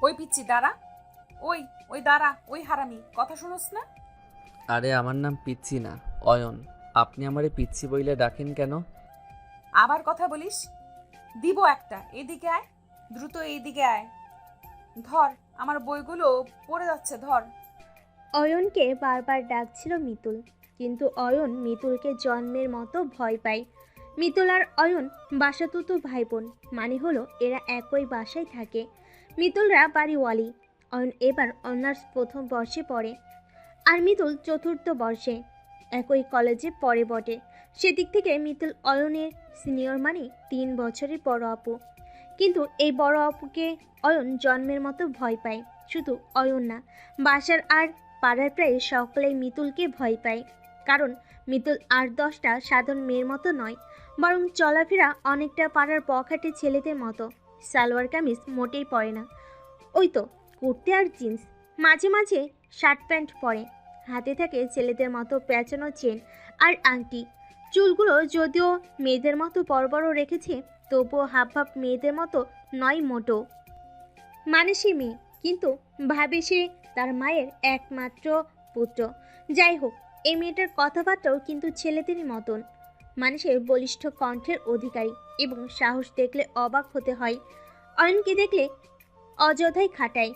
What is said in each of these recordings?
ওই পিচ্ছি দাঁড়া। ওই ওই দাঁড়া, ওই হারামি, কথা শুনোস না? আরে আমার নাম পিচ্ছি না, অয়ন। আপনি আমারে পিচ্ছি বইলে ডাকেন কেন? আবার কথা বলিস, দিব একটা। এদিকে আয়, দ্রুত এইদিকে আয়। ধর, আমার বইগুলো পড়ে যাচ্ছে, ধর। অয়নকে বারবার ডাকছিল মিতুল, কিন্তু অয়ন মিতুলকে জন্মের মতো ভয় পায়। মিতুল আর অয়ন বাসাতুতো ভাই বোন, মানে হলো এরা একই বাসায় থাকে। মিতুলরা বাড়িওয়ালি। অয়ন এবার অনার্স প্রথম বর্ষে পড়ে, আর মিতুল চতুর্থ বর্ষে। একই কলেজে পড়ে বটে। সেদিক থেকে মিতুল অয়নের সিনিয়র, মানে 3 বছরের বড় আপু। কিন্তু এই বড় আপুকে অয়ন জন্মের মতো ভয় পায়। শুধু অয়ন না, বাসার আর পাড়ার প্রায় সকলেই মিতুলকে ভয় পায়। কারণ মিতুল আর 10টা সাধারণ মেয়ের মতো নয়, বরং চলাফেরা অনেকটা পাড়ার বখাটে ছেলেদের মতো। সালোয়ার কামিজ মোটেই পরে না, ওই তো কুর্তি আর জিন্স, মাঝে মাঝে শার্ট প্যান্ট পরে। হাতে থাকে ছেলেদের মতো পেঁচানো চেন আর আংটি। চুলগুলো যদিও মেয়েদের মতো বড় বড় রেখেছে, তবুও হাব ভাব মেয়েদের মতো নয় মোটো। মানে সে মেয়ে, কিন্তু ভাবে সে তার মায়ের একমাত্র পুত্র। যাই হোক, এই মেয়েটার কথাবার্তাও কিন্তু ছেলেদেরই মতন। মানুষের বলিষ্ঠ কণ্ঠের অধিকারী, এবং সাহস দেখলে অবাক হতে হয়। অয়নকে দেখলে অযথাই খাটায়,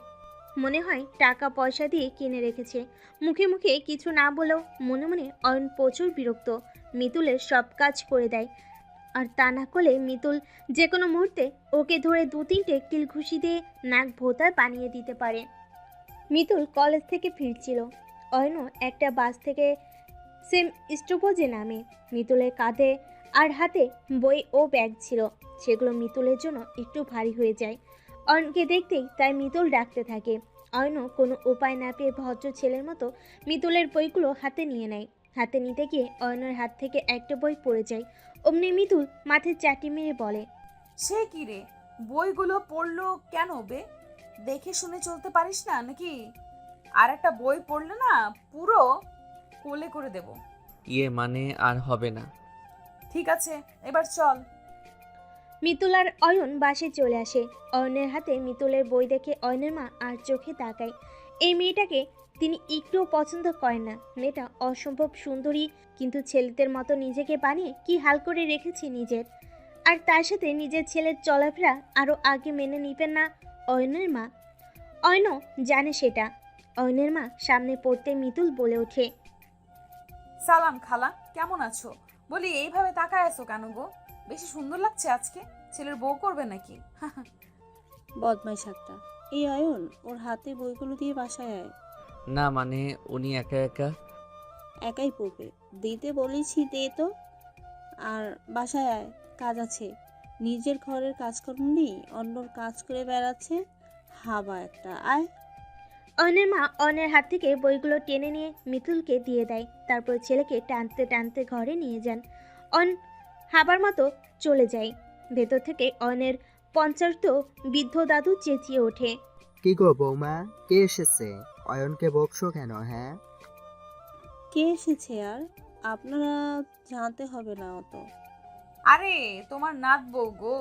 মনে হয় টাকা পয়সা দিয়ে কিনে রেখেছে। মুখে মুখে কিছু না বলেও মনে মনে অয়ন প্রচুর বিরক্ত। মিতুলের সব কাজ করে দেয়, আর তা না করলে মিতুল যে কোনো মুহূর্তে ওকে ধরে 2-3টে কিল ঘুষি দিয়ে নাক ভোঁতা বানিয়ে দিতে পারে। মিতুল কলেজ থেকে ফিরছিল, অয়নও একটা বাস থেকে সেম স্টপেজে নামে। মিতুলের কাঁধে আর হাতে বই ও ব্যাগ ছিল, সেগুলো মিতুলের জন্য একটু ভারী হয়ে যায়। অয়নকে দেখতেই তাই মিতুল ডাকতে থাকে। অয়নও কোনো উপায় না পেয়ে ভদ্র ছেলের মতো মিতুলের বইগুলো হাতে নিয়ে নেয়। হাতে নিতে গিয়ে অয়নের হাত থেকে একটা বই পড়ে যায়। অমনি মিতুল মাথায় চাটি মেরে বলে, সে কি রে, বইগুলো পড়লো কেন বে? দেখে শুনে চলতে পারিস না নাকি? আর একটা বই পড়লে না, পুরো কোলে করে দেব। মানে আর হবে না। ঠিক আছে, এবার চল। মিতুল আর অয়ন বাসে চলে আসে। অয়নের হাতে মিতুলের বই দেখে অয়নের মা আর চোখে তাকায়। এই মেয়েটাকে তিনি একটুও পছন্দ করেন না। মেয়েটা অসম্ভব সুন্দরী, কিন্তু ছেলেদের মতো নিজেকে বানিয়ে কি হাল করে রেখেছে নিজের। আর তার সাথে নিজের ছেলের চলাফেরা আরও আগে মেনে নিবেন না অয়নের মা। অয়নও জানে সেটা। অয়নের মা সামনে পড়তে মিতুল বলে ওঠে, সালাম খালা, কেমন আছো? বলি, এইভাবে তাকায় আছো কেন গো? বেশি সুন্দর লাগছে আজকে। ছেলের বউ করবে নাকি? বদমাইশ একটা। এই অয়ন, ওর হাতে বইগুলো দিয়ে বাসায় আয়। না মানে উনি একা একা। একাই পড়বে, দিতে বলেছি দে তো। আর বাসায় আয়, কাজ আছে। নিজের ঘরের কাজকর্ম নেই, অন্যর কাজ করে বেড়াচ্ছে। হাবা একটা, আয়। অয়নের মা অয়নের হাত থেকে বইগুলো টেনে নিয়ে মিতুলকে দিয়ে দেয়। তারপর ছেলেকে টানতে টানতে ঘরে নিয়ে যান। অয়ন হাবার মতো চলে যায়। ভেতর থেকে অয়নের 50 বৃদ্ধ দাদু চেঁচিয়ে ওঠে, কি গো বৌমা, কে এসেছে? অয়নকে বকছো কেন, হ্যাঁ? কে এসেছে আর? আপনারা জানতে হবে না অত। আরে, তোমার নাত বউ গো।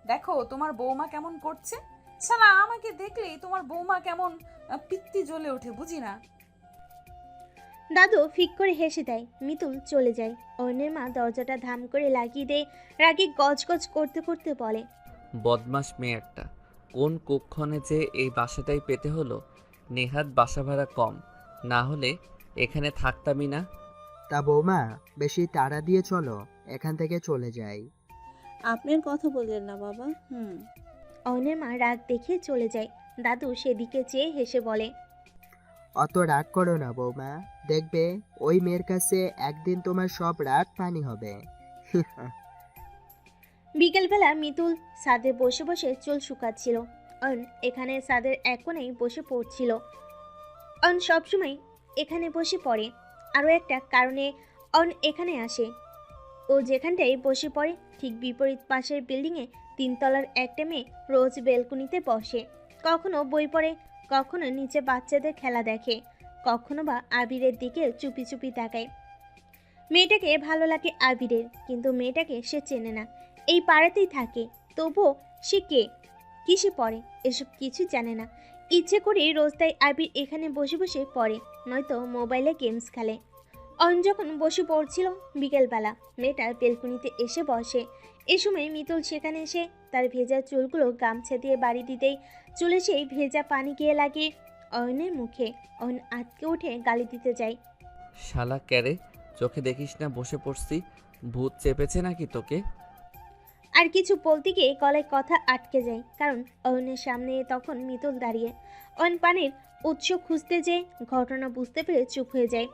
দেখো তোমার বৌমা কেমন করছে। শালা, আমাকে দেখলেই তোমার বৌমা কেমন পিত্তি জ্বলে ওঠে, বুঝি না। দাদু ফিক করে হেসে দেয়। মিতুল চলে যায়। অয়নের মা দরজাটা ধাম করে লাগিয়ে দিয়ে রাগে গজগজ করতে করতে বলে, বদমাস মেয়ে একটা। কোন কুক্ষণে যে এই বাসাটাই পেতে হলো। নেহাত বাসা ভাড়া কম, না হলে এখানে থাকতামই না। তা বৌমা, বেশি তাড়া দিয়ে চলো, এখান থেকে চলে যাই। আপনার কথা বললেন না বাবা। অয়নের মা রাগ দেখে চলে যায়। দাদু সেদিকে চেয়ে হেসে বলে, অত রাগ করো না বৌমা, দেখবে ওই মেয়ের কাছে একদিন তোমার সব রাগ পানি হবে। বিকেলবেলা মিতুল ছাদে বসে বসে চুল শুকাচ্ছিল। অয়ন এখানে ছাদের এক কোণেই বসে পড়ছিল। অয়ন সবসময় এখানে বসে পড়ে। আরও একটা কারণে অয়ন এখানে আসে। ও যেখানটায় বসে পড়ে, ঠিক বিপরীত পাশের বিল্ডিংয়ে 3 তলার একটা মেয়ে রোজ বেলকুনিতে বসে। কখনো বই পড়ে, কখনো নিচে বাচ্চাদের খেলা দেখে, কখনো বা আবিরের দিকে চুপি চুপি তাকায়। মেয়েটাকে ভালো লাগে আবিরের, কিন্তু মেয়েটাকে সে চেনে না। এই পাড়াতেই থাকে, তবুও সে কে, কিসে পড়ে এসব কিছু জানে না। ইচ্ছে করে রোজ তাই আবির এখানে বসে বসে পড়ে, নয়তো মোবাইলে গেমস খেলে। অয়ন যখন বসে পড়ছিল বিকেলবেলা, মেয়েটা বেলকুনিতে এসে বসে। এ সময় মিতুল সেখানে এসে তার ভেজা চুলগুলো গামছা দিয়ে বাড়ি দিতেই চলে সেই ভেজা পানি গিয়ে লাগে অয়নের মুখে। অয়ন আটকে উঠে গালি দিতে যায়। শালা ক্যারে, চোখে দেখিস না বসে পড়ছি? ভূত চেপেছে নাকি তোকে? আর কিছু বলতে গিয়ে গলায় কথা আটকে যায়, কারণ অয়নের সামনে তখন মিতুল দাঁড়িয়ে। অয়ন পানির উৎস খুঁজতে যেয়ে ঘটনা বুঝতে পেরে চুপ হয়ে যায়।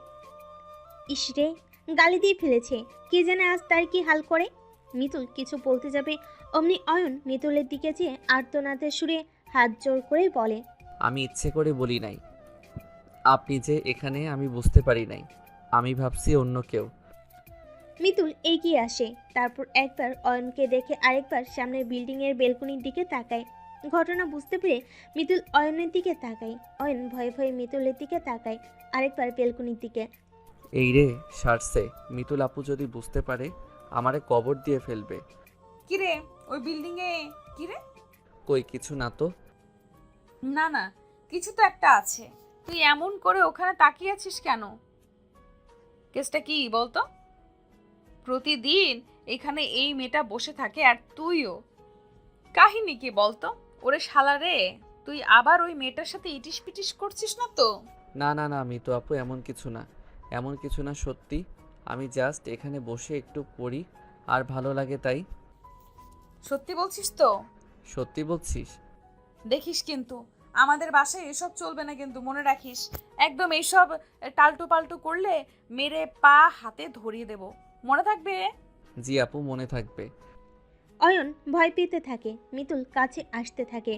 ইসরে, গালি দিয়ে ফেলেছে, কে জানে আজ তার কি হাল করে। মিতুল কিছু বলতে যাবে, অমনি অয়ন মিতুলের দিকে যেয়ে আর্তনাদের সুরে হাত জোর করে বলে। আমি ইচ্ছে করে বলি নাই। আপনি যে এখানে আমি বুঝতে পারি নাই। আমি ভাবছি অন্য কেউ। মিতুল এগিয়ে আসে, তারপর একবার অয়নকে দেখে আরেকবার সামনের বিল্ডিংয়ের বেলকনির দিকে তাকায়। ঘটনা বুঝতে পেরে মিতুল অয়নের দিকে তাকায়। অয়ন ভয়ে ভয়ে মিতুলের দিকে তাকায়, আরেকবার বেলকনির দিকে। এই রে সারছে, মিতুল আপু যদি বুঝতে পারে আমারে কবর দিয়ে ফেলবে। কিরে, ওই বিল্ডিং এ কিরে? কই কিছু না তো। না না, কিছু তো একটা আছে। তুই এমন করে ওখানে তাকিয়ে আছিস কেন? কেসটা কি বলতো? প্রতিদিন এখানে এই মেয়েটা বসে থাকে আর তুইও। কাহিনী কি বলতো? ওরে শালা রে, তুই আবার ওই মেয়েটার সাথে ইটিস পিটিস করছিস না তো? না না না মিতু আপু, এমন কিছু না, এমন কিছু না সত্যি। আমি জাস্ট এখানে বসে একটু পড়ি আর ভালো লাগে তাই। সত্যি বলছিস তো? সত্যি বলছিস? দেখিস কিন্তু আমাদের বাসায় এসব চলবে না, কিন্তু মনে রাখিস। একদম এইসব টালটু পাল্টু করলে মেরে পা হাতে ধরিয়ে দেব, মনে থাকবে? জি আপু, মনে থাকবে। অয়ন ভয় পেতে থাকে, মিতুল কাছে আসতে থাকে।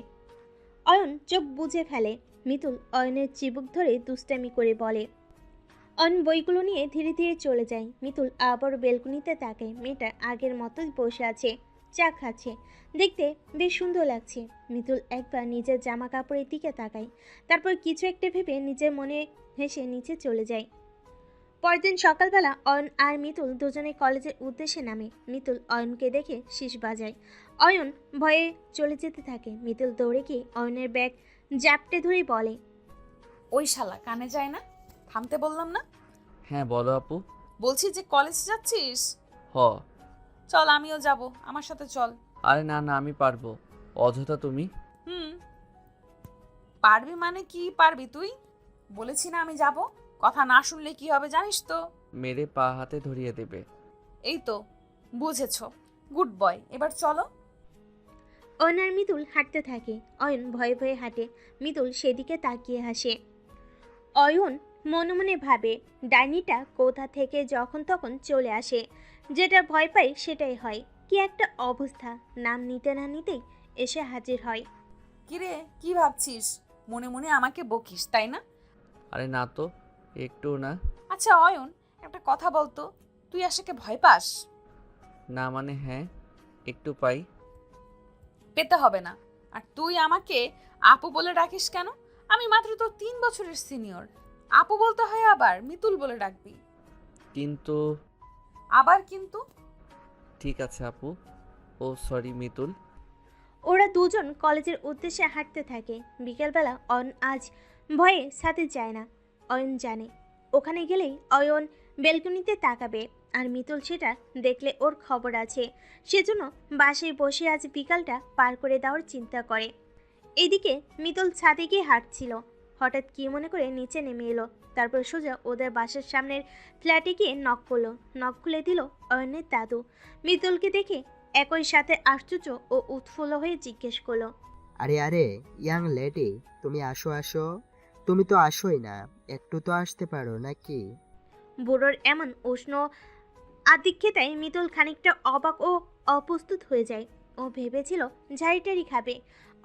অয়ন চোখ বুজে ফেলে। মিতুল অয়নের চিবুক ধরে দুষ্টামি করে বলে। অয়ন বইগুলো নিয়ে ধীরে ধীরে চলে যায়। মিতুল আবার বেলকুনিতে তাকায়, মেয়েটা আগের মতোই বসে আছে, চা খাচ্ছে। দেখতে বেশ সুন্দর লাগছে। মিতুল একবার নিজের জামা কাপড়ের দিকে তাকায়, তারপর কিছু একটা ভেবে নিজের মনে হেসে নিচে চলে যায়। পরদিন সকালবেলা অয়ন আর মিতুল দুজনে কলেজের উদ্দেশ্যে নামে। মিতুল অয়নকে দেখে শীষ বাজায়। অয়ন ভয়ে চলে যেতে থাকে। মিতুল দৌড়ে গিয়ে অয়নের ব্যাগ জাপটে ধরে বলে। ওই শালা কানে যায় না? থামতে বললাম না? হ্যাঁ বলো আপু। বলছি যে কলেজ যাচ্ছিস? হ। চল, আমিও যাব, আমার সাথে চল। আরে না না, আমি পারবো। অযথা তুমি। হুম, পারবি মানে কি পারবি তুই? বলেছি না আমি যাব। কথা না শুনলে কি হবে জানিস তো? মেরে পা হাতে ধরিয়ে দেবে। এই তো বুঝেছো, গুড বয়, এবার চলো। অয়ন আর মিতুল হাঁটতে থাকে। অয়ন ভয়ে ভয়ে হাঁটে, মিতুল সেদিকে তাকিয়ে হাসে। অয়ন মনে মনে ভাবে, ডাইনিটা কোথা থেকে যখন তখন চলে আসে, যেটা ভয় পাই সেটাই হয়। কি একটা অবস্থা, নাম নিতে না নিতেই এসে হাজির হয়। কিরে, কি ভাবছিস? মনে মনে আমাকে বকিস তাই না? আরে না তো, একটু না। আচ্ছা অয়ন, একটা কথা বলতো, তুই আশাকে ভয় পাস? না মানে হ্যাঁ, একটু পাই। পেতে হবে না। আর তুই আমাকে আপু বলে ডাকিস কেন? আমি মাত্র তো 3 বছরের সিনিয়র। আপু বলতে হয় আবার মিতুল বলে ডাকবি। কিন্তু। আবার কিন্তু? ঠিক আছে আপু। ও সরি মিতুল। ওরা দুজন কলেজের উদ্দেশ্যে হাঁটতে থাকে। বিকেলবেলা অয়ন আজ ভয়ে সাথে যায় না। অয়ন জানে ওখানে গেলেই অয়ন বেলকনিতে তাকাবে, আর মিতুল সেটা দেখলে ওর খবর আছে। সেজন্য বাসায় বসে আজ বিকালটা পার করে দেওয়ার চিন্তা করে। এদিকে মিতুল ছাদে গিয়ে হাঁটছিল, হঠাৎ কি মনে করে নিচে নেমে এলো। তারপর সোজা ওদের বাসার সামনের ফ্ল্যাটে গিয়ে নক করলো। নক খুলে দিল অয়নের দাদু। মিতুলকে দেখে একই সাথে আশ্চর্য ও উৎফুল্ল হয়ে জিজ্ঞেস করলো। আরে আরে, ইয়াং লেডি, তুমি আসো আসো। তুমি তো আসোই না, একটু তো আসতে পারো নাকি? বুড়োর এমন উষ্ণ আতিথ্যতায় মিতুল খানিকটা অবাক ও অপ্রস্তুত হয়ে যায়। ও ভেবেছিল ঝাড়িটারি খাবে।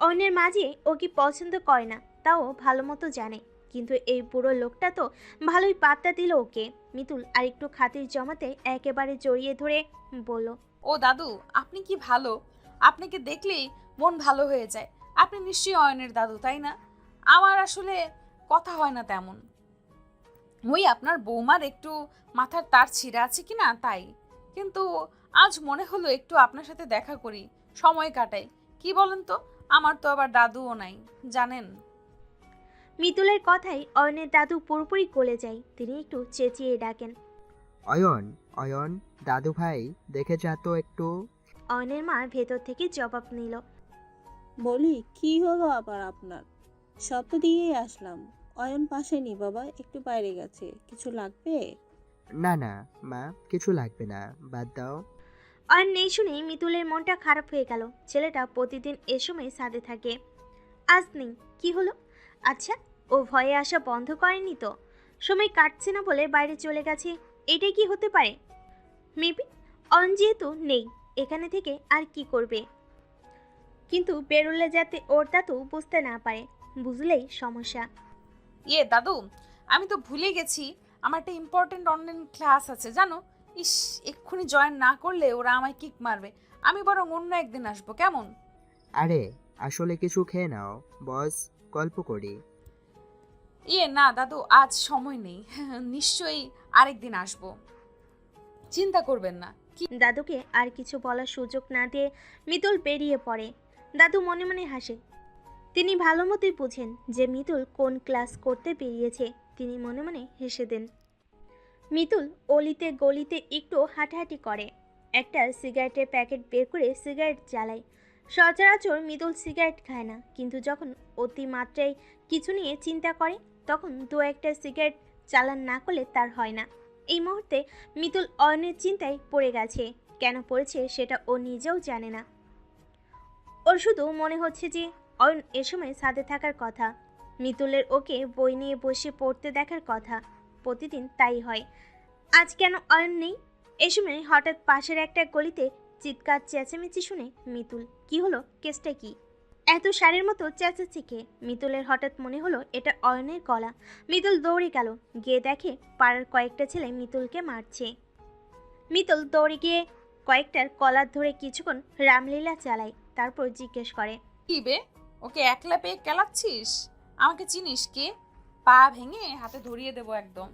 অন্যের মাঝে ও কি পছন্দ করে না তাও ভালো মতো জানে, কিন্তু এই বুড়ো লোকটা তো ভালোই পাত্তা দিল ওকে। মিতুল আরেকটু খাতির জমাতে একেবারে জড়িয়ে ধরে বলল। ও দাদু, আপনি কি ভালো! আপনাকে দেখলেই মন ভালো হয়ে যায়। আপনি নিশ্চয়ই অয়নের দাদু তাই না? আমার আসলে কথা হয় না তেমন। ওই আপনার বৌমার একটু মাথার তার ছিঁড়ে আছে কিনা তাই। কিন্তু আজ মনে হলো একটু আপনার সাথে দেখা করি, সময় কাটাই। কি বলেন তো? আমার তো আবার দাদুও নাই জানেন। মিতুলের কথায় অয়নের দাদু পুরোপুরি গলে যায়। তিনি একটু চেঁচিয়ে ডাকেন, অয়ন, অয়ন, দাদু ভাই দেখে যা তো একটু। অয়নের মা ভেতর থেকে জবাব নিল, বলি কি হলো আবার আপনার? সব তো দিয়েই আসলাম। অয়ন পাশে নি বাবা, একটু বাইরে গেছে। কিছু লাগবে? না না মা, কিছু লাগবে না, বাদ দাও। অয়ন নেই শুনেই মিতুলের মনটা খারাপ হয়ে গেল। ছেলেটা প্রতিদিন এ সময় সাথে থাকে, আজ নেই, কি হলো? আচ্ছা, ও ভয়ে আসা বন্ধ করেনি তো? সময় কাটছে না বলে বাইরে চলে গেছে, এটাই কি হতে পারে? মেবি অয়ন যেহেতু নেই এখানে থেকে আর কি করবে, কিন্তু বেরোলে যাতে ওর দাদু বুঝতে না পারে, বুঝলেই সমস্যা। দাদু, আমি তো ভুলে গেছি আমার একটা ইম্পর্টেন্ট অনলাইন ক্লাস আছে জানো। ইস, এক্ষুনি জয়েন না করলে ওরা আমায় কিক মারবে। আমি বরং অন্য একদিন আসবো, কেমন? আরে আসলে কিছু খেয়ে নাও বস, গল্প করি। না দাদু, আজ সময় নেই। নিশ্চয়ই আরেকদিন আসবো, চিন্তা করবেন না। দাদুকে আর কিছু বলার সুযোগ না দিয়ে মিতুল বেরিয়ে পড়ে। দাদু মনে মনে হাসে। তিনি ভালো মতোই বুঝেন যে মিতুল কোন ক্লাস করতে বেরিয়েছে। তিনি মনে মনে হেসে দেন। মিতুল অলিতে গলিতে একটু হাঁটাহাঁটি করে। একটা সিগারেটের প্যাকেট বের করে সিগারেট জ্বালায়। সচরাচর মিতুল সিগারেট খায় না, কিন্তু যখন অতিমাত্রায় কিছু নিয়ে চিন্তা করে তখন দু একটা সিগারেট চালান না করলে তার হয় না। এই মুহূর্তে মিতুল অয়নের চিন্তায় পড়ে গেছে। কেন পড়েছে সেটা ও নিজেও জানে না। ওর শুধু মনে হচ্ছে যে অয়ন এ সময় ছাদে থাকার কথা, মিতুলের ওকে বই নিয়ে বসে পড়তে দেখার কথা। প্রতিদিন তাই হয়, আজ কেন অয়ন নেই? এ সময় হঠাৎ পাশের একটা গলিতে চিৎকার চেঁচামেচি শুনে মিতুল, কি হলো, কেসটা কি? এত সারের মতো চেঁচাচ্ছে কে? মিতুলের হঠাৎ মনে হলো এটা অয়নের গলা। মিতুল দৌড়ে গেল, গিয়ে দেখে পাড়ার কয়েকটা ছেলে মিতুলকে মারছে। মিতুল দৌড়ে গিয়ে কয়েকটার কলার ধরে কিছুক্ষণ রামলীলা চালায়, তারপর জিজ্ঞেস করে, কি বে, ওকে একলা পেয়ে কেলাচ্ছিস? আমাকে চিনিস কে? পা ভেঙে হাতে ধরিয়ে দেবো একদম।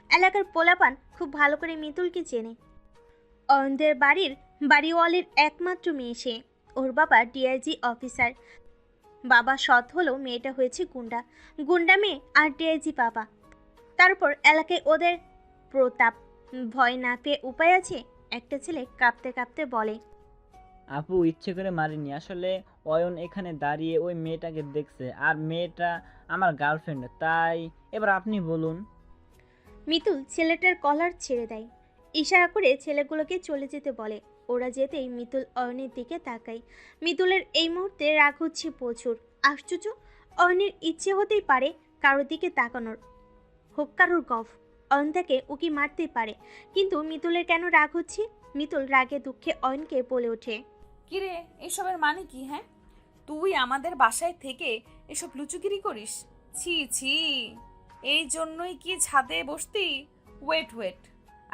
এলাকার পোলাপান খুব ভালো করে মিতুলকে চেনে। অয়নদের বাড়িওয়ালের একমাত্র মেয়ে সে। ওর বাবা ডিআইজি অফিসার। বাবা সৎ হলেও মেয়েটা হয়েছে গুন্ডা। গুন্ডা মেয়ে আর ডিআইজি বাবা, তার উপর এলাকায় ওদের প্রতাপ। ভয় না পেয়ে উপায় আছে? একটা ছেলে কাঁপতে কাঁপতে বলে, আপু ইচ্ছে করে মারিনি, আসলে অয়ন এখানে দাঁড়িয়ে ওই মেয়েটাকে দেখছে, আর মেয়েটা আমার গার্লফ্রেন্ড, তাই এবার আপনি বলুন। মিতুল ছেলেটার কলার ছেড়ে দেয়, ইশারা করে ছেলেগুলোকে চলে যেতে বলে। ওরা যেতেই মিতুল অয়নের দিকে তাকায়। মিতুলের এই মুহূর্তে রাগ হচ্ছে প্রচুর। আশ্চর্য, অয়নের ইচ্ছে হতেই পারে কারোর দিকে তাকানোর, হোক কারোর গফ। অয়ন তাকে উকি মারতেই পারে, কিন্তু মিতুলের কেন রাগ হচ্ছে? মিতুল রাগে দুঃখে অয়নকে বলে ওঠে, কিরে, এসবের মানে কি? হ্যাঁ, তুই আমাদের বাসায় থেকে এসব লুচুগিরি করিস? ছি ছি, এই জন্যই কি ছাদে বসতি? ওয়েট,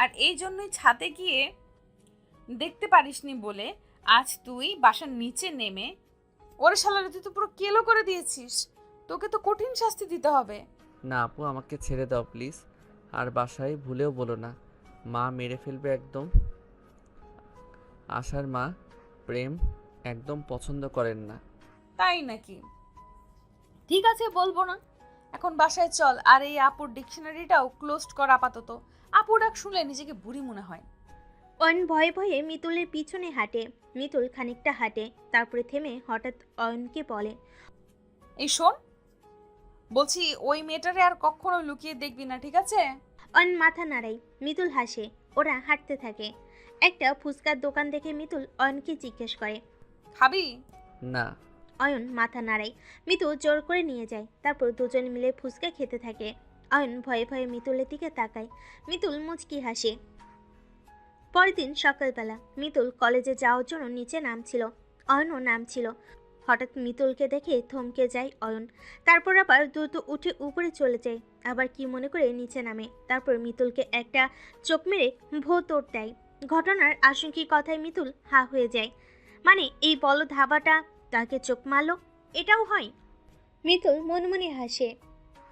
আর এই জন্যই ছাদে গিয়ে দেখতে পারিসনি বলে আজ তুই বাসার নিচে নেমে ওরে শালারে তুই তো পুরো কেলো করে দিয়েছিস। তোকে তো কঠিন শাস্তি দিতে হবে। না আপু, আমাকে ছেড়ে দাও প্লিজ। আর বাসায় ভুলেও বলো না, মা মেরে ফেলবে একদম। আশার মা প্রেম একদম পছন্দ করেন না। তাই নাকি? ঠিক আছে, বলবো না। এখন বাসায় চল, আর এই আপুর ডিকশনারিটাও ক্লোজড কর আপাতত। আপুর ডাক শুনলে নিজেকে বুড়ি মনে হয়। অয়ন ভয়ে ভয়ে মিতুলের পিছনে হাঁটে। মিতুল খানিকটা হাঁটে, তারপরে থেমে হঠাৎ অয়নকে বলে, এই শোন, বলছি ওই মেয়েটারে আর কখনো লুকিয়ে দেখবি না, ঠিক আছে? অয়ন মাথা নাড়ায়। মিতুল হাসে। ওরা হাঁটতে থাকে। একটা ফুচকার দোকান দেখে মিতুল অয়নকে জিজ্ঞেস করে, খাবি? না। অয়ন মাথা নাড়ায়। মিতু জোর করে নিয়ে যায়। তারপর দুজন মিলে ফুচকা খেতে থাকে। অয়ন ভয়ে ভয়ে মিতুলের দিকে তাকায়। মিতুল মুচকি হাসে। পরের দিন সকালবেলা মিতুল কলেজে যাওয়ার জন্য নিচে নামছিল। অয়নও নামছিল। হঠাৎ মিতুলকে দেখে থমকে যায় অয়ন। তারপর আবার দ্রুত উঠে উপরে চলে যায়। আবার কি মনে করে নিচে নামে। তারপর মিতুলকে একটা চোখ মেরে ভো তোড় দেয়। ঘটনার আশঙ্কিক কথায় মিতুল হা হয়ে যায়। মানে এই বলদ হাবাটা তাকে চোখ মারল, এটাও হয়? মিতুল মনে মনে হাসে।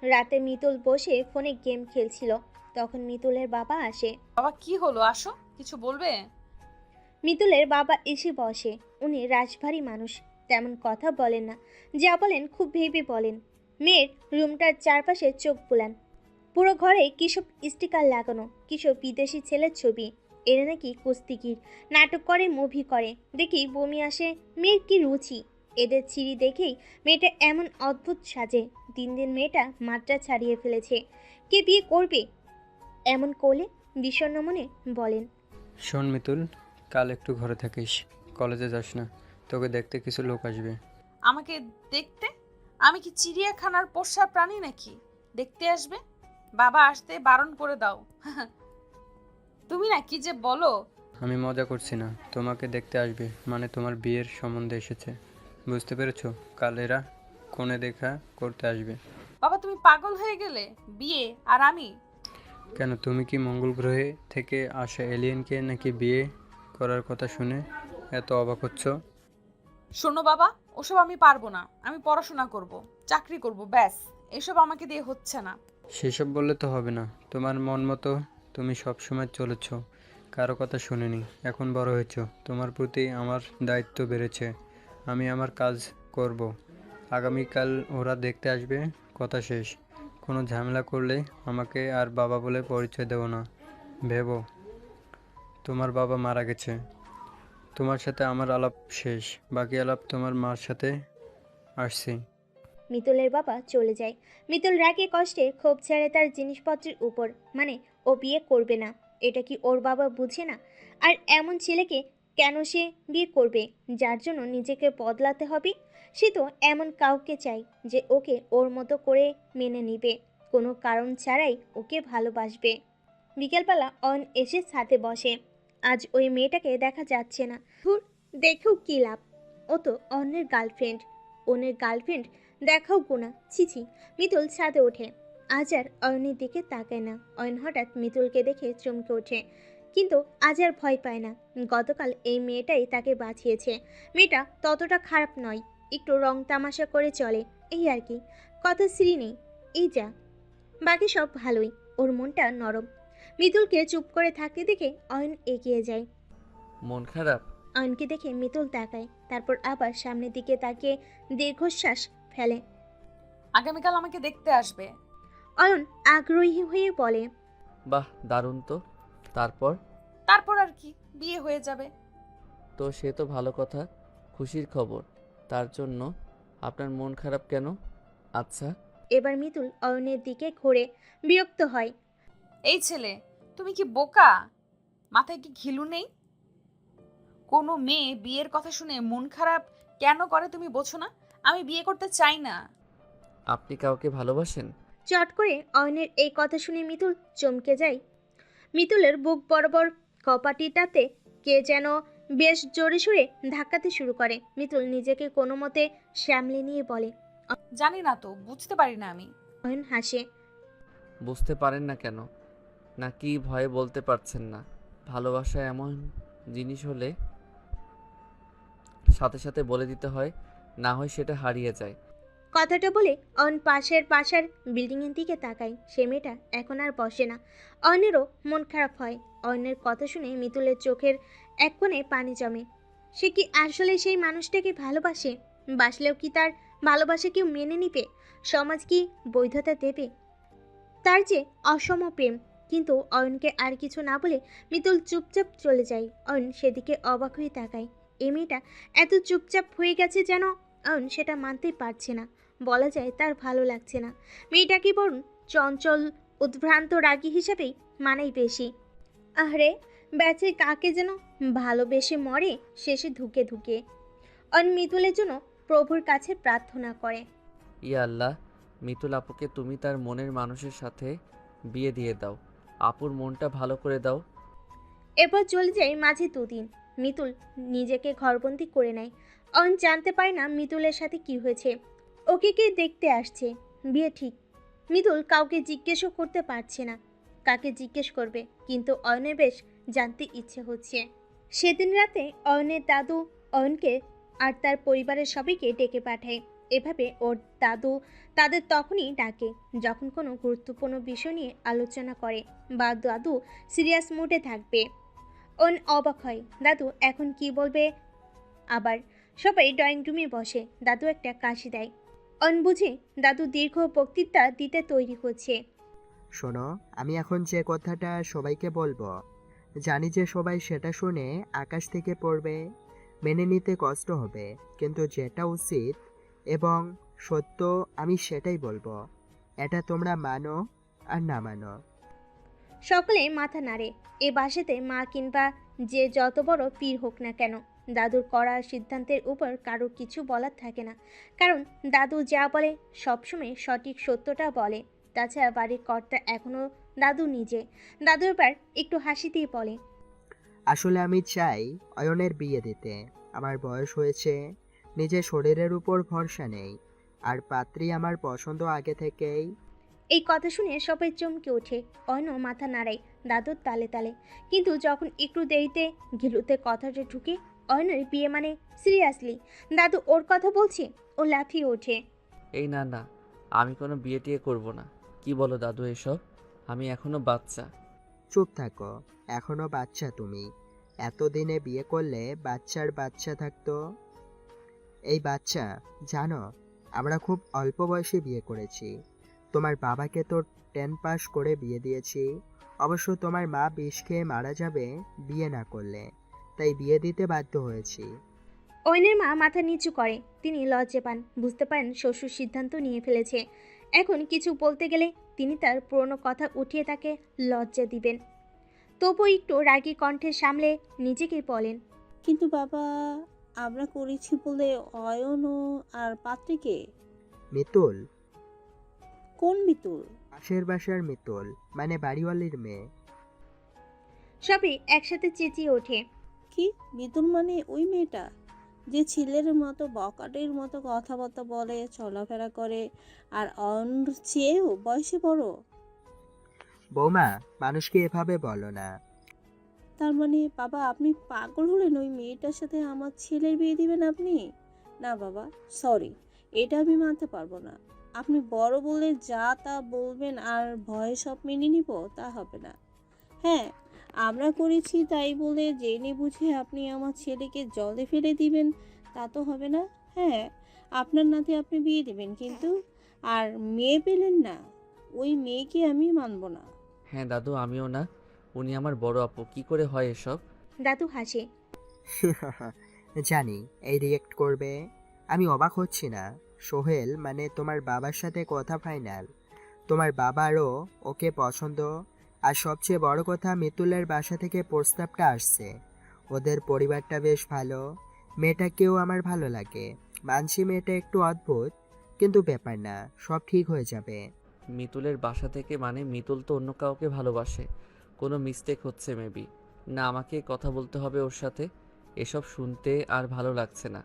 রাতে মিতুল বসে ফোনে গেম খেলছিল। তখন মিতুলের বাবা আসে। বাবা, কি হলো? আসো, কিছু বলবে? মিতুলের বাবা এসে বসে। উনি রাশভারী মানুষ। তেমন কথা বলেন না, যা বলেন খুব ভেবে বলেন। মেয়ের রুমটার চারপাশে চোখ বুলান। পুরো ঘরে কিসব স্টিকার লাগানো, কিসব বিদেশি ছেলের ছবি। এরা নাকি কুস্তিগির, নাটক করে, মুভি করে। দেখি বমি আসে। মেয়ের কি রুচি! এদের ছিঁড়ি দেখেই মেয়েটা এমন অদ্ভুত সাজে। দিন দিন মেয়েটা মাত্রা ছাড়িয়ে ফেলেছে। কে বিয়ে করবে এমন কোলে? বিষণ্ণ মনে বলেন। শোন মিতুল, কাল একটু ঘরে থাকিস, কলেজে যাস না। তোকে দেখতে কিছু লোক আসবে। আমাকে দেখতে? আমি কি চিড়িয়াখানার পোষা প্রাণী নাকি দেখতে আসবে? বাবা আসতে বারণ করে দাও। তুমি না কি যে বলো। আমি মজা করছি না, তোমাকে দেখতে আসবে মানে তোমার বিয়ের সম্বন্ধে এসেছে, বুঝতে পেরেছো? কাল এরা কোণে দেখা করতে আসবে। বাবা তুমি পাগল হয়ে গেলে? বিয়ে আর আমি? কেন, তুমি কি মঙ্গল গ্রহে থেকে আসা এলিয়েনকে নাকি বিয়ে করার কথা শুনে এত অবাক হচ্ছ? শোনো বাবা, ওসব আমি পারবো না। আমি পড়াশোনা করব, চাকরি করব, ব্যাস। এসব আমাকে দিয়ে হচ্ছে না। সেসব বললে তো হবে না। তোমার মন মতো তুমি সব সময় চলেছ, কারো কথা শুনিনি। এখন বড় হয়েছো, তোমার প্রতি আমার দায়িত্ব বেড়েছে। আমি আমার কাজ করব। আগামীকাল ওরা দেখতে আসবে, কথা শেষ। কোনো ঝামেলা করলে আমাকে আর বাবা বলে পরিচয় দেবো না। ভেবো, তোমার বাবা মারা গেছে, তোমার সাথে আমার আলাপ শেষ। বাকি আলাপ তোমার মার সাথে। আসছি। মিতুলের বাবা চলে যায়। মিতুল রাগে কষ্টে ক্ষোভ ছেড়ে তার জিনিসপত্রের উপর। মানে ও বিয়ে করবে না, এটা কি ওর বাবা বুঝে না? আর এমন ছেলেকে কেন সে বিয়ে করবে, যার জন্য নিজেকে বদলাতে হবে? সে তো এমন কাউকে চাই যে ওকে ওর মতো করে মেনে নিবে, কোনো কারণ ছাড়াই ওকে ভালোবাসবে। বিকেলবেলা অন এসে ছাদে বসে। আজ ওই মেয়েটাকে দেখা যাচ্ছে না। ধুর, দেখেও কি লাভ, ও তো অন্যের গার্লফ্রেন্ড। অন্যের গার্লফ্রেন্ড দেখাও গুণা, ছিছি। মিতুল ছাদে ওঠে। আজ আর অয়নের দিকে তাকায় না। অয়ন হঠাৎ মিতুলকে দেখে চমকে ওঠে, কিন্তু আজ আর ভয় পায় না। গতকাল এই মেয়েটাই তাকে বাঁচিয়েছে। মেয়েটা ততটা খারাপ নয়, একটু রং তামাশা করে চলে, এই আর কি। কথা শ্রী নেই, এই যা। বাকি সব ভালোই, ওর মনটা নরম। মিতুলকে চুপ করে থাকতে দেখে অয়ন এগিয়ে যায়। মন খারাপ? অয়নকে দেখে মিতুল তাকায়, তারপর আবার সামনের দিকে তাকিয়ে দীর্ঘশ্বাস ফেলে। আগামীকাল আমাকে দেখতে আসবে। অয়ন আগ্রহী হয়ে বলে। বাহ, দারুণ তো। তারপর? তারপর আর কি, বিয়ে হয়ে যাবে। তো সে তো ভালো কথা, খুশির খবর। তার জন্য আপনার মন খারাপ কেন? আচ্ছা। এবার মিতুল অয়নের দিকে ঘুরে বিরক্ত হয়। এই ছেলে, তুমি কি বোকা? মাথায় কি ঘিলু নেই? কোনো মেয়ে বিয়ের কথা শুনে মন খারাপ কেন করে তুমি বোঝো না? আমি বিয়ে করতে চাই না। আপনি কাউকে ভালোবাসেন? চট করে অয়নের এই কথা শুনে মিতুল চমকে যায়। মিতুলের বুক বরাবর কপাটিটাতে কে যেন বেশ জোরে সোরে ধাক্কাতে শুরু করে। মিতুল নিজেকে কোনো মতে সামলে নিয়ে বলে। জানি না তো, বুঝতে পারি না আমি। অয়ন হাসে। বুঝতে পারেন না কেন? নাকি ভয়ে বলতে পারছেন না? ভালোবাসা এমন জিনিস হলে সাথে সাথে বলে দিতে হয়, না হয় সেটা হারিয়ে যায়। কথাটা বলে অয়ন পাশের বিল্ডিংয়ের দিকে তাকায়। সে মেয়েটা এখন আর বসে না। অয়নেরও মন খারাপ হয়। অয়নের কথা শুনে মিতুলের চোখের এক কোণে পানি জমে। সে কি আসলে সেই মানুষটাকে ভালোবাসে? বাসলেও কি তার ভালোবাসা কেউ মেনে নিবে? সমাজ কি বৈধতা দেবে তার যে অসম প্রেম? কিন্তু অয়নকে আর কিছু না বলে মিতুল চুপচাপ চলে যায়। অয়ন সেদিকে অবাক হয়ে তাকায়। এই মেয়েটা এত চুপচাপ হয়ে গেছে যেন অয়ন সেটা মানতেই পারছে না। বলা যায় তার ভালো লাগছে না। মেয়েটাকে বরং চঞ্চল, উদ্ভ্রান্ত, রাগী হিসাবেই মানাই বেশি। আরে ব্যাচে কাকে যেন ভালোবেসে মরে শেষে ধুকে ধুকে। অয়ন মিতুলের জন্য প্রভুর কাছে প্রার্থনা করে। ইয়া আল্লাহ, মিতুল আপুকে তুমি তার মনের মানুষের সাথে বিয়ে দিয়ে দাও। আপুর মনটা ভালো করে দাও। এরপর চলে যায় মাঝে দুদিন। মিতুল নিজেকে ঘরবন্দি করে নেয়। অয়ন জানতে পারে না মিতুলের সাথে কি হয়েছে। ওকে কে দেখতে আসছে, বিয়ে ঠিক। মিতুল কাউকে জিজ্ঞেসও করতে পারছে না, কাকে জিজ্ঞেস করবে। কিন্তু অয়নের বেশ জানতে ইচ্ছে হচ্ছে। সেদিন রাতে অয়নের দাদু অয়নকে আর তার পরিবারের সবাইকে ডেকে পাঠায়। এভাবে ওর দাদু তাদের তখনই ডাকে যখন কোনো গুরুত্বপূর্ণ বিষয় নিয়ে আলোচনা করে বা দাদু সিরিয়াস মুডে থাকবে। অয়ন অবাক হয়, দাদু এখন কি বলবে। আবার সবাই ড্রয়িং রুমে বসে। দাদু একটা কাশি দেয়। অয়ন বুঝে দাদু দীর্ঘ বক্তৃতা দিতে তৈরি হচ্ছে। শোনো, আমি এখন যে কথাটা সবাইকে বলবো, জানি যে সবাই সেটা শুনে আকাশ থেকে পড়বে, মেনে নিতে কষ্ট হবে, কিন্তু যেটা উচিত এবং সত্য আমি সেটাই বলবো। এটা তোমরা মানো আর না মানো। সকলে মাথা নাড়ে। এ বাসাতে মা কিংবা যে যত বড় পীর হোক না কেন, দাদুর করা সিদ্ধান্তের উপর কারো কিছু বলার থাকে না। কারণ দাদু যা বলে সবসময় সঠিক সত্যটা বলে। তাছাড়া বাড়ির কর্তা এখনো দাদু নিজে। দাদু এবার একটু হাসিতেই বলে, আসলে আমি চাই অয়নের বিয়ে দিতে। আমার বয়স হয়েছে, নিজের শরীরের উপর ভরসা নেই, আর পাত্রী আমার পছন্দ আগে থেকেই। এই কথা শুনে সবাই চমকে ওঠে। অয়নও মাথা নাড়ায় দাদুর তালে তালে। কিন্তু যখন একটু দেরিতে গিলুতে কথাটা ঢুকে, অয়নের বিয়ে মানে সিরিয়াসলি দাদু ওর কথা বলছে, ও লাফিয়ে ওঠে। এই না না, আমি কোনো বিয়ে টিয়ে করবো না। কি বলো দাদু এসব? আমি এখনো বাচ্চা। চুপ থাকো, এখনো বাচ্চা তুমি। এতদিনে বিয়ে করলে বাচ্চার বাচ্চা থাকতো। এই বাচ্চা, জানো, আমরা খুব অল্প বয়সে বিয়ে করেছি। তোমার বাবাকে তো 10 পাস করে বিয়ে দিয়েছি। অবশ্য তোমার মা বিষ খেয়ে মারা যাবে বিয়ে না করলে, তাই বিয়ে দিতে বাধ্য হয়েছি। অয়নের মা মাথা নিচু করে। তিনি লজ্জা পান, বুঝতে পারেন শ্বশুর সিদ্ধান্ত নিয়ে ফেলেছে। এখন কিছু বলতে গেলে তিনি তার পুরনো কথা উঠিয়ে তাকে লজ্জা দিবেন। তবু একটু রাগী কণ্ঠে সামলে নিজেকে বলেন, কিন্তু বাবা, আমরা করেছি বলে অয়নও আর পাত্রীকে। মিতুল, কোন মিতুল? পাশের বাসার মিতুল, মানে বাড়িওয়ালির মেয়ে। সবই একসাথে চেঁচিয়ে ওঠে। কি মিতুল মানে ওই মেয়েটা যে ছেলের মতো বকাটের মতো কথাবার্তা বলে, চলাফেরা করে, আর অয়নের চেয়েও বয়সে বড়? বৌমা, মানুষকে এভাবে বলো না। তার মানে বাবা, আপনি পাগল হলেন? ওই মেয়েটার সাথে আমার ছেলের বিয়ে দিবেন আপনি? না বাবা, সরি, এটা আমি মানতে পারবো না। আপনি বড় বলে যা তা বলবেন আর ভয়ে সব মেনে নিব, তা হবে না। হ্যাঁ, আমরা করেছি তাই বলে জেনে বুঝে আপনি আমার ছেলেকে জলে ফেলে দিবেন, তা তো হবে না। হ্যাঁ, আপনার নাতে আপনি বিয়ে দিবেন, কিন্তু আর মেয়ে পেলেন না, ওই মেয়েকে আমি মানব না। হ্যাঁ দাদু, আমিও না। উনি আমার বড় আপু, কি করে হয় এসব? দাদু হাসে। জানি এই রিয়েক্ট করবে। আমি অবাক হচ্ছি না। সোহেল মানে তোমার বাবার সাথে কথা ফাইনাল। তোমার বাবারও ওকে পছন্দ। আর সবচেয়ে বড় কথা, মিতুলের বাসা থেকে প্রস্তাবটা আসছে। ওদের পরিবারটা বেশ ভালো। মেয়েটাকেও আমার ভালো লাগে। মানছি মেয়েটা একটু অদ্ভুত, কিন্তু ব্যাপার না, সব ঠিক হয়ে যাবে। মিতুলের বাসা থেকে মানে মিতুল তো অন্য কাউকে ভালোবাসে। কোনো মিস্টেক হচ্ছে মেবি। না, আমাকে কথা বলতে হবে ওর সাথে। এসব শুনতে আর ভালো লাগছে না।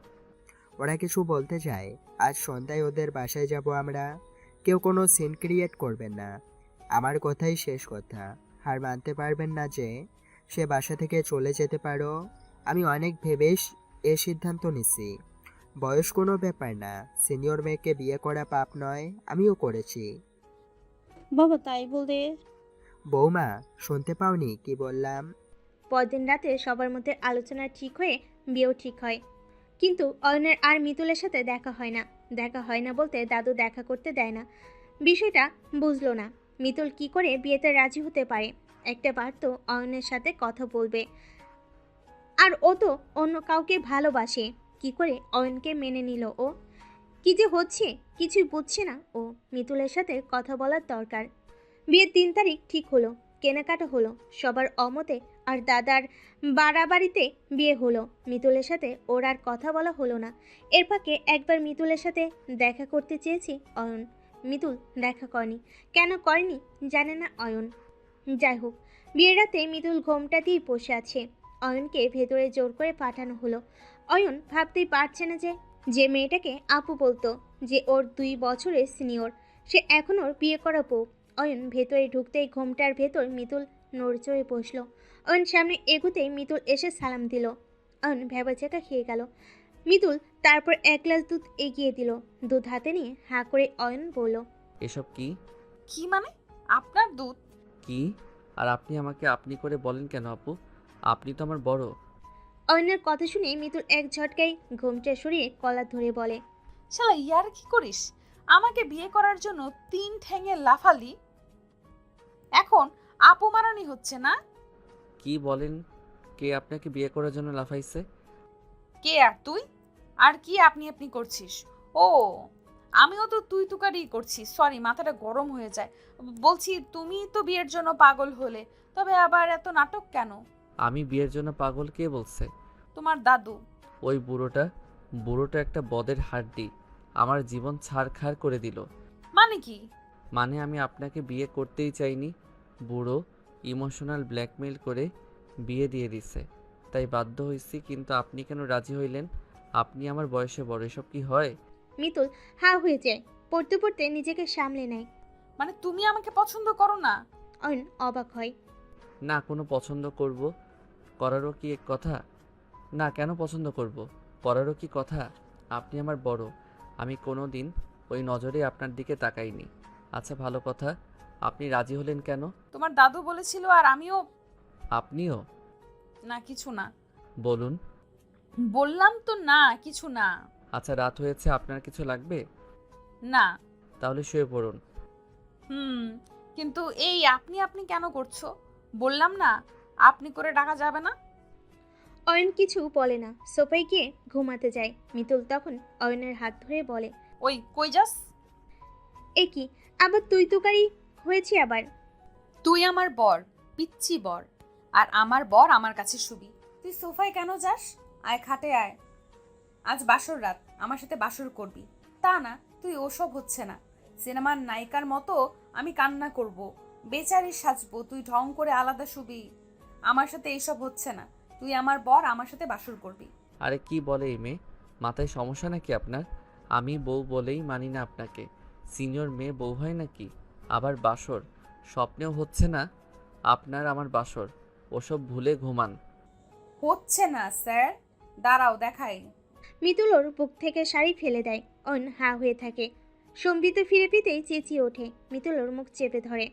ওরা কিছু বলতে চায়। আজ সন্ধ্যায় ওদের বাসায় যাব আমরা। কেউ কোনো সিন ক্রিয়েট করবেন না। আমার কথাই শেষ কথা। হার মানতে পারবেন না যে সে বাসা থেকে চলে যেতে পারো। আমি অনেক ভেবেই এ সিদ্ধান্ত নিছি। বয়স কোনো ব্যাপার না। সিনিয়র মেয়েকে বিয়ে করা পাপ নয়, আমিও করেছি। বাবা, তাই বলে? বৌমা, শুনতে পাওনি কি বললাম? পরদিন রাতে সবার মধ্যে আলোচনা ঠিক হয়ে বিয়েও ঠিক হয়। কিন্তু অয়নের আর মিতুলের সাথে দেখা হয় না। দেখা হয় না বলতে দাদু দেখা করতে দেয় না। বিষয়টা বুঝলো না মিতুল কি করে বিয়েতে রাজি হতে পারে। একটা বার তো অয়নের সাথে কথা বলবে, আর ও তো অন্য কাউকে ভালোবাসে। কি করে অয়নকে মেনে নিল ও? কি যে হচ্ছে কিছুই বুঝছে না ও। মিতুলের সাথে কথা বলার দরকার। বিয়ের 3 তারিখ ঠিক হলো। কেনাকাটা হলো সবার অমতে। আর দাদার বাড়াবাড়িতে বিয়ে হলো। মিতুলের সাথে ওর আর কথা বলা হলো না। এর ফাঁকে একবার মিতুলের সাথে দেখা করতে চেয়েছি অয়ন। মিতুল দেখা করেনি। কেন করেনি জানে না অয়ন। যাই হোক, বিয়ের রাতে মিতুল ঘোমটা দিয়ে বসে আছে। অয়নকে ভেতরে জোর করে পাঠানো হলো। অয়ন ভাবতেই পারছে না যে যে মেয়েটাকে আপু বলতো, যে ওর 2 বছরের সিনিয়র, সে এখন ওর বিয়ে করা বউ। অয়ন ভেতরে ঢুকতেই ঘোমটার ভেতর মিতুল নড়চড়ে বসলো। অয়ন সামনে এগোতেই মিতুল এসে সালাম দিল। অয়ন ভ্যাবাচাকা খেয়ে গেল। মিতুল তারপর 1 গ্লাস দুধ এগিয়ে দিল। দুধ হাতে নিয়ে হাঁ করে অয়ন বলল, এসব কি? কি মানে? আপনার দুধ? কি? আর আপনি আমাকে আপনি করে বলেন কেন আপু? আপনি তো আমার বড়। অয়নের কথা শুনে মিতুল এক ঝটকায় ঘোমটা সরিয়ে কলার ধরে বলে, শালা ইয়ার কি করিস? আমাকে বিয়ে করার জন্য 3 ঠ্যাঙে লাফালি, এখন আপু মারানি হচ্ছে না? কি বলেন? কে আপনাকে বিয়ে করার জন্য লাফাইছে? কে আর তুই? আর কি আপনি আপনি করছিস? ও, আমিও তো তুই তুকারি করছি, সরি মাথাটা গরম হয়ে যায়। বলছি তুমি তো বিয়ের জন্য পাগল হলে, তবে আবার এত নাটক কেন? আমি বিয়ের জন্য পাগল? কে বলছে? তোমার দাদু। ওই বুড়োটা একটা বদের হাড্ডি। আমার জীবন ছারখার করে দিল। মানে কি? মানে আমি আপনাকে বিয়ে করতেই চাইনি, বুড়ো ইমোশনাল ব্ল্যাকমেল করে বিয়ে দিয়ে দিছে, তাই বাধ্য হয়েছি। কিন্তু আপনি কেন রাজি হইলেন? আপনি আমার বয়সে বড়, এসব কি হয়? মিতুল হা হয়ে যায়, পড়তে পড়তে নিজেকে সামলে নেয়। মানে তুমি আমাকে পছন্দ করো না? অয়ন অবাক হয়। না, কোনো পছন্দ করব করারও কি এক কথা? না, কেন পছন্দ করব? করারও কি কথা? আপনি আমার বড়, আমি কোনো দিন ওই নজরে আপনার দিকে তাকাইনি। আচ্ছা ভালো কথা, আপনি রাজি হলেন কেন? তোমার দাদু বলেছিল আর আমিও। আপনিও? না কিছু না। বলুন। বললাম তো না কিছু না। আচ্ছা রাত হয়েছে, আপনার কিছু লাগবে? না। তাহলে শুয়ে পড়ুন। হুম, কিন্তু এই আপনি আপনি কেন করছো? বললাম না আপনি করে ডাকা যাবে না। অয়ন কিছু বলে না, সোফায় গিয়ে ঘুমাতে যায়। মিতুল তখন অয়নের হাত ধরে বলে, ওই কই যাস? এ কি আবার তুই তুকারি হয়েছি আবার? তুই আমার বর, পিচ্ছি বর, আর আমার বর আমার কাছে শুবি। তুই সোফায় কেন যাস? আয় খাটে আয়। আজ বাসর রাত, আমার সাথে বাসর করবি। তা না, তুই ওসব হচ্ছে না। সিনেমার নায়িকার মতো আমি কান্না করব, বেচারি সাজবো, তুই ঢং করে আলাদা শুবি। আমার সাথে এইসব হচ্ছে না। তুই আমার বর, আমার সাথে বাসর করবি। আরে কি বলে এই মেয়ে? মাথায় সমস্যা নাকি আপনার? আমি বউ বলেই মানি না আপনাকে। সিনিয়র মেয়ে বউ হয় নাকি? আবার বাসর? স্বপ্নেও হচ্ছে না আপনার আমার বাসর। ওসব ভুলে ঘুমান। হচ্ছে না স্যার, দাঁড়াও দেখাই। মিতুল ওর বুক থেকে শাড়ি ফেলে দেয়। অয়ন হা হয়ে থাকে। সম্বিত ফিরে পেতেই চেঁচিয়ে ওঠে। মিতুল ওর মুখ চেপে ধরে।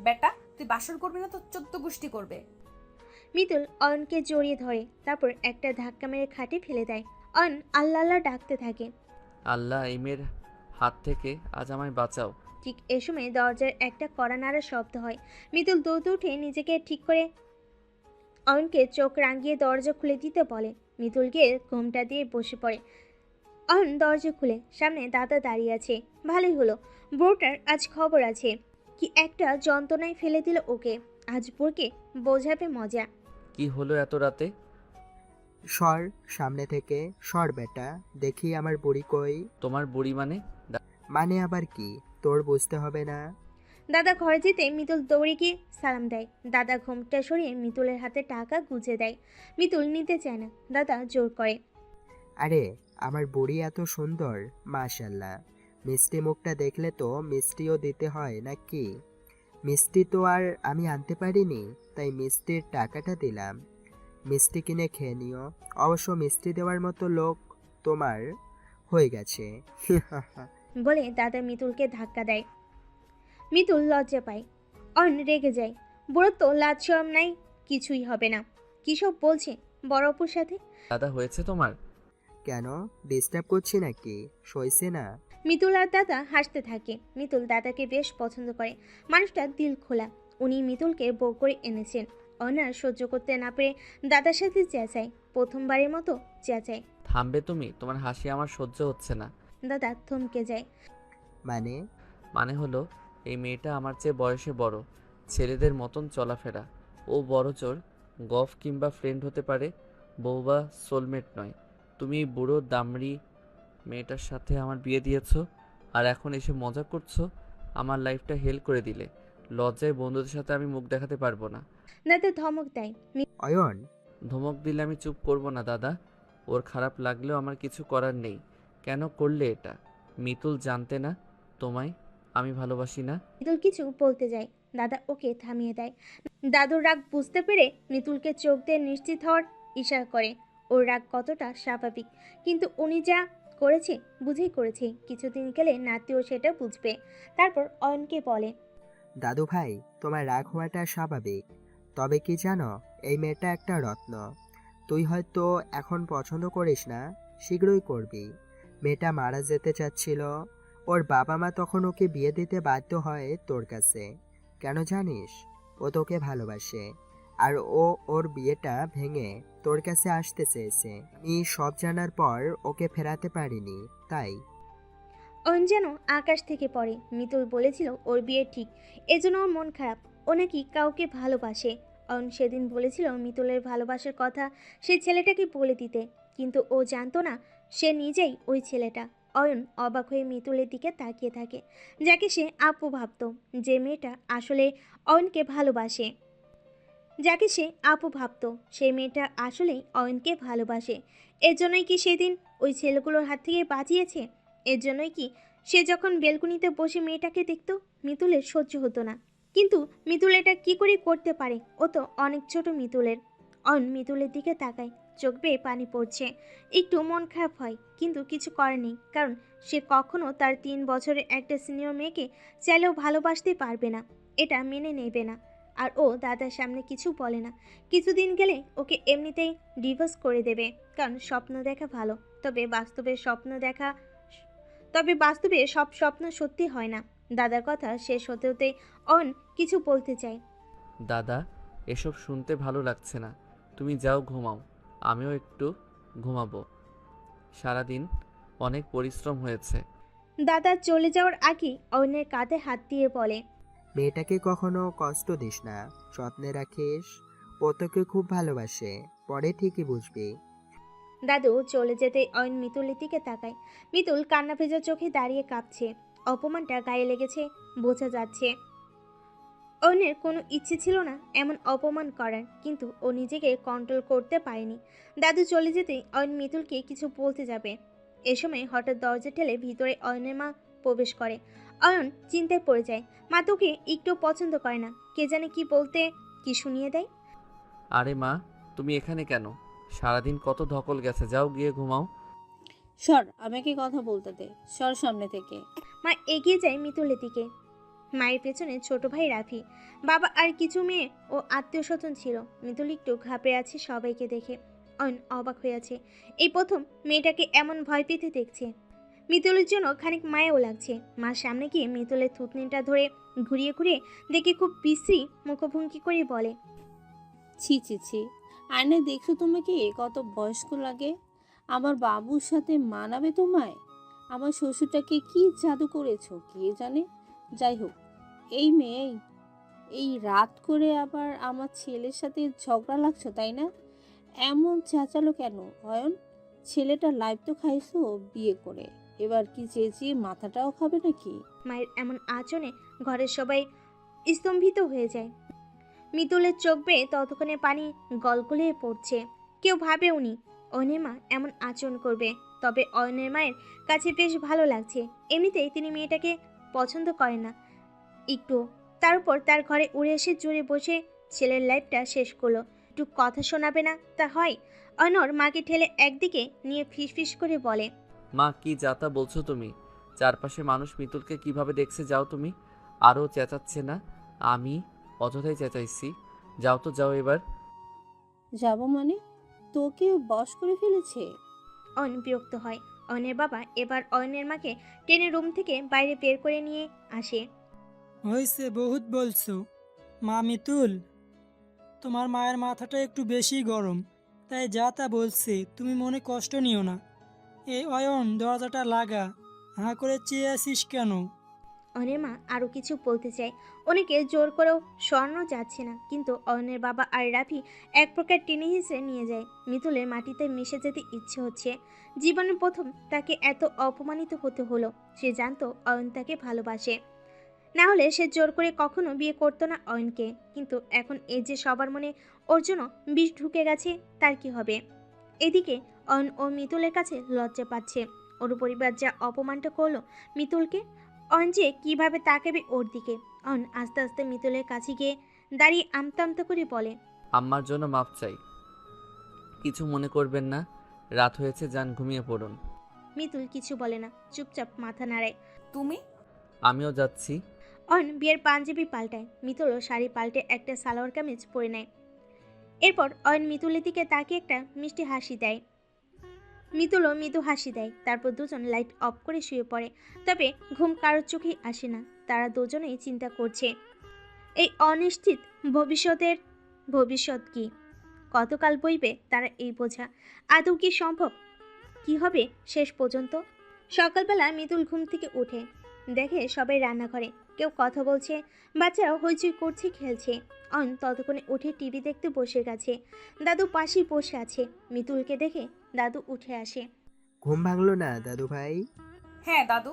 বেটা, তুই বাসর করবি না তো 14 গোষ্ঠী করবে। মিতুল অয়নকে জড়িয়ে ধরে, তারপর একটা ধাক্কা মেরে খাটে ফেলে দেয়। অয়ন আল্লাহ আল্লাহ ডাকতে থাকে। আল্লাহ, এই মেয়ের হাত থেকে আজ আমায় বাঁচাও। ঠিক এ সময় দরজার একটা কড়া নাড়ার শব্দ হয়। মিতুল দৌড়ে উঠে নিজেকে ঠিক করে অয়নকে চোখ রাঙিয়ে দরজা খুলে দিতে বলে। মিতুল গিয়ে ঘোমটা দিয়ে বসে পড়ে। অয়ন দরজা খুলে, সামনে দাদা দাঁড়িয়ে আছে। ভালোই হলো, বউটার আজ খবর আছে। কি একটা যন্ত্রণায় ফেলে দিল ওকে। আজ বউকে বোঝাবে মজা। কি হলো এত রাতে? সর সামনে থেকে, সর বেটা, দেখি আমার বুড়ি কই। তোমার বুড়ি মানে? মানে আবার কি, তোর বুঝতে হবে না? দাদা ঘরে যেতে মিতুল দৌড়ে গিয়ে সালাম দেয়। দাদা ঘোমটা সরিয়ে মিতুলের হাতে টাকা গুজে দেয়। মিতুল নিতে চায় না, দাদা জোর করে। আরে আমার বুড়ি এত সুন্দর, মাশাল্লাহ। মিষ্টি মুখটা দেখলে তো মিষ্টিও দিতে হয় নাকি? মিষ্টি তো আর আমি আনতে পারিনি, তাই মিষ্টির টাকাটা দিলাম। মিষ্টি কিনে খেয়ে নিও। অবশ্য মিষ্টি দেওয়ার মতো লোক তোমার হয়ে গেছে। বলে দাদা মিতুলকে ধাক্কা দেয়। মিতুল লজ্জা পায়। অয়ন রেগে যায়। বুড়ো তো লাজ শরম নাই, কিছুই হবে না। কিসব বলছে বড় অপুর সাথে? দাদা হয়েছে তোমার? কেন, ডিস্টার্ব করছি নাকি? সইছে না? মিতুল আর দাদা হাসতে থাকে। মিতুল দাদাকে বেশ পছন্দ করে। মানুষটা দিল খোলা। উনি মিতুলকে বউ করে এনেছেন। অনার সহ্য করতে না পেরে দাদার সাথে চেঁচায়। প্রথমবারের মতো চেঁচায়। থামবে তুমি? তোমার হাসি আমার সহ্য হচ্ছে না। দাদা থমকে যায়। মানে? মানে হলো, এই মেয়েটা আমার চেয়ে বয়সে বড়, ছেলেদের মতন চলাফেরা। ও বড় চোর, গফ কিংবা ফ্রেন্ড হতে পারে, বউ বা সোলমেট নয়। তুমি এই বুড়ো দামড়ি মেয়েটার সাথে আমার বিয়ে দিয়েছো, আর এখন এসে মজা করছো। আমার লাইফটা হেল করে দিলে। লজ্জায় বন্ধুদের সাথে আমি মুখ দেখাতে পারবো না। দাদা ধমক দেয়। অয়ন, ধমক দিলে আমি চুপ করব না দাদা। ওর খারাপ লাগলেও আমার কিছু করার নেই। কেন করলে এটা? মিতুল জানতে না তোমায় আমি ভালোবাসি না? মিতুল কিছু বলতে যায়, দাদা ওকে থামিয়ে দেয়। দাদুর রাগ বুঝতে পেরে মিতুলকে চোখ দিয়ে নিশ্চিত হওয়ার ইশারা করে। ওর রাগ কতটা স্বাভাবিক, কিন্তু উনি যা করেছে বুঝেই করেছে। কিছুদিন গেলে নাতিও সেটা বুঝবে। তারপর অয়নকে বলে, দাদু ভাই, তোমার রাগ হওয়াটা স্বাভাবিক। তবে কি জানো, এই মেয়েটা একটা রত্ন। তুই হয়তো এখন পছন্দ করিস না, শীঘ্রই করবি। মেয়েটা মারা যেতে চাচ্ছিল, ওর বাবা মা তখন ওকে বিয়ে দিতে বাধ্য হয় তোর কাছে। কেন জানিস? ও তোকে ভালোবাসে, আর ও ওর বিয়েটা ভেঙে তোর কাছে আসতে চেয়েছে। আমি সব জানার পর ওকে ফেরাতে পারিনি, তাই। অয়ন যেন আকাশ থেকে পড়ে। মিতুল বলেছিল ওর বিয়ে ঠিক, এজন্য ওর মন খারাপ। ও নাকি কাউকে ভালোবাসে। অয়ন সেদিন বলেছিল মিতুলের ভালোবাসার কথা সেই ছেলেটাকে বলে দিতে, কিন্তু ও জানতো না সে নিজেই ওই ছেলেটা। অয়ন অবাক হয়ে মিতুলের দিকে তাকিয়ে থাকে, যাকে সে আপু ভাবত, যে মেয়েটা আসলে অয়নকে ভালোবাসে। যাকে সে আপু ভাবত, সেই মেয়েটা আসলেই অয়নকে ভালোবাসে। এর জন্যই কি সেদিন ওই ছেলেগুলোর হাত থেকে বাঁচিয়েছে? এর জন্যই কি সে যখন বেলকুনিতে বসে মেয়েটাকে দেখত মিতুলের সহ্য হতো না? কিন্তু মিতুল এটা কি করে করতে পারে? ও তো অনেক ছোট মিতুলের। অয়ন মিতুলের দিকে তাকায়, চোখ বেয়ে পানি পড়ছে। একটু মন খারাপ হয়, কিন্তু কিছু করার নেই, কারণ সে কখনো তার 3 বছরের একটা সিনিয়র মেয়েকে চাইলেও ভালোবাসতে পারবে না, এটা মেনে নেবে না। আর ও দাদার সামনে কিছু বলে না। কিছুদিন গেলে ওকে এমনিতেই ডিভোর্স করে দেবে, কারণ স্বপ্ন দেখা ভালো, তবে বাস্তবে সব স্বপ্ন সত্যি হয় না। দাদার কথা শেষ হতে হতে অন কিছু বলতে চায়। দাদা, এসব শুনতে ভালো লাগছে না। তুমি যাও ঘুমাও, আমিও একটু ঘুমাবো। সারাদিন অনেক পরিশ্রম হয়েছে। দাদা চলে যাওয়ার আগে অয়নের কাঁধে হাত দিয়ে বলে, মেয়েটাকে কখনো কষ্ট দিস না, যত্নে রাখিস। ও তোকে খুব ভালোবাসে, পরে ঠিকই বুঝবি। দাদু চলে যেতে অয়ন মিতুলের দিকে তাকায়। মিতুল কান্না ভেজা চোখে দাঁড়িয়ে কাঁপছে। অপমানটা গায়ে লেগেছে, বোঝা যাচ্ছে। অয়নের কোনো ইচ্ছে ছিল না এমন অপমান করার, কিন্তু ও নিজেকে কন্ট্রোল করতে পারেনি। দাদু চলে যেতেই অয়ন মিতুলকে কিছু বলতে যাবে, এ সময় হঠাৎ দরজা ঠেলে ভিতরে অয়নের মা প্রবেশ করে। অয়ন চিন্তায় পড়ে যায়। মা তোকে একটু পছন্দ করে না, কে জানে কি বলতে কি শুনিয়ে দেয়। আরে মা, তুমি এখানে কেন? সারাদিন কত ধকল গেছে, যাও গিয়ে ঘুমাও। সর, আমাকে কথা বলতে দে, সর সামনে থেকে। মা এগিয়ে যায় মিতুলের দিকে। মায়ের পেছনে ছোট ভাই রাফি, বাবা আর কিছু মেয়ে ও আত্মীয় স্বজন ছিল। মিতুল একটু ঘাবড়ে আছে সবাইকে দেখে। অয়ন অবাক হয়ে আছে, এই প্রথম মেয়েটাকে এমন ভয় পেতে দেখছে। মিতুলের জন্য খানিক মায়াও লাগছে। মার সামনে গিয়ে মিতুলের থুতনিটা ধরে ঘুরিয়ে ঘুরিয়ে দেখে খুব বিশ্রী মুখভঙ্গি করে বলে, ছি ছি ছি, আয়নায় দেখছো তোমাকে কত বয়স্ক লাগে। আমার বাবুর সাথে মানাবে তোমায়? আমার শ্বশুরটাকে কি জাদু করেছো কে জানে। যাই হোক, এই মেয়ে, এই রাত করে আবার আমার ছেলের সাথে ঝগড়া লাগছো তাই না? এমন চেঁচালো কেন অয়ন? ছেলেটা লাইফ তো খাইছো বিয়ে করে, এবার কি চেঁচিয়ে মাথাটাও খাবে নাকি? মায়ের এমন আচরণে ঘরের সবাই স্তম্ভিত হয়ে যায়। মিতুলের চোখ বেয়ে ততক্ষণে পানি গলগলিয়ে পড়ছে। কেউ ভাবেওনি অয়নের মা এমন আচরণ করবে। তবে অয়নের মায়ের কাছে বেশ ভালো লাগছে। এমনিতেই তিনি মেয়েটাকে পছন্দ করেন না একটু। তার উপর তার ঘরে উড়ে এসে জুড়ে বসে ছেলের লাইফটা শেষ করলো। একটু কথা শোনাবে না তা হয়? অয়নর মাকে ঠেলে একদিকে নিয়ে ফিসফিস করে বলে, মা, কি যাতা বলছো তুমি? চারপাশে মানুষ মিতুলকে কিভাবে দেখছে, যাও তুমি। আরও চেঁচাচ্ছে না, আমি অযথাই চেঁচাইছি। যাও তো, যাও এবার। যাবো মানে? তোকে বশ করে ফেলেছে? অয়ন বিরক্ত হয়। অয়নের বাবা এবার অয়নের মাকে টেনে রুম থেকে বাইরে বের করে নিয়ে আসে। হয়েছে, বহুত বলছো। মা মিতুল, তোমার মায়ের মাথাটা একটু বেশি গরম, তাই যা তা বলছে, তুমি মনে কষ্ট নিও না। এই অয়ন, দরজাটা লাগা, হাঁ করে চেয়ে আছিস কেন? অয়নের মা আরও কিছু বলতে চায়, অনেকে জোর করেও সরানো যাচ্ছে না, কিন্তু অয়নের বাবা আর রাফি এক প্রকার টেনে হিসেবে নিয়ে যায়। মিতুলের মাটিতে মিশে যেতে ইচ্ছে হচ্ছে। জীবনের প্রথম তাকে এত অপমানিত হতে হলো। সে জানতো অয়ন তাকে ভালোবাসে, না হলে সে জোর করে কখনো বিয়ে করতো না অয়নকে। কিন্তু এখন এই যে সবার মনে ওর জন্য বিষ ঢুকে গেছে, তার কি হবে? এদিকে অয়ন ও মিতুলের কাছে লজ্জা পাচ্ছে। ওর পরিবার যা অপমানটা করলো মিতুলকে, অয়ন যে কিভাবে তাকাবে ওর দিকে। অয়ন আস্তে আস্তে মিতুলের কাছে গিয়ে দাঁড়িয়ে আমতা আমতা করে বলে, আম্মার জন্য মাপ চাই, কিছু মনে করবেন না। রাত হয়েছে, যান ঘুমিয়ে পড়ুন। মিতুল কিছু বলে না, চুপচাপ মাথা নাড়ায়। তুমি? আমিও যাচ্ছি। অয়ন বিয়ের পাঞ্জাবি পাল্টায়, মিতুলও শাড়ি পাল্টে একটা সালোয়ার কামিজ পরে নেয়। এরপর অয়ন মিতুলের দিকে তাকিয়ে একটা মিষ্টি হাসি দেয়। মিতুলও মৃদু হাসি দেয়। তারপর দুজন লাইট অফ করে শুয়ে পড়ে। তবে ঘুম কারোর চোখেই আসে না। তারা দুজনেই চিন্তা করছে এই অনিশ্চিত ভবিষ্যৎ কি, কতকাল বইবে তারা এই বোঝা। আদৌ কি সম্ভব, কি হবে শেষ পর্যন্ত? সকালবেলা মিতুল ঘুম থেকে উঠে দেখে সবাই রান্নাঘরে, কেউ কথা বলছে, বাচ্চারাও হইচই করছে, খেলছে। অন ততক্ষণে উঠে টিভি দেখতে বসে গেছে। দাদু পাশেই বসে আছে। মিতুলকে দেখে দাদু উঠে আসে। ঘুম ভাঙলো না দাদু ভাই? হ্যাঁ দাদু।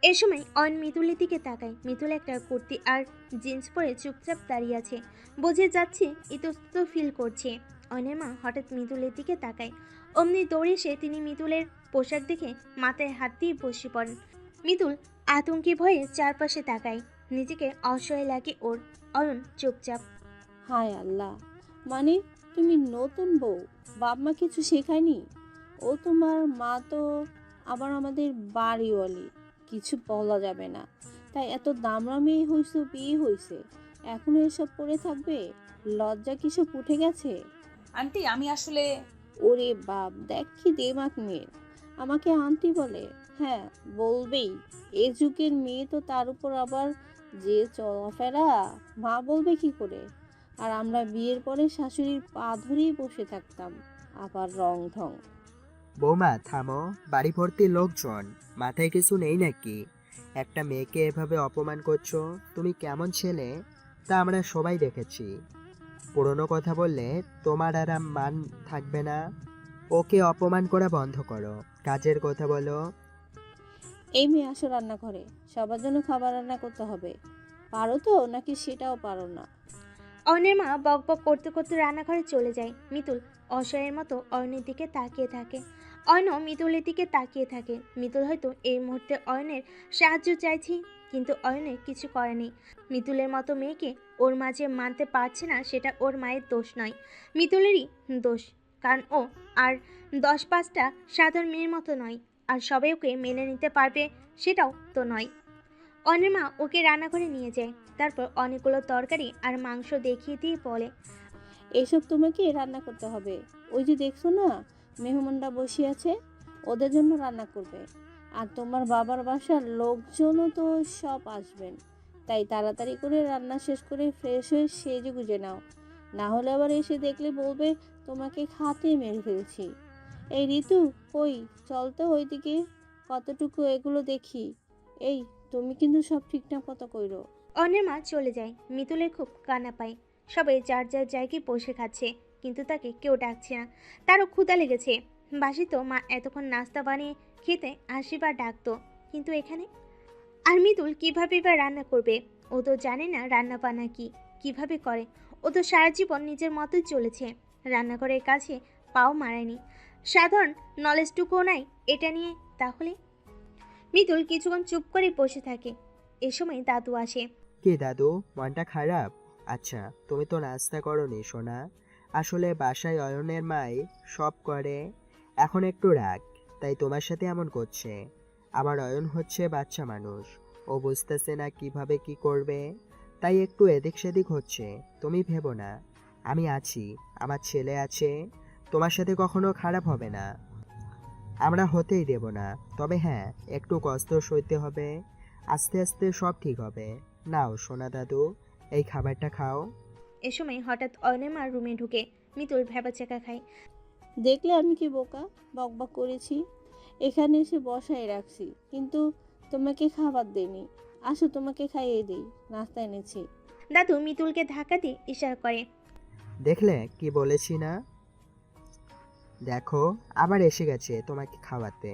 এ সময় অয়ন মিতুলের দিকে তাকায়। মিতুল একটা কুর্তি আর জিন্স পরে চুপচাপ দাঁড়িয়ে আছে। বোঝে যাচ্ছে ইতস্তত ফিল করছে। অয়নের মা হঠাৎ মিতুলের দিকে তাকায়। অমনি দৌড়ে এসে তিনি মিতুলের পোশাক দেখে মাথায় হাত দিয়ে বসে পড়েন। মিতুল আতঙ্কে ভয়ে চারপাশে তাকায়। নিজেকে অসহায় লাগে ওর। অয়ন চুপচাপ। হায় আল্লাহ, মানে তুমি নতুন বউ, বাপ মা কিছু শেখায়নি? ও তোমার মা তো আবার আমাদের বাড়িওয়ালি, কিছু বলা যাবে না। তাই এত দামড়া মেয়ে হইছো, বিয়ে হইছে, এখনো এসব পড়ে থাকবে? লজ্জা কিসব উঠে গেছে? আন্টি আমি আসলে ওরে বাপ, দেখ কি দেমাক মেয়ের, আমাকে আন্টি বলে? হ্যাঁ বলবেই, এ যুগের মেয়ে তো, তার উপর আবার যে চলাফেরা, মা বলবে কি করে? আর আমরা বিয়ের পরে শাশুড়ির পা ধরেই বসে থাকতাম, আবার রং ঢং। বৌমা থামো, বাড়ি ভর্তি লোকজন, মাথায় কিছু নেই নাকি? একটা মেয়েকে এভাবে অপমান করছো, তুমি কেমন ছেলে তা আমরা সবাই দেখেছি। পুরনো কথা বললে তোমার আর মান থাকবে না। ওকে অপমান করা বন্ধ করো, কাজের কথা বলো। এই মেয়ে আসো রান্নাঘরে, সবার জন্য খাবার রান্না করতে হবে। পারো তো, নাকি সেটাও পারো না? অয়নের মা বক বক করতে করতে রান্নাঘরে চলে যায়। মিতুল অসহায়ের মতো অয়নের দিকে তাকিয়ে থাকে। অয়নও মিতুলের দিকে তাকিয়ে থাকে। মিতুল হয়তো এই মুহূর্তে অয়নের সাহায্য চাইছে, কিন্তু অয়নের কিছু করে নেই। মিতুলের মতো মেয়েকে ওর মাঝে মানতে পারছে না, সেটা ওর মায়ের দোষ নয়, মিতুলেরই দোষ। কারণ ও আর 10-5টা সাধারণ মেয়ের মতো নয়, আর সবাই ওকে মেনে নিতে পারবে সেটাও তো নয়। অয়নের মা ওকে রান্নাঘরে নিয়ে যায়। তারপর অনেকগুলো তরকারি আর মাংস দেখিয়ে দিয়ে বলে, এসব তোমাকে রান্না করতে হবে। ওই যে দেখছো না, মেহমানরা বসে আছে, ওদের জন্য রান্না করবে। আর তোমার বাবার বাসার লোকজনও তো সব আসবেন, তাই তাড়াতাড়ি করে রান্না শেষ করে ফ্রেশ হয়ে সেজে গুজে নাও, না হলে আবার এসে দেখলে বলবে তোমাকে খাতে মেরে ফেলছি। এই ঋতু, কই চল তো ওইদিকে, কতটুকু এগুলো দেখি। এই, তুমি কিন্তু সব ঠিকঠাক মতো কইরো। অয়নের মা চলে যায়। মিতুলের খুব কান্না পায়। সবাই যার যার জায়গায় বসে খাচ্ছে, কিন্তু তাকে কেউ ডাকছে না। তারও ক্ষুধা লেগেছে। বাসি তো মা এতক্ষণ নাস্তা বানিয়ে খেতে 80 বার ডাকতো, কিন্তু এখানে। আর মিতুল কিভাবে বা রান্না করবে? ও তো জানে না রান্না বান্না কি, কিভাবে করে। ও তো সারা জীবন নিজের মতোই চলেছে, রান্নাঘরের কাছে পাও মারায়নি, সাধারণ নলেজটুকুও নাই এটা নিয়ে। তাহলে মিতুল কিছুক্ষণ চুপ করে বসে থাকে। এ সময় দাদু আসে। কি দাদু, মনটা খারাপ? আচ্ছা, তুমি তো নাস্তা করোনি সোনা। আসলে বাসায় অয়নের মাই সব করে, এখন একটু রাগ, তাই তোমার সাথে এমন করছে। আমার অয়ন হচ্ছে বাচ্চা মানুষ, ও বুঝতেছে না কিভাবে কি করবে, তাই একটু এদিক সেদিক হচ্ছে। তুমি ভেবো না, আমি আছি, আমার ছেলে আছে, তোমার সাথে কখনো খারাপ হবে না, আমরা হতেই দেব না। তবে হ্যাঁ, একটু কষ্ট সইতে হবে, আস্তে আস্তে সব ঠিক হবে। নাও সোনা দাদু, এই খাবারটা খাও। এ সময় হঠাৎ অয়নের মা রুমে ঢুকে। মিতুল ভ্যাবাচ্যাকা খায়। দেখলে আমি কি বোকা, বকবক করেছি, এখানে এসে বসায় রাখছি, কিন্তু তোমাকে খাবার দেইনি। আসো তোমাকে খাইয়ে দিই, নাস্তা এনেছি। দাদু মিতুলকে ধাক্কা দিয়ে ইশারা করে। দেখলে কি বলেছি না? দেখো, আবার এসে গেছে তোমাকে খাওয়াতে।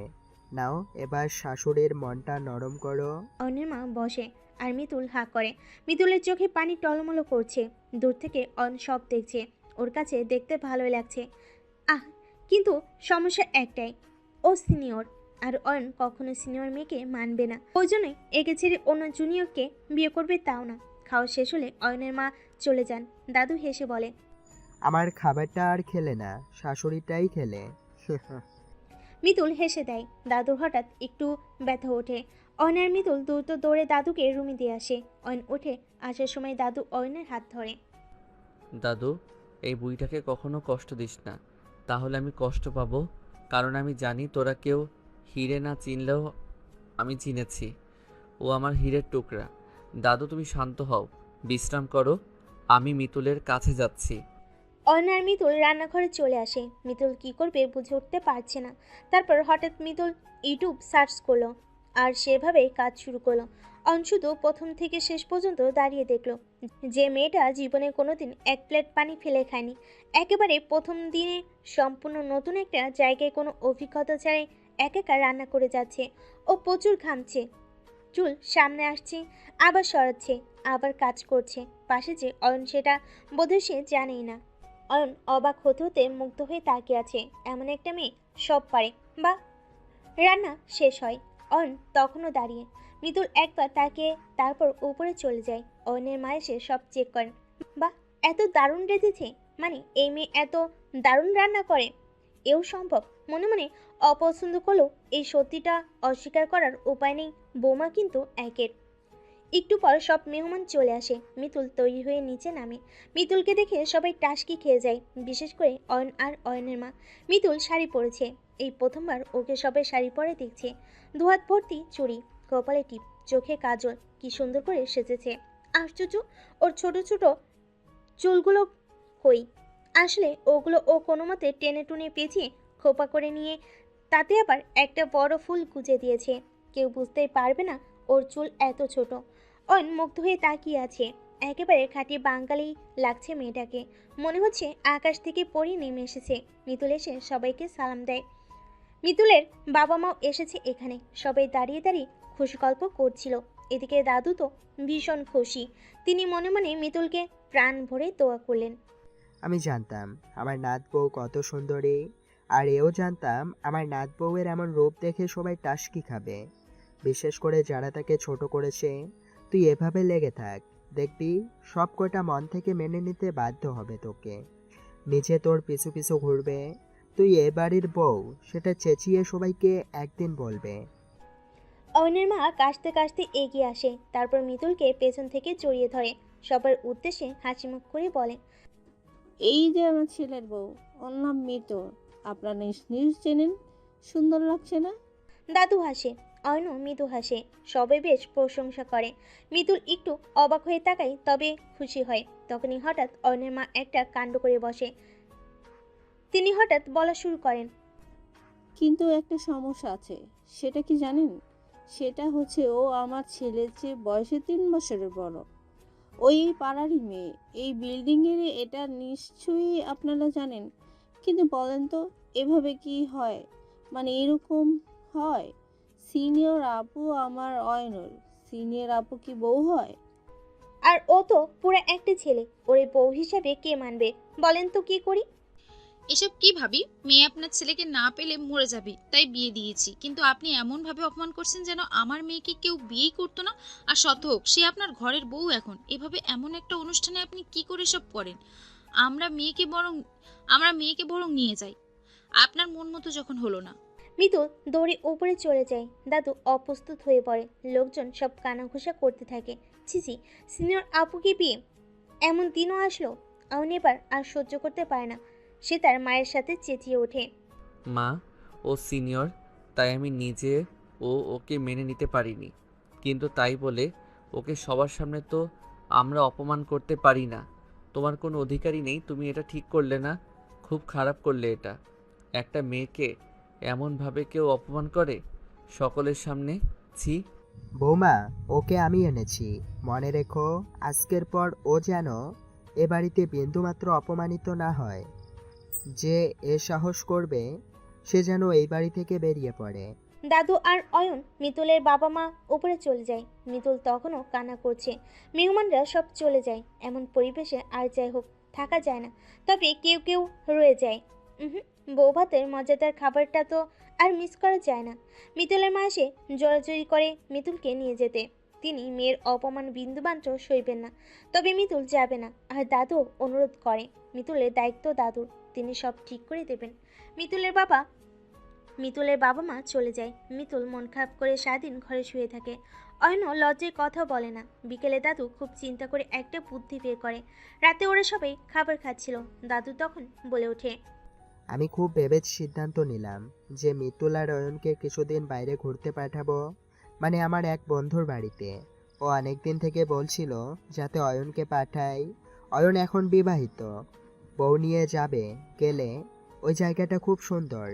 নাও এবার শাশুড়ির মনটা নরম করো। অয়নের মা বসে আর মিতুল হাঁ করে। মিতুলের চোখে পানি টলমলো করছে। দূর থেকে অয়ন সব দেখছে, ওর কাছে দেখতে ভালোই লাগছে। আহ, কিন্তু সমস্যা একটাই, ও সিনিয়র, আর অয়ন কখনো সিনিয়র মেয়েকে মানবে না। ওই জন্যই একে ছেড়ে অন্য জুনিয়রকে বিয়ে করবে, তাও না। খাওয়া শেষ হলে অয়নের মা চলে যান। দাদু হেসে বলে, আমার খাবারটা আর খেলে না, শাশুড়িটাই খেলে। মিতুল হেসে দেয়। দাদুর হঠাৎ একটু ব্যথা ওঠে। অয়ন আর মিতুল দ্রুত দৌড়ে দাদুকে রুমে দিয়ে আসে। অয়ন উঠে আসার সময় দাদু অয়নের হাত ধরে। দাদু, এই বুড়িটাকে কখনো কষ্ট দিস না, তাহলে আমি কষ্ট পাবো। কারণ আমি জানি তোরা কেউ হিরে না চিনলেও আমি চিনেছি। ও আমার হীরের টুকরা। দাদু তুমি শান্ত হও, বিশ্রাম করো, আমি মিতুলের কাছে যাচ্ছি। অয়ন আর মিতুল রান্নাঘরে চলে আসে। মিতুল কি করবে বুঝে উঠতে পারছে না। তারপর হঠাৎ মিতুল ইউটিউব সার্চ করলো আর সেভাবেই কাজ শুরু করলো। অয়ন শুধু প্রথম থেকে শেষ পর্যন্ত দাঁড়িয়ে দেখলো যে মেয়েটা জীবনে কোনোদিন এক প্লেট পানি ফেলে খায়নি। একেবারে প্রথম দিনে সম্পূর্ণ নতুন একটা জায়গায় কোনো অভিজ্ঞতা ছাড়াই একা রান্না করে যাচ্ছে। ও প্রচুর ঘামছে, চুল সামনে আসছে, আবার সরাচ্ছে, আবার কাজ করছে। পাশে যে অয়ন সেটা বোধহয় সে জানেই না। অয়ন অবাক হতে হতে মুগ্ধ হয়ে তাকিয়ে আছে। এমন একটা মেয়ে সব পারে। বা রান্না শেষ হয়, অয়ন তখনও দাঁড়িয়ে। মৃদুল একবার তাকিয়ে তারপর উপরে চলে যায়। অয়নের মা এসে সব চেক করেন। বা এত দারুণ রেঁধেছে, মানে এই মেয়ে এত দারুণ রান্না করে, এও সম্ভব। মনে মনে অপছন্দ করলেও এই সত্যিটা অস্বীকার করার উপায় নেই। বৌমা কিন্তু একের। একটু পর সব মেহমান চলে আসে। মিতুল তৈরি হয়ে নিচে নামে। মিতুলকে দেখে সবাই টাসকি খেয়ে যায়, বিশেষ করে অয়ন আর অয়নের মা। মিতুল শাড়ি পরেছে, এই প্রথমবার ওকে সবাই শাড়ি পরে দেখছে। দুহাত ভর্তি চুড়ি, কপালে টিপ, চোখে কাজল, কি সুন্দর করে সেজেছে। আশ্চর্য, ওর ছোট ছোট চুলগুলো কই? আসলে ওগুলো ও কোনো মতে টেনে টুনে পেঁচিয়ে খোপা করে নিয়ে তাতে আবার একটা বড় ফুল গুজে দিয়েছে। কেউ বুঝতেই পারবে না ওর চুল এত ছোট। অয়ন মুগ্ধ হয়ে তাকিয়ে আছে। একেবারে খাঁটি বাঙালি লাগছে মেয়েটাকে। মনে হচ্ছে আকাশ থেকে পরি নেমে এসেছে। মিতুল এসে সবাইকে সালাম দেয়। মিতুলের বাবা মাও এসেছে এখানে। সবাই দাঁড়িয়ে দাঁড়িয়ে খুশি গল্প করছিল। এদিকে দাদু তো ভীষণ খুশি। তিনি মনে মনে মিতুলকে প্রাণ ভরে দোয়া করলেন। আমি জানতাম আমার নাত বউ কত সুন্দরী, আর এও জানতাম আমার নাত বউয়ের এমন রূপ দেখে সবাই টাসকি খাবে, বিশেষ করে যারা তাকে ছোট করেছে। তুই এভাবে লেগে থাক, দেখবি সব কটা মন থেকে মেনে নিতে বাধ্য হবে তোকে, নিজে তোর পিছু পিছু ঘুরবে। তুই এ বাড়ির বউ, সেটা চেঁচিয়ে সবাইকে একদিন বলবে। অয়নের মা কাশতে কাশতে এগিয়ে আসে, তারপর মিতুলকে পেছন থেকে জড়িয়ে ধরে। সবার উদ্দেশ্যে হাসিমুখ করে বলে, এই যে আমার ছেলের বউ, ওর নাম মিতু। আপনারা নিশ্চয়ই চেনেন। সুন্দর লাগছে না? দাদু হাসে, অয়নও মৃদু হাসে। সবাই বেশ প্রশংসা করে। মিতুল একটু অবাক হয়ে তাকায়, তবে খুশি হয়। তখনই হঠাৎ অয়নের মা একটা কাণ্ড করে বসে। তিনি হঠাৎ বলা শুরু করেন, কিন্তু একটা সমস্যা আছে। সেটা কি জানেন? সেটা হচ্ছে ও আমার ছেলের চেয়ে বয়সে 3 বছরের বড়। ওই পাড়ারই মেয়ে, এই বিল্ডিংয়েরই। এটা নিশ্চয়ই আপনারা জানেন। কিন্তু বলেন তো, এভাবে কি হয়? মানে এরকম হয়? সিনিয়র আপু আমার অয়নুর, সিনিয়র আপু কি বউ হয়? আর ও তো পুরো একটা ছেলে, ওরে বউ হিসাবে কে মানবে? বলেন তো কি করি? এসব কি ভাবি? মেয়ে আপনার ছেলেকে না পেলে মরে যাবে, তাই বিয়ে দিয়েছি। কিন্তু আপনি এমন ভাবে অপমান করছেন যেন আমার মেয়েকে কেউ বিয়েই করতো না। আর শত হোক সে আপনার ঘরের বউ এখন। এভাবে এমন একটা অনুষ্ঠানে আপনি কি করে সব করেন? আমরা মেয়েকে বরং নিয়ে যাই, আপনার মন মতো যখন হলো না। মিতুল দৌড়ে উপরে চলে যায়। দাদু অপ্রস্তুত হয়ে পড়ে। লোকজন সব কানাঘুষা করতে থাকে। ছিছি, সিনিয়র আপুকে বিয়ে? এমন দিনও আসলো। অয়ন এবার আর সহ্য করতে পারে না। সে তার মায়ের সাথে চেঁচিয়ে ওঠে, মা, ও সিনিয়র, তাই আমি নিজে ওকে মেনে নিতে পারিনি। কিন্তু তাই বলে ওকে সবার সামনে তো আমরা অপমান করতে পারি না। তোমার কোনো অধিকারই নেই। তুমি এটা ঠিক করলে না, খুব খারাপ করলে এটা। একটা মেয়েকে এমনভাবে কেউ অপমান করে সকলের সামনে, ছি। বৌমা, ওকে আমি এনেছি, মনে রেখো। আজকের পর ও যেন এ বাড়িতে বিন্দুমাত্র অপমানিত না হয়। যে এ সাহস করবে সে যেন এই বাড়ি থেকে বেরিয়ে পড়ে। দাদু আর অয়ন মিতুলের বাবা মা উপরে চলে যায়। মিতুল তখনও কান্না করছে। মেহমানরা সব চলে যায়। এমন পরিবেশে আর যাই হোক থাকা যায় না। তবে কেউ কেউ রয়ে যায়। বউ ভাতের মজাদার খাবারটা তো আর মিস করা যায় না। মিতুলের মা এসে জোরাজুরি করে মিতুলকে নিয়ে যেতে। তিনি মেয়ের অপমান বিন্দুমাত্র সইবেন না। তবে মিতুল যাবে না। আর দাদু অনুরোধ করে, মিতুলের দায়িত্ব দাদুর, তিনি সব ঠিক করে দেবেন। মিতুলের বাবা মা চলে যায়। মিতুল মন খারাপ করে সারাদিন ঘরে শুয়ে থাকে। অয়নও লজ্জায় কথা বলে না। বিকেলে দাদু খুব চিন্তা করে একটা বুদ্ধি বের করে। রাতে ওরা সবাই খাবার খাচ্ছিল। দাদু তখন বলে ওঠে, আমি খুব ভেবে সিদ্ধান্ত নিলাম যে মিতুল আর অয়নকে কিছুদিন বাইরে ঘুরতে পাঠাবো, মানে আমার এক বন্ধুর বাড়িতে। ও অনেকদিন থেকে বলছিল যাতে অয়নকে পাঠাই। অয়ন এখন বিবাহিত, বউ নিয়ে যাবে। গেলে ওই জায়গাটা খুব সুন্দর,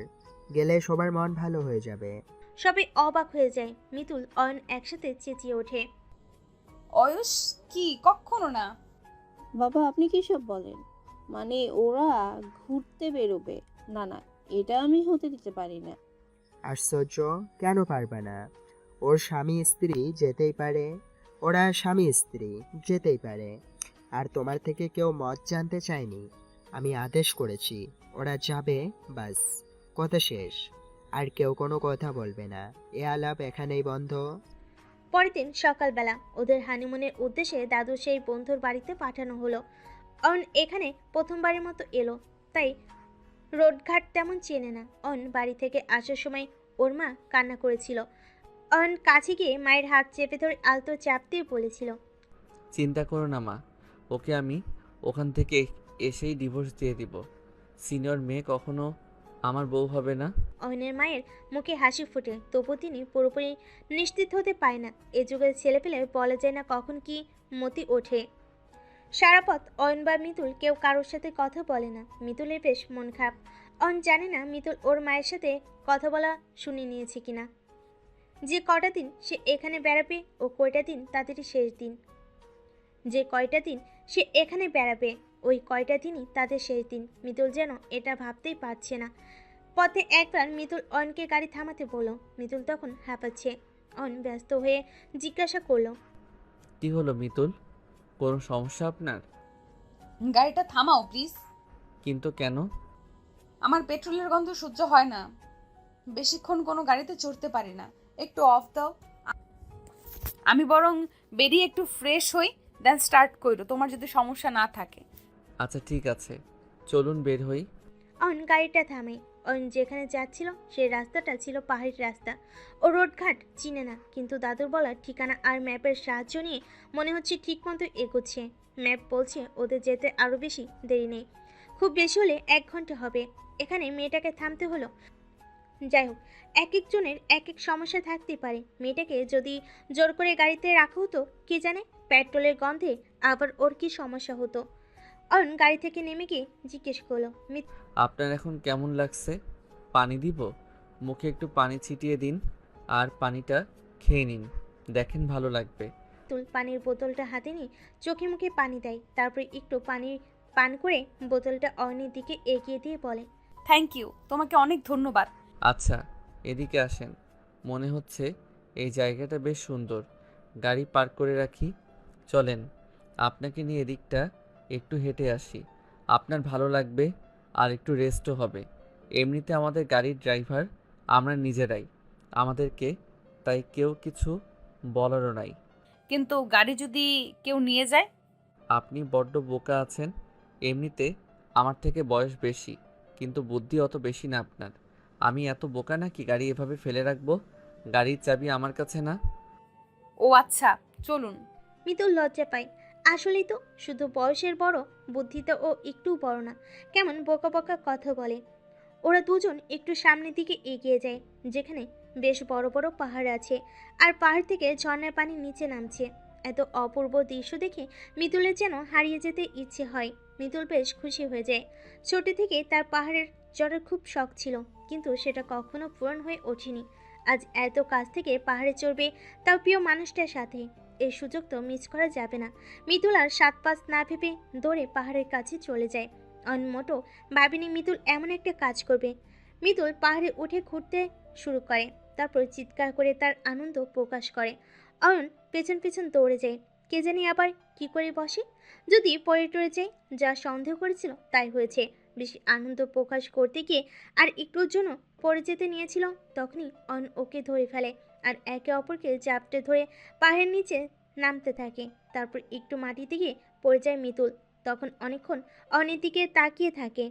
গেলে সবার মন ভালো হয়ে যাবে। সবাই অবাক হয়ে যায়। মিতুল অয়ন একসাথে চেঁচিয়ে ওঠে, অয়স কি, কখনো না। বাবা আপনি কি সব বলেন? মানে ওরা ঘুরতে বেরোবে? না না, এটা আমি হতে দিতে পারি না। আশ্চর্য, কেন পারবে না? ওর স্বামী স্ত্রী যেতেই পারে, ওরা স্বামী স্ত্রী যেতেই পারে। আর তোমার থেকে কেউ মত জানতে চায়নি, আমি আদেশ করেছি ওরা যাবে, বাস, কথা শেষ। আর কেউ কোনো কথা বলবে না। এ আলাপ এখানেই বন্ধ। পরের দিন সকালবেলা ওদের হানিমুনের উদ্দেশ্যে দাদু সেই বন্ধুর বাড়িতে পাঠানো হলো। অয়ন এখানে প্রথমবারের মতো এলো, তাই রোডঘাট তেমন চেনে না। অয়ন বাড়ি থেকে আসার সময় ওর মা কান্না করেছিল। অয়ন কাছে গিয়ে মায়ের হাত চেপে ধরে আলতো চাপ দিয়ে বলেছিল, চিন্তা করো না মা, ওকে আমি ওখান থেকে এসেই ডিভোর্স দিয়ে দিব। সিনিয়র মেয়ে কখনো আমার বউ হবে না। অয়নের মায়ের মুখে হাসি ফুটে, তবু তিনি পুরোপুরি নিশ্চিত হতে পারে না। এ যুগের ছেলেপেলে বলা যায় না কখন কি মতি ওঠে। সারা পথ অয়ন বা মিতুল কেউ কারোর সাথে কথা বলে না। মিতুলের বেশ মন খারাপ। অয়ন জানে না মিতুল ওর মায়ের সাথে কথা বলা শুনে নিয়েছে কিনা। যে কটা দিন সে এখানে বেড়াবে ও কয়টা দিন তাদেরই শেষ দিন। যে কয়টা দিন সে এখানে বেড়াবে ওই কয়টা দিনই তাদের শেষ দিন। মিতুল যেন এটা ভাবতেই পারছে না। পথে একবার মিতুল অয়নকে গাড়ি থামাতে বলল। মিতুল তখন হাঁপাচ্ছে। অয়ন ব্যস্ত হয়ে জিজ্ঞাসা করলো, কি হলো মিতুল, কোনো সমস্যা আপনার? গাড়িটা থামাও প্লিজ। কিন্তু কেন? আমার পেট্রোলের গন্ধ সহ্য হয় না, বেশিক্ষণ কোনো গাড়িতে চড়তে পারি না। একটু অফ দাও। আমি বরং বেরিয়ে একটু ফ্রেশ হই, দেন স্টার্ট করো, তোমার যদি সমস্যা না থাকে। আচ্ছা ঠিক আছে, চলুন বের হই। অয়ন গাড়িটা থামে। অয়ন যেখানে যাচ্ছিল সেই রাস্তাটা ছিল পাহাড়ি রাস্তা। ও রোডঘাট চিনে না, কিন্তু দাদুর বলা ঠিকানা আর ম্যাপের সাহায্য নিয়ে মনে হচ্ছে ঠিক মতো এগোচ্ছে। ম্যাপ বলছে ওদের যেতে আরও বেশি দেরি নেই, খুব বেশি হলে 1 ঘন্টা হবে। এখানে মেয়েটাকে থামতে হলো। যাই হোক, এক একজনের এক এক সমস্যা থাকতে পারে। মেয়েটাকে যদি জোর করে গাড়িতে রাখা হতো, কে জানে পেট্রোলের গন্ধে আবার ওর কি সমস্যা হতো। অয়ন গাড়ি থেকে নেমে গিয়ে জিজ্ঞেস করলো, আপনার এখন কেমন লাগছে? পানি দিব? মুখে একটু পানি ছিটিয়ে দিন আর পানিটা খেয়ে নিন, দেখেন ভালো লাগবে। মিতুল পানির বোতলটা হাতে নিয়ে চোখে মুখে পানি দেয়। তারপরে একটু পানি পান করে বোতলটা অয়নের দিকে এগিয়ে দিয়ে বলে, থ্যাংক ইউ, তোমাকে অনেক ধন্যবাদ। আচ্ছা এদিকে আসেন, মনে হচ্ছে এই জায়গাটা বেশ সুন্দর। গাড়ি পার্ক করে রাখি, চলেন আপনাকে নিয়ে এদিকটা একটু হেঁটে আসি, আপনার ভালো লাগবে আর একটু রেস্টও হবে। এমনিতে আমাদের গাড়ির ড্রাইভার আমরা নিজেরাই, আমাদেরকে তাই কেউ কিছু বলারও নাই। কিন্তু গাড়ি যদি কেউ নিয়ে যায়? আপনি বড্ড বোকা আছেন। এমনিতে আমার থেকে বয়স বেশি, কিন্তু বুদ্ধি অত বেশি না আপনার। আমি এত বোকা নাকি গাড়ি এভাবে ফেলে রাখবো? গাড়ির চাবি আমার কাছে না। ও আচ্ছা, চলুন। মিতুল লজ্জা পায়। আসলেই তো, শুধু বয়সের বড়, বুদ্ধিতে ও একটু বড় না। কেমন বোকা বোকা কথা বলে। ওরা দুজন একটু সামনের দিকে এগিয়ে যায়, যেখানে বেশ বড় বড় পাহাড় আছে আর পাহাড় থেকে ঝর্ণার পানি নিচে নামছে। এত অপূর্ব দৃশ্য দেখে মিতুলের যেন হারিয়ে যেতে ইচ্ছে হয়। মিতুল বেশ খুশি হয়ে যায়। ছোট থেকে তার পাহাড়ের চড়ার খুব শখ ছিল, কিন্তু সেটা কখনো পূরণ হয়ে ওঠেনি। আজ এত কাছ থেকে পাহাড়ে চড়বে, তাও প্রিয় মানুষটার সাথে। এই সুযোগ তো মিস করা যাবে না। মিতুল আর 7-5 না ভেবে দৌড়ে পাহাড়ের কাছে চলে যায়। অনমোটো ভাবিনি মিতুল এমন একটা কাজ করবে। মিতুল পাহাড়ে উঠে ঘুরতে শুরু করে, তারপর চিৎকার করে তার আনন্দ প্রকাশ করে। অয়ন পেছন পেছন দৌড়ে যায়। কে জানি আবার কি করে বসে, যদি পড়ে টরে যায়। যা সন্দেহ করেছিল তাই হয়েছে। বেশি আনন্দ প্রকাশ করতে গিয়ে আর একটুর জন্য পড়ে যেতে নিয়েছিল, তখনই অয়ন ওকে ধরে ফেলে আর একে অপরকে জাপটে ধরে পাহাড়ের নিচে নামতে থাকে। তারপর একটু মাটিতে গিয়ে পড়ে যায় মিতুল। তখন অনেকক্ষণ অয়নের দিকে তাকিয়ে থাকে।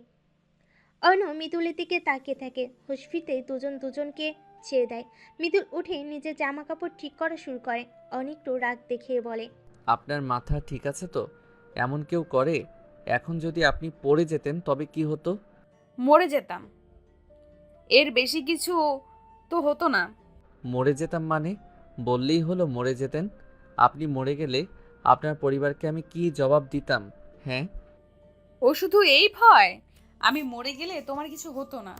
অয়নও মিতুলের দিকে তাকিয়ে থাকে। হুঁশ ফিরতেই দুজন দুজনকে ছেড়ে দেয়। মিতুল উঠে নিজের জামা কাপড় ঠিক করা শুরু করে। অনেকটু রাগ দেখিয়ে বলে, আপনার মাথা ঠিক আছে তো? এমন কেউ করে? এখন যদি আপনি পড়ে যেতেন তবে কি হতো? মরে যেতাম, এর বেশি কিছু তো হতো না। মরে যেতাম মানে? বললেই হলো মরে যেতেন। আপনি মরে গেলে আপনার পরিবারকে আমি কি জবাব দিতাম? হ্যাঁ, ও শুধু এই ভয় আমি মরে গেলে তোমার কিছু হতো না।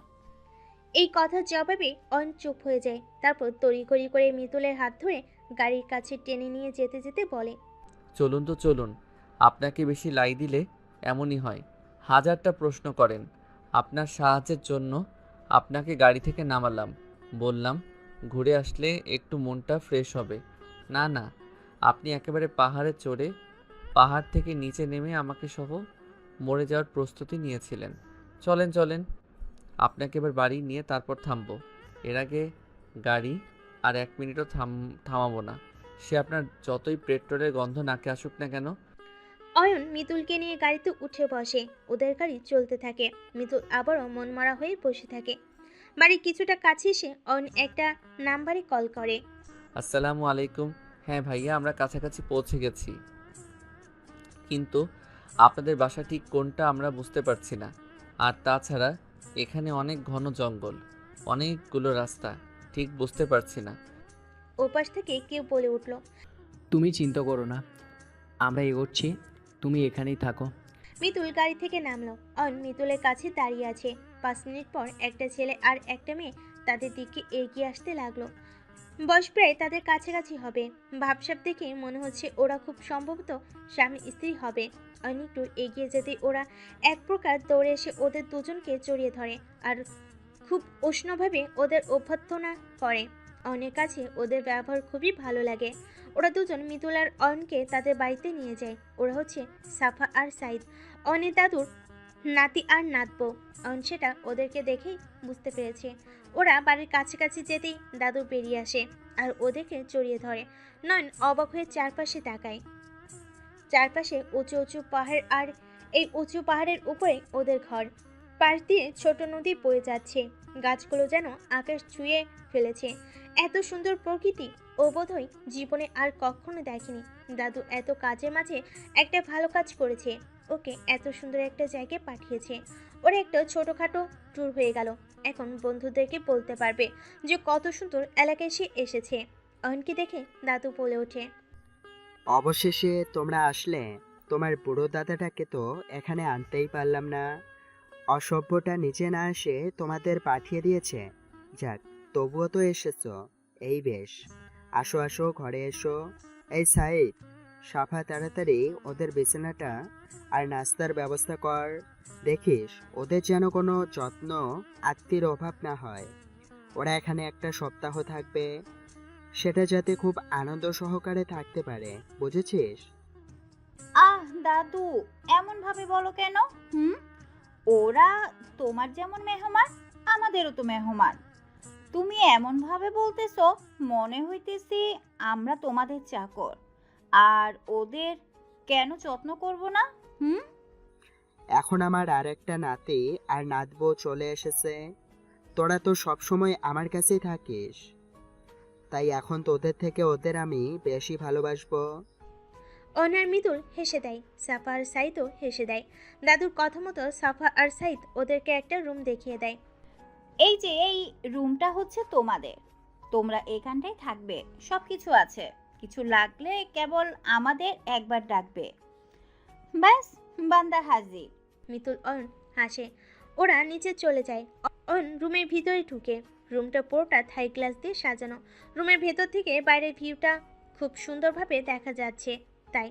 এই কথার জবাবে অয়ন চুপ হয়ে যায়। তারপর তড়িঘড়ি করে মিতুলের হাত ধরে গাড়ির কাছে টেনে নিয়ে যেতে যেতে বলে, চলুন তো চলুন। আপনাকে বেশি লাই দিলে এমনই হয়। হাজারটা প্রশ্ন করেন। আপনার সাহায্যের জন্য আপনাকে গাড়ি থেকে নামালাম। বললাম ঘুরে আসলে একটু মনটা ফ্রেশ হবে। না না, আপনি একেবারে পাহাড়ে চড়ে পাহাড় থেকে নিচে নেমে আমাকে সহ মরে যাওয়ার প্রস্তুতি নিয়েছিলেন। চলেন চলেন, আপনাকে এবার বাড়ি নিয়ে তারপর থামবো। এর আগে গাড়ি আর 1 মিনিটও থামাবো না। সে আপনার যতই পেট্রোলের গন্ধ নাকে আসুক না কেন। অয়ন মিতুলকে নিয়ে গাড়িতে উঠে বসে। ওদের গাড়ি চলতে থাকে। মিতুল আবারও মনমরা হয়ে বসে থাকে। বাড়ির কিছুটা কাছে এসে অয়ন একটা নাম্বারে কল করে। আসসালামু আলাইকুম। হ্যাঁ ভাইয়া, আমরা কাছাকাছি পৌঁছে গেছি, কিন্তু আপনাদের বাসা ঠিক কোনটা আমরা বুঝতে পারছি না। আর তাছাড়া এখানে অনেক ঘন জঙ্গল, অনেকগুলো রাস্তা, ঠিক বুঝতে পারছি না। ওপাশ থেকে কেউ বলে উঠল, তুমি চিন্তা করো না, আমরা এগোচ্ছি, তুমি এখানেই থাকো। মিতুল গাড়ি থেকে নামলো। অয়ন মিতুলের কাছে দাঁড়িয়ে আছে। 5 মিনিট পর একটা ছেলে আর একটা মেয়ে তাদের দিকে এগিয়ে আসতে লাগলো। বয়স প্রায় তাদের কাছাকাছি হবে। ভাবসাব দেখে মনে হচ্ছে ওরা খুব সম্ভবত স্বামী স্ত্রী হবে। অয়ন একটু এগিয়ে যেতে ওরা এক প্রকার দৌড়ে এসে ওদের দুজনকে জড়িয়ে ধরে আর খুব উষ্ণভাবে ওদের অভ্যর্থনা করে। অয়নের কাছে ওদের ব্যবহার খুবই ভালো লাগে। ওরা দুজন মিতুল আর অয়নকে তাদের বাড়িতে নিয়ে যায়। ওরা হচ্ছে সাফা আর সাইদ, অয়নের দাদুর নাতি আর নাতবো। অয়ন সেটা ওদেরকে দেখেই বুঝতে পেরেছে। ওরা বাড়ির কাছাকাছি যেতেই দাদু বেরিয়ে আসে আর ওদেরকে জড়িয়ে ধরে। নয়ন অবাক হয়ে চারপাশে তাকায়। চারপাশে উঁচু উঁচু পাহাড় আর এই উঁচু পাহাড়ের উপরে ওদের ঘর। পাশ দিয়ে ছোট নদী বয়ে যাচ্ছে। গাছগুলো যেন আকাশ ছুঁয়ে ফেলেছে। এত সুন্দর প্রকৃতি ও বোধহয় জীবনে আর কখনো দেখেনি। দাদু এত কাজের মাঝে একটা ভালো কাজ করেছে, ওকে এত সুন্দর একটা জায়গায় পাঠিয়েছে। ওরা একটা ছোটোখাটো ট্যুর হয়ে গেল। এখন বন্ধুদেরকে বলতে পারবে যে কত সুন্দর এলাকায় সে এসেছে। অয়নকে দেখে দাদু বলে ওঠে, অবশেষে তোমরা আসলে। তোমার বুড়ো দাদাটাকে তো এখানে আনতেই পারলাম না। অসভ্যটা নিচে না এসে তোমাদের পাঠিয়ে দিয়েছে। যাক, তবুও তো এসেছো, এই বেশ। আসো আসো, ঘরে এসো। এই সাইদ, সাফা, তাড়াতাড়ি ওদের বিছানাটা আর নাস্তার ব্যবস্থা কর। দেখিস ওদের যেন কোনো যত্ন আত্মীর অভাব না হয়। ওরা এখানে একটা সপ্তাহ থাকবে, সেটা যাতে খুব আনন্দ সহকারে থাকতে পারে, বুঝেছিস? আহ দাদু, এমন ভাবে বলো কেন? ওরা তোমার যেমন মেহমান, আমাদেরও তো মেহমান। তুমি এমন ভাবে বলতেছো, মনে হইতেছি আমরা তোমাদের চাকর। আর ওদের কেন যত্ন করব না? এখন আমার আর একটা নাতি আর নাতবো চলে এসেছে। তোরা তো সবসময় আমার কাছেই থাকিস, তাই এখন তোদের থেকে ওদের আমি বেশি ভালোবাসবো। অয়ন আর মিতুল হেসে দেয়। সাফা আর সাইদও হেসে দেয়। দাদুর কথা মতো সাফা আর সাইদ ওদেরকে একটা রুম দেখিয়ে দেয়। এই যে এই রুমটা হচ্ছে তোমাদের, তোমরা এখানটায় থাকবে। সব কিছু আছে, কিছু লাগলে কেবল আমাদের একবার ডাকবে। ব্যাস, বান্দা হাজির। মিতুল অয়ন হাসে। ওরা নিচে চলে যায়। অয়ন রুমের ভিতরে ঢুকে। রুমটা পুরোটা থাই গ্লাস দিয়ে সাজানো। রুমের ভেতর থেকে বাইরের ভিউটা খুব সুন্দরভাবে দেখা যাচ্ছে। তাই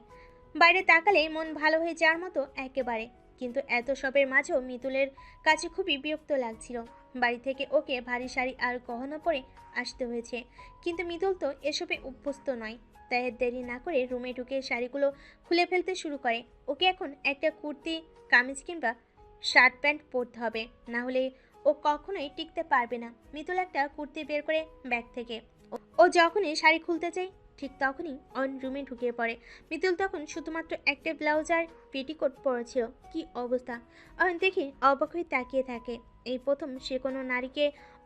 বাইরে তাকালে মন ভালো হয়ে যাওয়ার মতো একেবারে। কিন্তু এত সবের মাঝেও মিতুলের কাছে খুবই বিরক্ত লাগছিল। বাড়ি থেকে ওকে ভারী শাড়ি আর গহনা পরে আসতে হয়েছে, কিন্তু মিতুল তো এসবে অভ্যস্ত নয়। তাই দেরি না করে রুমে ঢুকে শাড়িগুলো খুলে ফেলতে শুরু করে। ওকে এখন একটা কুর্তি, কামিজ কিংবা শার্ট প্যান্ট পরতে হবে, না হলে ও কখনোই টিকতে পারবে না। মিতুল একটা কুর্তি বের করে ব্যাগ থেকে। ও যখনই শাড়ি খুলতে চায় ঠিক তখনই অন রুমে ঢুকে পড়ে। মিতুল তখন শুধুমাত্র একটা ব্লাউজ আর পেটিকোট পরেছিল। কি অবস্থা! অয়ন দেখে অবাক হয়ে তাকিয়ে থাকে। এই প্রথম সে কোনো নারীকে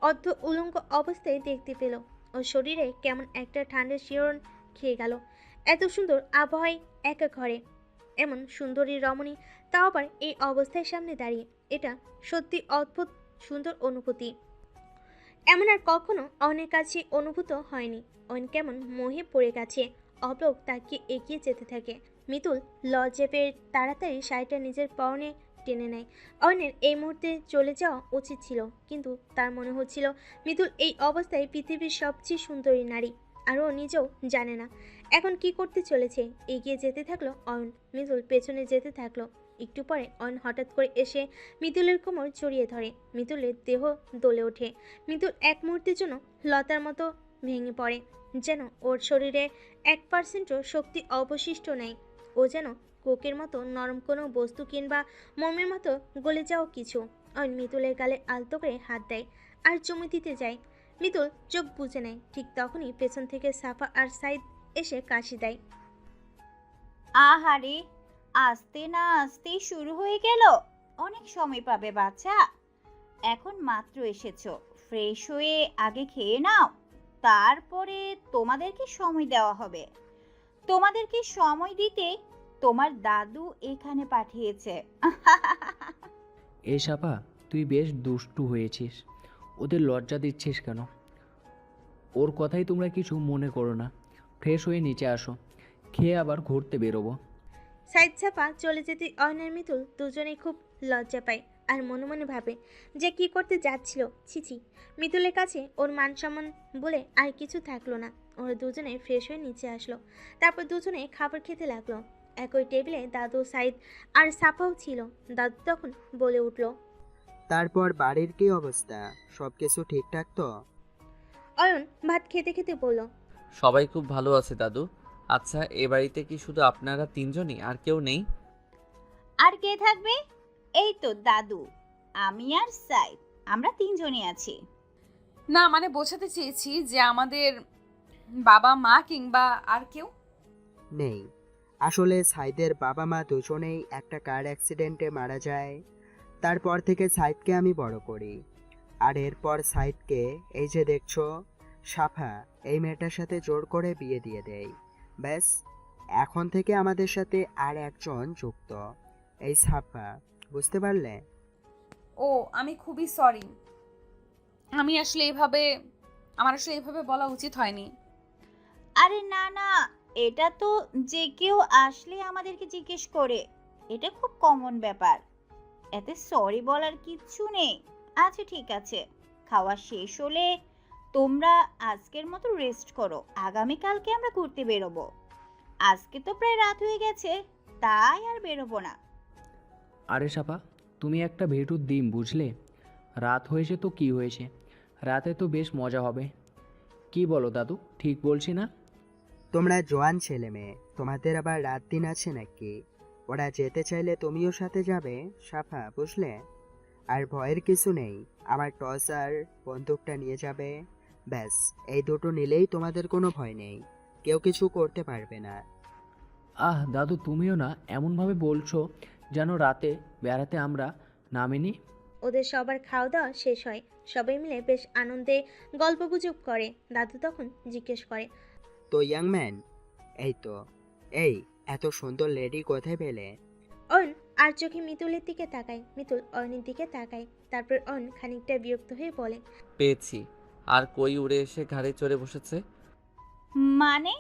অর্ধ উলঙ্গ অবস্থায় দেখতে পেল। ওর শরীরে কেমন একটা ঠান্ডা শিহরণ খেয়ে গেল। এত সুন্দর আবহাওয়ায় একা ঘরে, এমন সুন্দরী রমণী, তাও আবার এই অবস্থায় সামনে দাঁড়িয়ে। এটা সত্যি অদ্ভুত সুন্দর অনুভূতি। এমন আর কখনো অনেক কাছে অনুভূত হয়নি। অন কেমন মোহে পড়ে গেছে। অপলক তাকে এগিয়ে যেতে থাকে। মিতুল লজ্জা পেয়ে তাড়াতাড়ি শাড়িটা নিজের পরনে টেনে নেয়। অয়নের এই মুহূর্তে চলে যাওয়া উচিত ছিল, কিন্তু তার মনে হচ্ছিল মিতুল এই অবস্থায় পৃথিবীর সবচেয়ে সুন্দরী নারী, আর ও নিজেও জানে না এখন কি করতে চলেছে। এগিয়ে যেতে থাকলো অয়ন, মিতুল পেছনে যেতে থাকলো। একটু পরে অয়ন হঠাৎ করে এসে মিতুলের কোমর জড়িয়ে ধরে। মিতুলের দেহ দোলে ওঠে। মিতুল এক মুহূর্তের জন্য লতার মতো ভেঙে পড়ে, যেন ওর শরীরে 1%ও শক্তি অবশিষ্ট নেই। ও যেন কোকের মতো নরম কোনো বস্তু কিংবা মোমের মতো গলে যাও কিছু। অয়ন মিতুলের গালে আলতো করে হাত দেয় আর চুমু দিতে যায়। মিতুল চোখ বুজে নেয়। ঠিক তখনই পেছন থেকে সাফা আর সাইদ এসে কাশি দেয়। আহারে, আসতে না আসতেই শুরু হয়ে গেল। অনেক সময় পাবে বাচ্চা, এখন মাত্র এসেছো, ফ্রেশ হয়ে আগে খেয়ে নাও, তারপরে তোমাদেরকে সময় দেওয়া হবে। তোমাদেরকে সময় দিতে তোমার দাদু এখানে পাঠিয়েছে। এ সাপা, তুই বেশ দুষ্টু হয়েছিস। ওদের লজ্জা দিচ্ছিস কেন? ওর কথাই তোমরা কিছু মনে করো না। ফ্রেশ হয়ে নিচে আসো, খেয়ে আবার ঘুরতে বেরোবো। সাইদ সাফা চলে যেতে অয়নের মিতুল দুজনেই খুব লজ্জা পায় আর মনে মনে ভাবে যে কি করতে যাচ্ছিল। ছিছি, মিতুলের কাছে ওর মান সম্মান বলে আর কিছু থাকলো না। ওরা দুজনে ফ্রেশ হয়ে নিচে আসলো। তারপর দুজনে খাবার খেতে লাগলো। একই টেবিলে দাদু, সাইদ আর সাফাও ছিল। দাদু তখন বলে উঠল, তারপর বাড়ির কি অবস্থা? সব কিছু ঠিকঠাক তো? অয়ন ভাত খেতে খেতে বলল, সবাই খুব ভালো আছে দাদু। আচ্ছা, এ বাড়িতে কি শুধু আপনারা তিনজনই, আর কেউ নেই? আর কে থাকবে? এই তো দাদু, আমি আর সাইদ, আমরা তিনজনই আছি। না, মানে বোঝাতে চেয়েছি যে আমাদের বাবা মা কিংবা আর কেউ নেই। আসলে সাইদের বাবা মা দুজনেই একটা কার অ্যাক্সিডেন্টে মারা যায়। তারপর থেকে সাইদকে আমি বড় করি। আর এরপর সাইদকে এই যে দেখছো সাফা, এই মেয়েটার সাথে জোর করে বিয়ে দিয়ে দেয়। ব্যাস, এখন থেকে আমাদের সাথে আর একজন যুক্ত, এই সাফা। বুঝতে পারলে? ও, আমি খুবই সরি। আমার আসলে এভাবে বলা উচিত হয়নি। আরে না না, এটা তো যে কেউ আসলে আমাদেরকে জিজ্ঞেস করে, এটা খুব কমন ব্যাপার, এতে সরি বলার কিচ্ছু নেই। আচ্ছা ঠিক আছে, খাওয়া শেষ হলে তোমরা আজকের মতো রেস্ট করো, আগামীকালকে আমরা ঘুরতে বেরোবো। আজকে তো প্রায় রাত হয়ে গেছে, তাই আর বেরোবো না। আরে সাপা, তুমি একটা ভেটুর ডিম, বুঝলে? রাত হয়েছে তো কি হয়েছে, রাতে তো বেশ মজা হবে। কি বলো দাদু, ঠিক বলছি না? তোমরা জোয়ান ছেলে মেয়ে, তোমাদের আবার রাত দিন আছে নাকি? ওরা যেতে চাইলে তুমিও সাথে যাবে সাফা, বুঝলে? আর ভয়ের কিছু নেই, আমার টর্চ আর বন্দুকটা নিয়ে যাবে। ব্যাস, এই দুটো নিলেই তোমাদের কোনো ভয় নেই, কেউ কিছু করতে পারবে না। আহ দাদু, তুমিও না এমনভাবে বলছো যেন রাতে বেড়াতে আমরা নামিনি। ওদের সবার খাওয়া দাওয়া শেষ হয়। সবাই মিলে বেশ আনন্দে গল্পগুজব করে। দাদু তখন জিজ্ঞেস করে, তো ইয়াং ম্যান, এই তো, এই এত সুন্দর লেডি কোথায় পেলে? অয়ন আর চোখে মিতুলের দিকে তাকায়। মিতুল অয়নের দিকে তাকায়। তারপর অয়ন খানিকটা বিরক্ত হয়ে বলে, পেয়েছি। আর কই উড়ে এসে ঘাড়ে চড়ে বসেছে? মানে?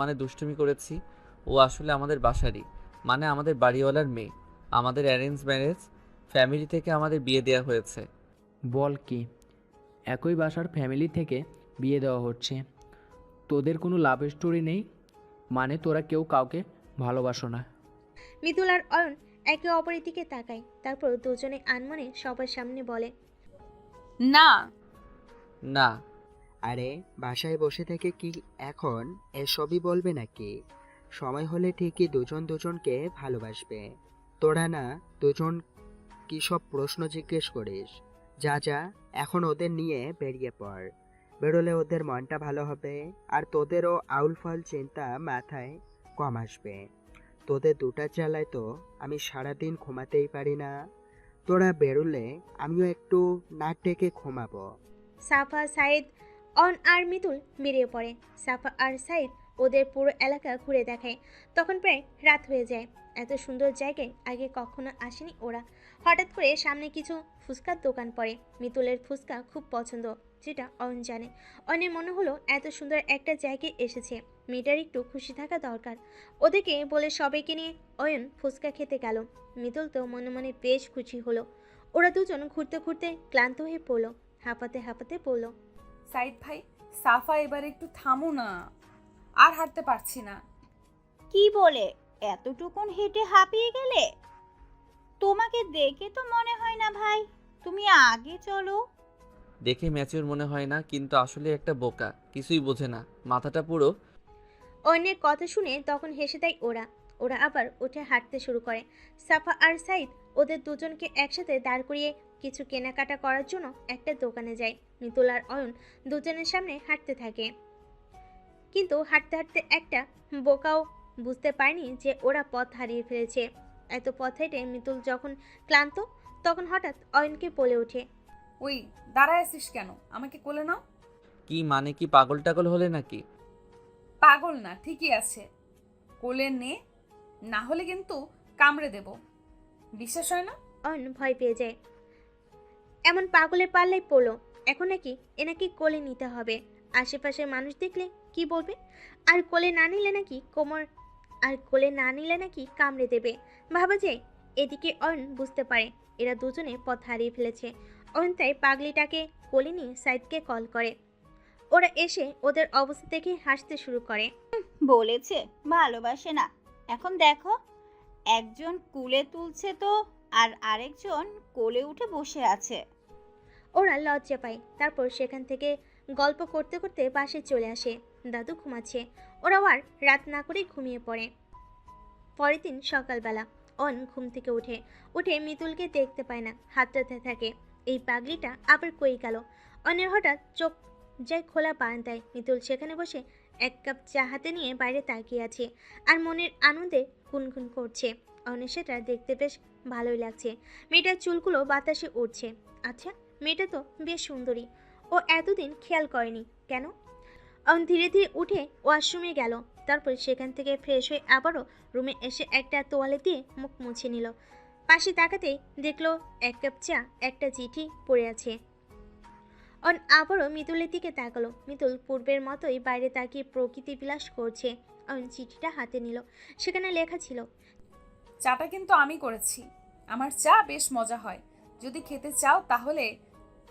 মানে দুষ্টুমি করেছি। ও আসলে আমাদের বাসারই, মানে আমাদের বাড়িওয়ালার মেয়ে। আমাদের অ্যারেঞ্জ ম্যারেজ, ফ্যামিলি থেকে আমাদের বিয়ে দেওয়া হয়েছে। বল কি, একই বাসার ফ্যামিলি থেকে বিয়ে দেওয়া হচ্ছে? তোদের কোনো লাভ স্টোরি নেই? মানে তোরা কেউ কাউকে ভালোবাসো না? মিতুল আর অয়ন একে অপরের দিকে তাকায়। তারপর দুজনে আনমনে সবার সামনে বলে, না। না। আরে বাসায় বসে থেকে কি এখন এসবই বলবে নাকি? সময় হলে ঠিকই দুজন দুজনকে ভালোবাসবে। তোরা না দুজন কি সব প্রশ্ন জিজ্ঞেস করিস? যা যা, এখন ওদের নিয়ে বেরিয়ে পড়। বেরোলে ওদের মনটা ভালো হবে, আর তোদেরও আউল ফাউল চিন্তা মাথায় কম আসবে। তোদের দুটার জ্বালায় তো আমি সারাদিন ঘুমাতেই পারি না। তোরা বেরোলে আমিও একটু নাক ডেকে ঘুমাবো। সাফা, সাইদ, অন আর মিতুল বেরিয়ে পড়ে। সাফা আর সাইদ ওদের পুরো এলাকা ঘুরে দেখায়। তখন প্রায় রাত হয়ে যায়। এত সুন্দর জায়গায় আগে কখনো আসেনি ওরা। হঠাৎ করে সামনে কিছু ফুচকার দোকান পড়ে। মিতুলের ফুচকা খুব পছন্দ, যেটা অয়ন জানে। অয়নের মনে হলো এত সুন্দর একটা জায়গায় এসেছে, মেয়েটার একটু খুশি থাকা দরকার। ওদেরকে বলে সবাইকে নিয়ে অয়ন ফুচকা খেতে গেল। মিতুল তো মনে মনে বেশ খুশি হলো। ওরা দুজন ঘুরতে ঘুরতে ক্লান্ত হয়ে পড়লো, হাঁপাতে হাঁপাতে পড়ল। সাইদ ভাই, সাফা এবার একটু থামো না, আর হাঁটতে পারছি না। কি বলে এতটুকুন হেঁটে হাঁপিয়ে গেলে? তোমাকে দেখে তো মনে হয় না ভাই, তুমি আগে চলো। দেখে ম্যাচিওর মনে হয় না, কিন্তু আসলে একটা বোকা, কিছুই বোঝে না, মাথাটা পুরো। অন্যের কথা শুনে তখন হেসে দেয় ওরা। ওরা আবার উঠে হাঁটতে শুরু করে। সাফা আর সাইদ ওদের দুজনকে একসাথে দাঁড় করিয়ে কিছু কেনাকাটা করার জন্য একটা দোকানে যায়। মিতুল আর অয়ন দুজনের সামনে হাঁটতে থাকে, কিন্তু হাঁটতে হাঁটতে একটা বোকাও বুঝতে পারেনি যে ওরা পথ হারিয়ে ফেলেছে। এত পথ হেঁটে মিতুল যখন ক্লান্ত, তখন হঠাৎ অয়নকে বলে ওঠে, ওই দাঁড়ায় আছিস কেন? আমাকে কোলে নাও। কি মানে, কি পাগল টাগল হলে নাকি? পাগল না, ঠিকই আছে, কোলে নে, না হলে কিন্তু কামড়ে দেব। বিশ্বাস হয় না? অয়ন ভয় পেয়ে যায়। এমন পাগলের পাল্লাই পড়লো, এখন নাকি এনাকে কোলে নিতে হবে। আশেপাশের মানুষ দেখলে কি বলবে? আর কোলে না নিলে নাকি কামড়ে দেবে। ভাবা যায়। এদিকে অয়ন বুঝতে পারে এরা দুজনে পথ হারিয়ে ফেলেছে। অয়ন তাই পাগলিটাকে কোলে নিয়ে সাইদকে কল করে। ওরা এসে ওদের অবস্থা দেখে হাসতে শুরু করে। বলেছে ভালোবাসে না, এখন দেখো, একজন কুলে তুলছে তো, আর আরেকজন কোলে উঠে বসে আছে। ওরা লজ্জা পায়। তারপর সেখান থেকে গল্প করতে করতে বাসে চলে আসে। দাদু ঘুমাচ্ছে। ওরাও আর রাত না করেই ঘুমিয়ে পড়ে। পরের দিন সকালবেলা অন ঘুম থেকে উঠে মিতুলকে দেখতে পায় না, হাতটাতে থাকে। এই পাগলিটা আবার কই গেল? অনের হঠাৎ চোখ যায় খোলা বারান্দায়। মিতুল সেখানে বসে এক কাপ চা হাতে নিয়ে বাইরে তাকিয়ে আছে আর মনের আনন্দে গুনগুন করছে। অনের সেটা দেখতে বেশ ভালোই লাগছে। মেয়েটার চুলগুলো বাতাসে উড়ছে। আচ্ছা, মেয়েটা তো বেশ সুন্দরী। ও এতদিন খেয়াল করেনি কেন? অন ধীরে ধীরে উঠে ওয়াশরুমে গেল। তারপর সেখান থেকে ফ্রেশ হয়ে আবারও রুমে এসে একটা তোয়ালে দিয়ে মুখ মুছে নিল। পাশে তাকাতেই দেখলো এক কাপ চা, একটা চিঠি পড়ে আছে। অন আবারও মিতুলের দিকে তাকালো। মিতুল পূর্বের মতোই বাইরে তাকিয়ে প্রকৃতি বিলাস করছে। অন চিঠিটা হাতে নিল। সেখানে লেখা ছিল, চাটা কিন্তু আমি করেছি। আমার চা বেশ মজা হয়। যদি খেতে চাও তাহলে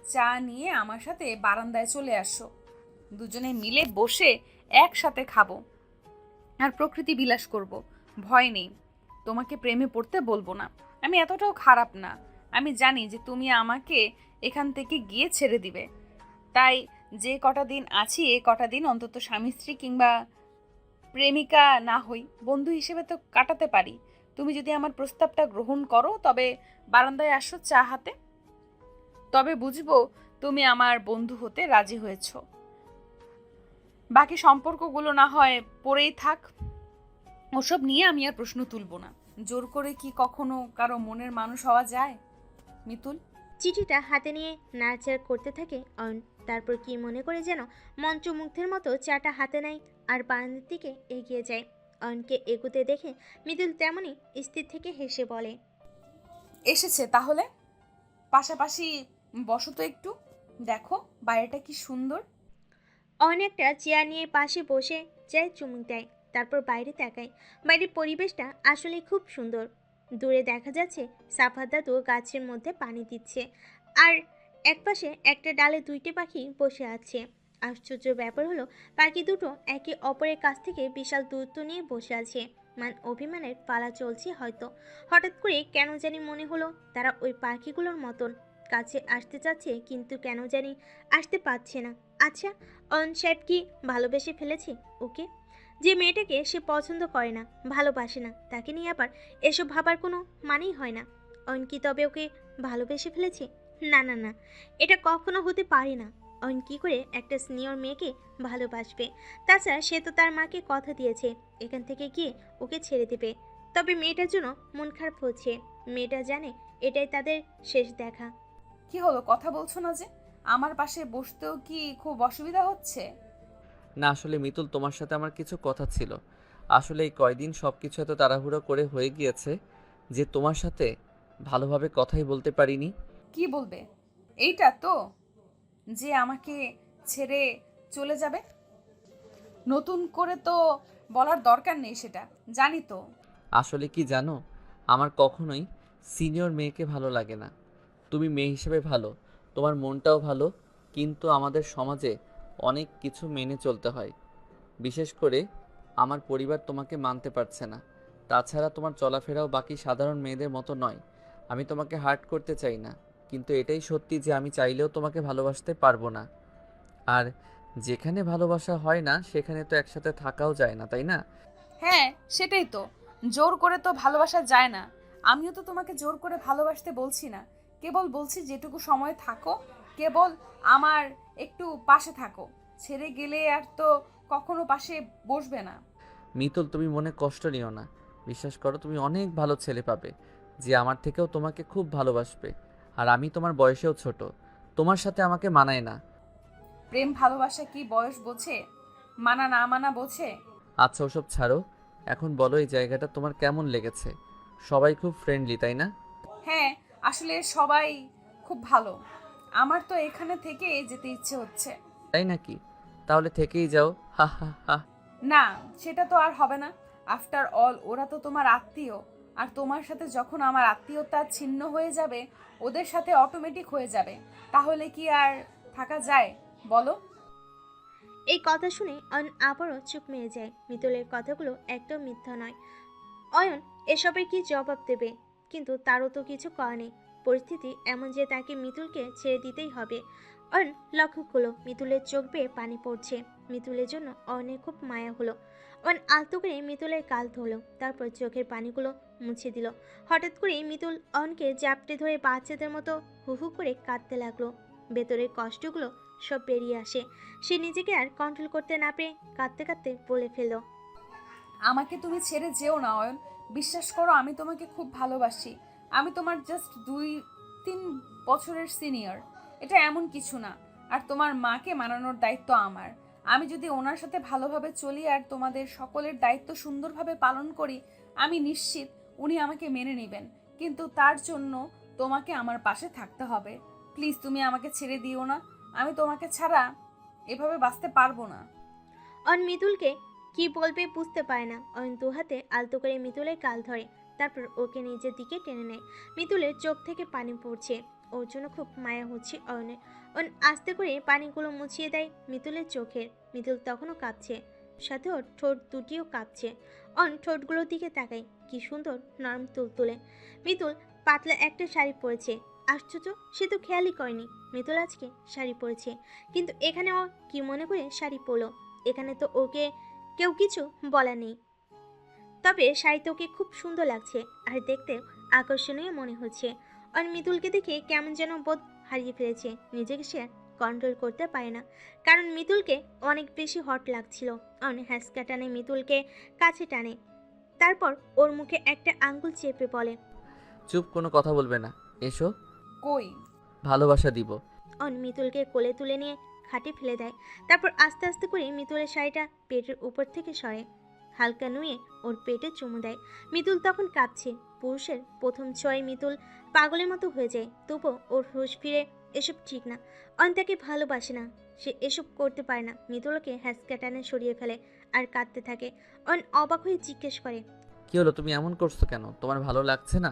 চা নিয়ে আমার সাথে বারান্দায় চলে আসো। দুজনে মিলে বসে একসাথে খাবো আর প্রকৃতি বিলাস করব। ভয় নেই, তোমাকে প্রেমে পড়তে বলবো না। আমি এতটাও খারাপ না। আমি জানি যে তুমি আমাকে এখান থেকে গিয়ে ছেড়ে দিবে। তাই যে কটা দিন আছি, এ কটা দিন অন্তত স্বামী স্ত্রী কিংবা প্রেমিকা না হই, বন্ধু হিসেবে তো কাটাতে পারি। তুমি যদি আমার প্রস্তাবটা গ্রহণ করো তবে বারান্দায় আসো চা হাতে, তবে বুঝবো তুমি আমার বন্ধু হতে রাজি হয়েছ। বাকি সম্পর্কগুলো না হয় পড়েই থাক, ওসব নিয়ে আমি আর প্রশ্ন তুলবো না। জোর করে কি কখনো কারো মনের মানুষ হওয়া যায় মিতুল? চিঠিটা হাতে নিয়ে নাড়াচাড়া করতে থাকে অয়ন। তারপর কি মনে করে যেন মন্ত্রমুগ্ধের মতো চাটা হাতে নেয় আর বারান্দার দিকে এগিয়ে যায়। অয়নকে এগুতে দেখে মিতুল তেমনি স্থির থেকে হেসে বলে, এসেছে তাহলে, পাশাপাশি বসো তো একটু, দেখো বাইরেটা কি সুন্দর। অয়ন একটা চেয়ার নিয়ে পাশে বসে চায় চুমুক দেয়। তারপর বাইরে তাকায়। বাইরের পরিবেশটা আসলে খুব সুন্দর। দূরে দেখা যাচ্ছে সাফার দাদু গাছের মধ্যে পানি দিচ্ছে, আর একপাশে একটা ডালে দুইটি পাখি বসে আছে। আশ্চর্য ব্যাপার হলো, পাখি দুটো একে অপরের কাছ থেকে বিশাল দূরত্ব নিয়ে বসে আছে। মান অভিমানের পালা চলছে হয়তো। হঠাৎ করে কেন জানি মনে হলো তারা ওই পাখিগুলোর মতন কাছে আসতে চাচ্ছে, কিন্তু কেন জানি আসতে পারছে না। আচ্ছা, অয়ন সাহেব কি ভালোবেসে ফেলেছে ওকে? যে মেয়েটাকে সে পছন্দ করে না, ভালোবাসে না, তাকে নিয়ে আবার এসব ভাবার কোনো মানেই হয় না। অয়ন কি তবে ওকে ভালোবেসে ফেলেছে? না না না, এটা কখনো হতে পারে না। অয়ন কি করে একটা সিনিয়র মেয়েকে ভালোবাসবে? তাছাড়া সে তো তার মাকে কথা দিয়েছে এখান থেকে গিয়ে ওকে ছেড়ে দেবে। তবে মেয়েটার জন্য মন খারাপ হচ্ছে। মেয়েটা জানে এটাই তাদের শেষ দেখা। কি হলো, কথা বলছো না যে? আমার পাশে বসতেও কি খুব অসুবিধা হচ্ছে? না আসলে মিতুল, তোমার সাথে আমার কিছু কথা ছিল। আসলে এই কয়দিন সব কিছু এত তাড়াহুড়ো করে হয়ে গিয়েছে যে তোমার সাথে ভালোভাবে কথাই বলতে পারিনি। কি বলবে? এইটা তো, যে আমাকে ছেড়ে চলে যাবে? নতুন করে তো বলার দরকার নেই, সেটা জানি তো। আসলে কি জানো, আমার কখনোই সিনিয়র মেয়েকে ভালো লাগে না। তুমি মেয়ে হিসেবে ভালো, তোমার মনটাও ভালো, কিন্তু আমাদের সমাজে অনেক কিছু মেনে চলতে হয়। বিশেষ করে আমার পরিবার তোমাকে মানতে পারছে না। তাছাড়া তোমার চলাফেরাও বাকি সাধারণ মেয়েদের মতো নয়। আমি তোমাকে হার্ট করতে চাই না, কিন্তু এটাই সত্যি যে আমি চাইলেও তোমাকে ভালোবাসতে পারবো না। আর যেখানে ভালোবাসা হয় না সেখানে তো একসাথে থাকাও যায় না, তাই না? হ্যাঁ, সেটাই তো। জোর করে তো ভালোবাসা যায় না। আমিও তো তোমাকে জোর করে ভালোবাসতে বলছি না, কেবল বলছি যেটুকু সময় থাকো, কেবল আমার একটু পাশে থাকো। ছেড়ে গেলে আর তো কখনো পাশে বসবে না। মিতুল, তুমি মনে কষ্ট নিও না। বিশ্বাস করো, তুমি অনেক ভালো ছেলে পাবে যে আমার থেকেও তোমাকে খুব ভালোবাসবে। আর আমি তোমার বয়সেও ছোট, তোমার সাথে আমাকে মানায় না। প্রেম ভালোবাসা কি বয়স বোঝে? মানা না মানা বোঝে? আচ্ছা ওসব ছাড়ো, এখন বলো এই জায়গাটা তোমার কেমন লেগেছে? সবাই খুব ফ্রেন্ডলি, তাই না? হ্যাঁ, আসলে সবাই খুব ভালো। আমার তো এখানে থেকে যেতে ইচ্ছে হচ্ছে। তাই নাকি? তাহলে থেকেই যাও, হা হা হা। না, সেটা তো আর হবে না। আফটার অল ওরা তো তোমার আত্মীয়। আর তোমার সাথে যখন আমার আত্মীয়তা ছিন্ন হয়ে যাবে, ওদের সাথে অটোমেটিক হয়ে যাবে। তাহলে কি আর থাকা যায় বলো? এই কথা শুনে অয়ন আবারও চুপ মেরে যায়। মিতুলের কথাগুলো একদম মিথ্যা নয়। অয়ন এসবের কি জবাব দেবে? কিন্তু তারও তো কিছু করার নেই। পরিস্থিতি এমন যে তাকে মিতুলকে ছেড়ে দিতেই হবে। অয়ন লক্ষ্য করলো মিতুলের চোখ বেয়ে পানি পড়ছে। মিতুলের জন্য অয়নের খুব মায়া হলো। অয়ন আলতো করে মিতুলের গাল ধরলো, তারপর চোখের পানিগুলো মুছে দিল। হঠাৎ করে মিতুল অয়নকে জাপটে ধরে বাচ্চাদের মতো হু হু করে কাঁদতে লাগলো। ভেতরের কষ্টগুলো সব বেরিয়ে আসে। সে নিজেকে আর কন্ট্রোল করতে না পেরে কাঁদতে কাঁদতে বলে ফেলল, আমাকে তুমি ছেড়ে যেও না অয়ন। বিশ্বাস করো, আমি তোমাকে খুব ভালোবাসি। আমি তোমার জাস্ট 2-3 বছরের সিনিয়র, এটা এমন কিছু না। আর তোমার মাকে মানানোর দায়িত্ব আমার। আমি যদি ওনার সাথে ভালোভাবে চলি আর তোমাদের সকলের দায়িত্ব সুন্দরভাবে পালন করি, আমি নিশ্চিত উনি আমাকে মেনে নেবেন। কিন্তু তার জন্য তোমাকে আমার পাশে থাকতে হবে। প্লিজ, তুমি আমাকে ছেড়ে দিও না। আমি তোমাকে ছাড়া এভাবে বাঁচতে পারবো না। অয়ন মিতুলকে কি বলবে বুঝতে পারে না। অয়ন দু হাতে আলতো করে মিতুলের গাল ধরে, তারপর ওকে নিজের দিকে টেনে নেয়। মিতুলের চোখ থেকে পানি পড়ছে। ওর জন্য খুব মায়া হচ্ছে অয়নের। অয়ন আস্তে করে পানিগুলো মুছিয়ে দেয় মিতুলের চোখের। মিতুল তখনও কাঁপছে, সাথে ওর ঠোঁট দুটিও কাঁপছে। অয়ন ঠোঁটগুলোর দিকে তাকায়, কি সুন্দর নরম তুলতুলে। মিতুল পাতলা একটা শাড়ি পরেছে। আশ্চর্য, সে তো খেয়ালই করেনি মিতুল আজকে শাড়ি পরেছে। কিন্তু এখানে ও কি মনে করে শাড়ি পরলো? এখানে তো ওকে কেউ কিছু বলা নেই। তবে শাড়িতে ওকে খুব সুন্দর লাগছে আর দেখতে আকর্ষণীয় মনে হচ্ছে। আর মিতুলকে দেখে কেমন যেন বোধ হারিয়ে ফেলেছে। নিজেকে সে কন্ট্রোল করতে পারে না, কারণ মিতুলকে অনেক বেশি হট লাগছিল। অনেক হ্যাঁচকা টানে মিতুলকে কাছে টানে, তারপর ওর মুখে একটা আঙ্গুল চেপে বলে, চুপ, কোনো কথা বলবে না। এসো, কই? ভালোবাসা দিব। অন মিতুলকে কোলে তুলে নিয়ে খাটে ফেলে দেয়। তারপর আস্তে আস্তে করে মিতুলের শাড়িটা পেটের উপর থেকে সরে, হালকা নুয়ে ওর পেটে চুমু দেয়। মিতুল তখন কাঁপছে। পুরুষের প্রথম ছোঁয়ায় মিতুল পাগলের মতো হয়ে যায়। তবুও ওর হুঁশ ফিরে। এসব ঠিক না। অন তাকে ভালোবাসে না, সে এসব করতে পারে না। মিতুলকে হ্যাঁচকা টানে সরিয়ে ফেলে আর কাঁদতে থাকে। অন অবাক হয়ে জিজ্ঞেস করে, কি হলো, তুমি এমন করছো কেন? তোমার ভালো লাগছে না?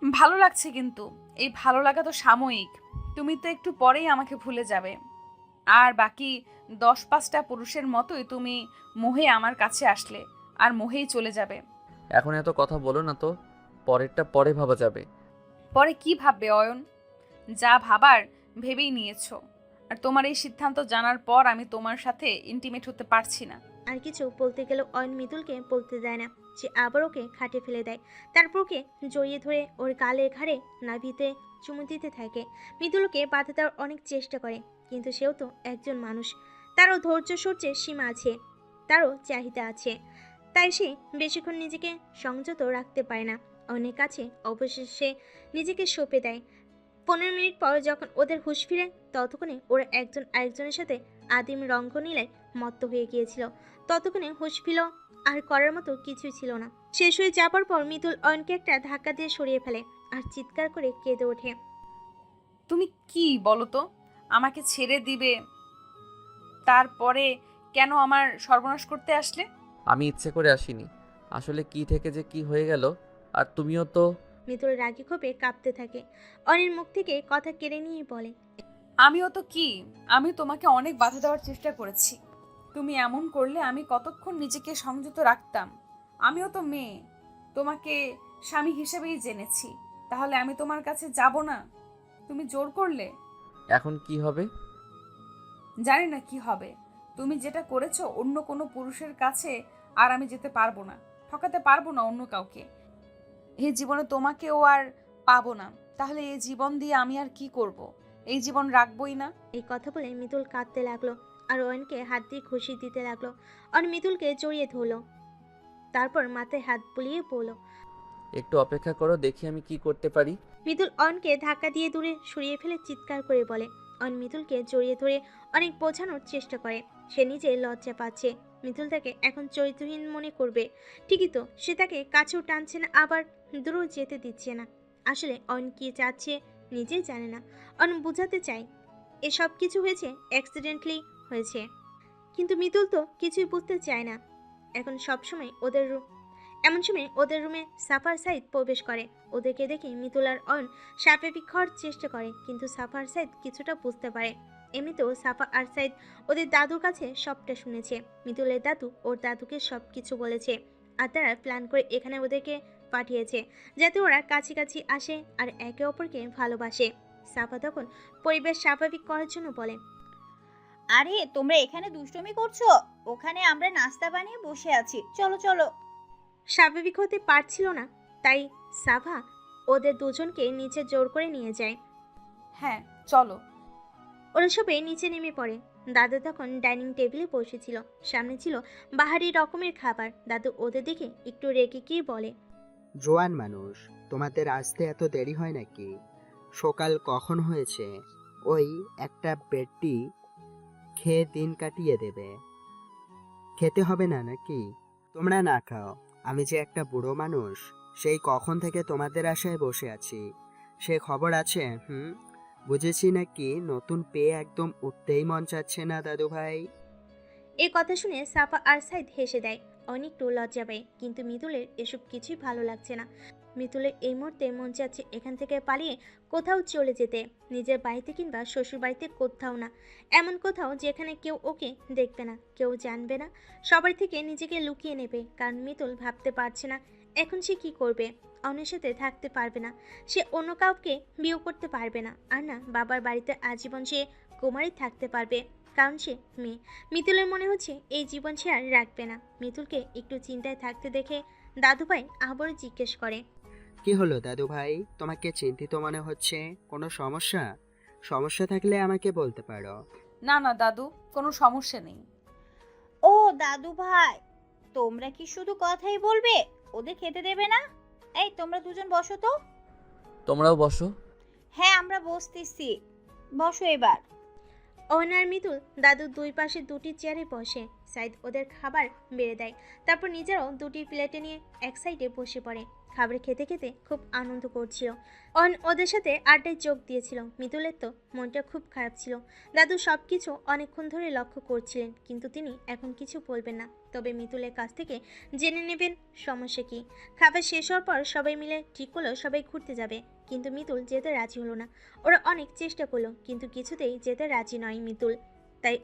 ভালো লাগছে, কিন্তু এই ভালো লাগা তো সাময়িক। তুমি তো একটু পরেই আমাকে ভুলে যাবে। আর বাকি 10-5টা পুরুষের মতোই তুমি মোহে আমার কাছে আসলে আর মোহেই চলে যাবে। এখন এত কথা বলো না তো, পরেরটা পরে ভাবা যাবে। পরে কি ভাববে অয়ন? যা ভাবার ভেবেই নিয়েছো। আর তোমার এই সিদ্ধান্ত জানার পর আমি তোমার সাথে ইন্টিমেট হতে পারছি না। আর কিছু বলতে গেলেও অয়ন মিতুলকে বলতে দেয় না। সে আবার ওকে খাটে ফেলে দেয়, তারপর ওকে জড়িয়ে ধরে ওর গালে ঘাড়ে নাভিতে চুমু দিতে থাকে। মিতুলকে বাধা দেওয়ার অনেক চেষ্টা করে, কিন্তু সেও তো একজন মানুষ। তারও ধৈর্য সহ্যের সীমা আছে, তারও চাহিদা আছে। তাই সে বেশিক্ষণ নিজেকে সংযত রাখতে পারে না। অনেক কাছে অবশেষে নিজেকে সঁপে দেয়। 15 মিনিট পর যখন ওদের হুঁশ ফিরে ততক্ষণে ওরা একজন আরেকজনের সাথে আদিম রঙ্গনীলায় মত্ত হয়ে গিয়েছিল। ততক্ষণে হুঁশ ফিরল আর করার মতো কিছুই ছিল না। শেষ হয়ে যাবার পর মিতুল অয়নকে একটা ধাক্কা দিয়ে সরিয়ে ফেলে আর চিৎকার করে কেঁদে ওঠে। তুমি কি বলো তো, আমাকে ছেড়ে দিবে, তারপরে কেন আমার সর্বনাশ করতে আসলে? আমি ইচ্ছে করে আসিনি, আসলে কি থেকে যে কি হয়ে গেল। আর তুমিও তো। মিতুল রাগী ক্ষোভে কাঁপতে থাকে। অয়নের মুখ থেকে কথা কেড়ে নিয়ে বলে, আমিও তো কি, আমি তোমাকে অনেক বাধা দেওয়ার চেষ্টা করেছি। তুমি এমন করলে আমি কতক্ষণ নিজেকে সংযত রাখতাম। আমিও তো মেয়ে, তোমাকে স্বামী হিসেবেই জেনেছি, তাহলে আমি তোমার কাছে যাব না? তুমি জোর করলে। এখন কি হবে? জানি না কি হবে। তুমি যেটা করেছো অন্য কোনো পুরুষের কাছে আর আমি যেতে পারবো না, ঠকাতে পারবো না অন্য কাউকে। এই জীবনে তোমাকেও আর পাবো না, তাহলে এই জীবন দিয়ে আমি আর কি করব? এই জীবন রাখবই না। এই কথা বলে মিতুল কাঁদতে লাগলো আর অয়নকে হাত দিয়ে খুশি দিতে লাগলো। অয়ন মিতুলকে জড়িয়ে ধরলো, তারপর মাথায় হাত বুলিয়ে বলল। একটু অপেক্ষা করো, দেখি আমি কি করতে পারি। মিতুল অয়নকে ধাক্কা দিয়ে দূরে সরিয়ে ফেলে চিৎকার করে বলে। অয়ন মিতুলকে জড়িয়ে ধরে অনেক বোঝানোর চেষ্টা করে। সে নিজে লজ্জা পাচ্ছে। মিতুল তাকে এখন চরিত্রহীন মনে করবে ঠিকই তো, সে তাকে কাছেও টানছে না আবার দূরেও যেতে দিচ্ছে না। আসলে অয়ন কি চাচ্ছে নিজেই জানে না। অয়ন বুঝাতে চায় এসব কিছু হয়েছে অ্যাক্সিডেন্টলি হয়েছে, কিন্তু মিতুল তো কিছুই বুঝতে চায় না। এখন সবসময় এমন সময় ওদের রুমে সাফার সাইদ প্রবেশ করে। ওদেরকে দেখে মিতুল আর অয়ন স্বাভাবিক হওয়ার চেষ্টা করে, কিন্তু সাফার সাইদ কিছুটা বুঝতে পারে। এমনিতেও সাফা আর সাইদ ওদের দাদুর কাছে সবটা শুনেছে। মিতুলের দাদু ওর দাদুকে সব কিছু বলেছে, আর তারা প্ল্যান করে এখানে ওদেরকে পাঠিয়েছে যাতে ওরা কাছাকাছি আসে আর একে অপরকে ভালোবাসে। সাফা তখন পরিবেশ স্বাভাবিক করার জন্য বলে, আরে তোমরা এখানে দুষ্টুমি করছো, ওখানে আমরা নাস্তা বানিয়ে বসে আছি, চলো চলো। স্বাভাবিক হতে পারছিল না, তাই সাফা ওদের দুজনকে নিচে জোর করে নিয়ে যায়। হ্যাঁ চলো। ওরা সবাই নিচে নেমে পড়ে। দাদু তখন ডাইনিং টেবিলে বসেছিল, সামনে ছিল বাহারি রকমের খাবার। দাদু ওদের দেখে একটু রেগে গিয়ে বলে, জোয়ান মানুষ, তোমাদের আসতে এত দেরি হয় নাকি? সকাল কখন হয়েছে? ওই একটা বেডটি খেয়ে দিন কাটিয়ে দেবে, খেতে হবে না নাকি? তোমরা না খাও, আমি যে একটা বুড়ো মানুষ, সেই কখন থেকে তোমাদের আশায় বসে আছি, সে খবর আছে? বুঝেছি নাকি নতুন পেয়ে একদম উঠতেই মন চাচ্ছে না দাদু ভাই? এই কথা শুনে সাফা আর সাইদ হেসে দেয়। অনেকটু লজ্জা পায়, কিন্তু মিতুলের এসব কিছুই ভালো লাগছে না। মিতুলের এই মুহূর্তে মন চাচ্ছে এখান থেকে পালিয়ে কোথাও চলে যেতে, নিজের বাড়িতে কিংবা শ্বশুর বাড়িতে, কোথাও না, এমন কোথাও যেখানে কেউ ওকে দেখবে না, কেউ জানবে না, সবার থেকে নিজেকে লুকিয়ে নেবে। কারণ মিতুল ভাবতে পারছে না এখন সে কি করবে। অন্যের সাথে থাকতে পারবে না, সে অন্য কাউকে বিয়ে করতে পারবে না, আর না বাবার বাড়িতে আজীবন সে কুমারী থাকতে পারবে, কারণ সে মেয়ে। মিতুলের মনে হচ্ছে এই জীবন সে আর রাখবে না। মিতুলকে একটু চিন্তায় থাকতে দেখে দাদুভাই আবারও জিজ্ঞেস করে, কি হলো দাদু ভাই, তোমাকে চিন্তিত মনে হচ্ছে? কোনো সমস্যা? সমস্যা থাকলে আমাকে বলতে পারো। না না দাদু, কোনো সমস্যা নেই। ও দাদু ভাই, তোমরা কি শুধু কথাই বলবে, ওদের খেতে দেবে না? এই তোমরা দুজন বসো তো। তোমরাও বসো। হ্যাঁ আমরা বসতেছি, বসো এবার। অয়ন আর মিতুল দাদুর দুই পাশে দুটি চেয়ারে বসে। সাইদ ওদের খাবার বেড়ে দেয়, তারপর নিজেরাও দুটি প্লেটে নিয়ে এক সাইডে বসে পড়ে। খাবার খেতে খেতে খুব আনন্দ করছিল। অয়ন ওদের সাথে আড্ডায় যোগ দিয়েছিল। মিতুলের তো মনটা খুব খারাপ ছিল। দাদু সব কিছু অনেকক্ষণ ধরে লক্ষ্য করছিলেন, কিন্তু তিনি এখন কিছু বলবেন না, তবে মিতুলের কাছ থেকে জেনে নেবেন সমস্যা কি। খাবার শেষ হওয়ার পর সবাই মিলে ঠিক করলো সবাই ঘুরতে যাবে, কিন্তু মিতুল যেতে রাজি হলো না। ওরা অনেক চেষ্টা করলো, কিন্তু কিছুতেই যেতে রাজি নয় মিতুল। তাই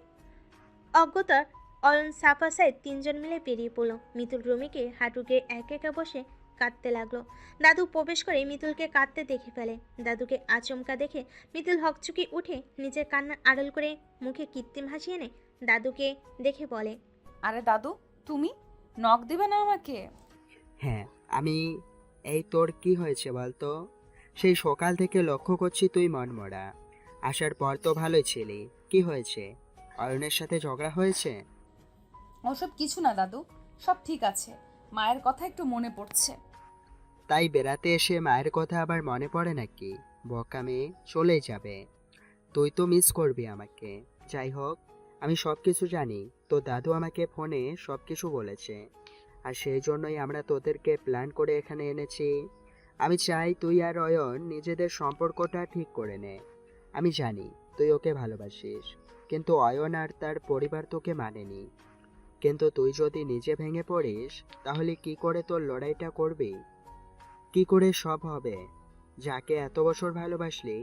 অজ্ঞতার অয়ন সাফা সাইদ তিনজন মিলে বেরিয়ে পড়লো। মিতুল রুমে গিয়ে হাঁটু গিয়ে একা একা বসে কাঁদতে লাগলো। দাদু প্রবেশ করে মিতুলকে কাঁদতে দেখে ফেলে। দাদুকে আচমকা দেখে মিতুল হকচুকি উঠে নিজের কান্না আড়াল করে মুখে কৃত্রিম হাসি এনে দাদুকে দেখে বলে, আরে দাদু, তুমি নখ দিবে না আমাকে? হ্যাঁ আমি। এই তোর কি হয়েছে বলতো? সেই সকাল থেকে লক্ষ্য করছি তুই মনমরা। আসার পর তো ভালোই ছিলি, কি হয়েছে? অয়নের সাথে ঝগড়া হয়েছে? ওসব কিছু না দাদু, সব ঠিক আছে। মায়ের কথা একটু মনে পড়ছে। তাই বেড়াতে এসে মায়ের কথা আবার মনে পড়ে নাকি? বকামে চলে যাবে। তুই তো মিস করবি আমাকে। যাই হোক, আমি সব কিছু জানি। তো দাদু আমাকে ফোনে সব কিছু বলেছে, আর সেই জন্যই আমরা তোদেরকে প্ল্যান করে এখানে এনেছি। আমি চাই তুই আর অয়ন নিজেদের সম্পর্কটা ঠিক করে নে। আমি জানি তুই ওকে ভালোবাসিস, কিন্তু অয়ন আর তার পরিবার তোকে মানেনি। কিন্তু তুই যদি নিজে ভেঙে পড়িস, তাহলে কি করে তোর লড়াইটা করবি? কি করে সব হবে? যাকে এত বছর ভালোবাসলি,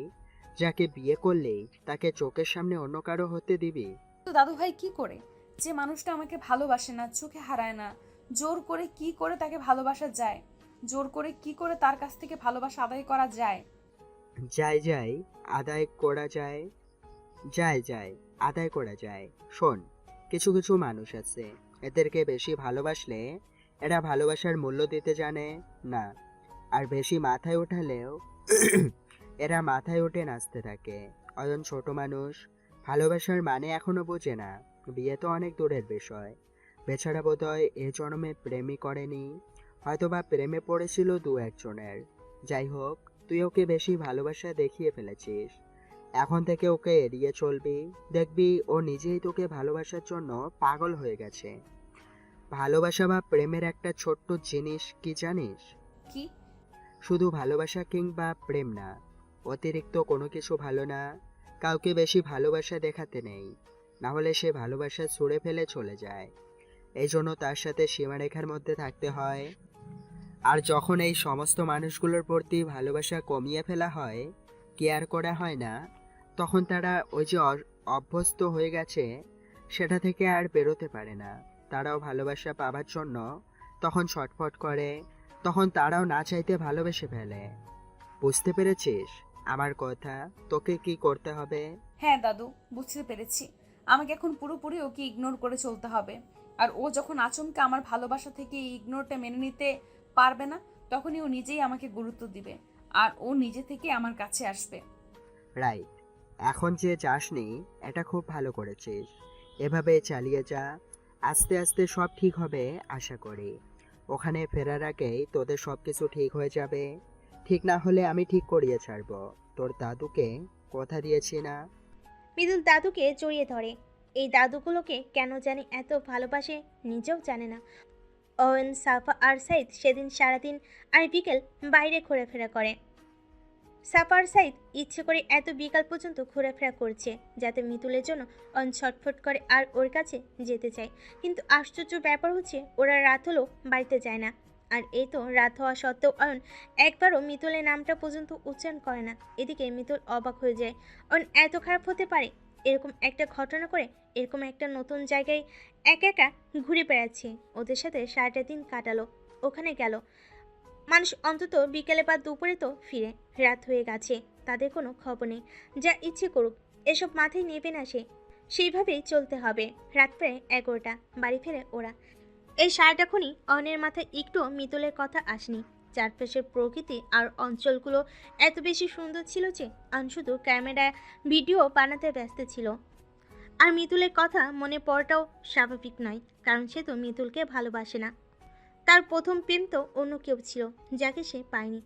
যাকে বিয়ে করলেই, তাকে চোখের সামনে অন্য কারো হতে দিবি? তো দাদু ভাই কি করে? যে মানুষটা আমাকে ভালোবাসে না, চোখে হারায় না, জোর করে কি করে তাকে ভালোবাসা যায়? জোর করে কি করে তার কাছ থেকে ভালোবাসা আদায় করা যায়? যাই আদায় করা যায়। যাই আদায় করা যায়। শোন, কিছু কিছু মানুষ আছে, এদেরকে বেশি ভালোবাসলে এরা ভালোবাসার মূল্য দিতে জানে না, আর বেশি মাথায় ওঠালেও এরা মাথায় উঠে নাচতে থাকে। অয়ন ছোট মানুষ, ভালোবাসার মানে এখনো বোঝে না। বিয়ে তো অনেক দূরের বিষয়। বেচারা বোধহয় এ জন্মে প্রেমই করেনি, হয়তোবা প্রেমে পড়েছিল দু একজনের। যাই হোক, তুই ওকে বেশি ভালোবাসা দেখিয়ে ফেলেছিস। এখন থেকে ওকে এড়িয়ে চলবি। দেখবি ও নিজেই তোকে ভালোবাসার জন্য পাগল হয়ে গেছে। ভালোবাসা বা প্রেমের একটা ছোট্ট জিনিস কি জানিস? কি? শুধু ভালোবাসা কিংবা প্রেম না, অতিরিক্ত কোনো কিছু ভালো না। কাউকে বেশি ভালোবাসা দেখাতে নেই, না হলে সে ভালোবাসা ছুঁড়ে ফেলে চলে যায়। এই জন্য তার সাথে সীমারেখার মধ্যে থাকতে হয়। আর যখন এই সমস্ত মানুষগুলোর প্রতি ভালোবাসা কমিয়ে ফেলা হয়, কেয়ার করা হয় না, তখন তারা ওই যে অভ্যস্ত হয়ে গেছে, সেটা থেকে আর বেরোতে পারে না। তারাও ভালোবাসা পাবার জন্য তখন ছটফট করে, তখন তারাও না চাইতে ভালোবেসে ফেলে। বুঝতে পেরেছিস আমার কথা? তোকে কি করতে হবে? হ্যাঁ দাদু, বুঝতে পেরেছি। আমাকে এখন পুরোপুরি ওকে ইগনোর করে চলতে হবে। আর ও যখন আচমকা আমার ভালোবাসা থেকে এই ইগনোরটা মেনে নিতে পারবে না, তখনই ও নিজেই আমাকে গুরুত্ব দিবে, আর ও নিজে থেকে আমার কাছে আসবে। রাইট। এখন যে যাসনি, এটা খুব ভালো করেছিস। এভাবে চালিয়ে যা, আস্তে আস্তে সব ঠিক হবে আশা করি। ওখানে ফেরার আগেই তোদের সব কিছু ঠিক হয়ে যাবে। ঠিক না হলে আমি ঠিক করিয়ে ছাড়বো। তোর দাদুকে কথা দিয়েছি না? মৃদুল দাদুকে জড়িয়ে ধরে। এই দাদুগুলোকে কেন জানি এত ভালোবাসে নিজেও জানে না। অয়ন, সাফা আর সাইদ সেদিন সারাদিন আর বিকেল বাইরে ঘোরাফেরা করে। সাফা আর সাইদ ইচ্ছে করে এত বিকাল পর্যন্ত ঘোরাফেরা করছে যাতে মিতুলের জন্য অয়ন ছটফট করে আর ওর কাছে যেতে চায়। কিন্তু আশ্চর্য ব্যাপার হচ্ছে, ওরা রাত হলেও বাড়িতে যায় না। আর এই তো রাত হওয়া সত্ত্বেও অয়ন একবারও মিতুলের নামটা পর্যন্ত উচ্চারণ করে না। এদিকে মিতুল অবাক হয়ে যায়, অয়ন এত খারাপ হতে পারে? এরকম একটা ঘটনা করে এরকম একটা নতুন জায়গায় একা একা ঘুরে বেড়াচ্ছে। ওদের সাথে সারাটা দিন কাটালো, ওখানে গেল। মানুষ অন্তত বিকেলে বা দুপুরে তো ফিরে। রাত হয়ে গেছে, তাদের কোনো খবর নেই। যা ইচ্ছে করুক, এসব মাথায় নেবে না সে। সেইভাবেই চলতে হবে। রাত প্রায় 11টা, বাড়ি ফেরে ওরা। এই সারাটাক্ষণই অয়নের মাথায় একটুও মিতুলের কথা আসেনি। চারপাশের প্রকৃতি আর অঞ্চলগুলো এত বেশি সুন্দর ছিল যে অয়ন শুধু ক্যামেরায় ভিডিও বানাতে ব্যস্ত ছিল। আর মিতুলের কথা মনে পড়াটাও স্বাভাবিক নয়, কারণ সে তো মিতুলকে ভালোবাসে না। তার প্রথম প্রেম তো অন্য কেউ ছিল, যাকে সে পায়নি।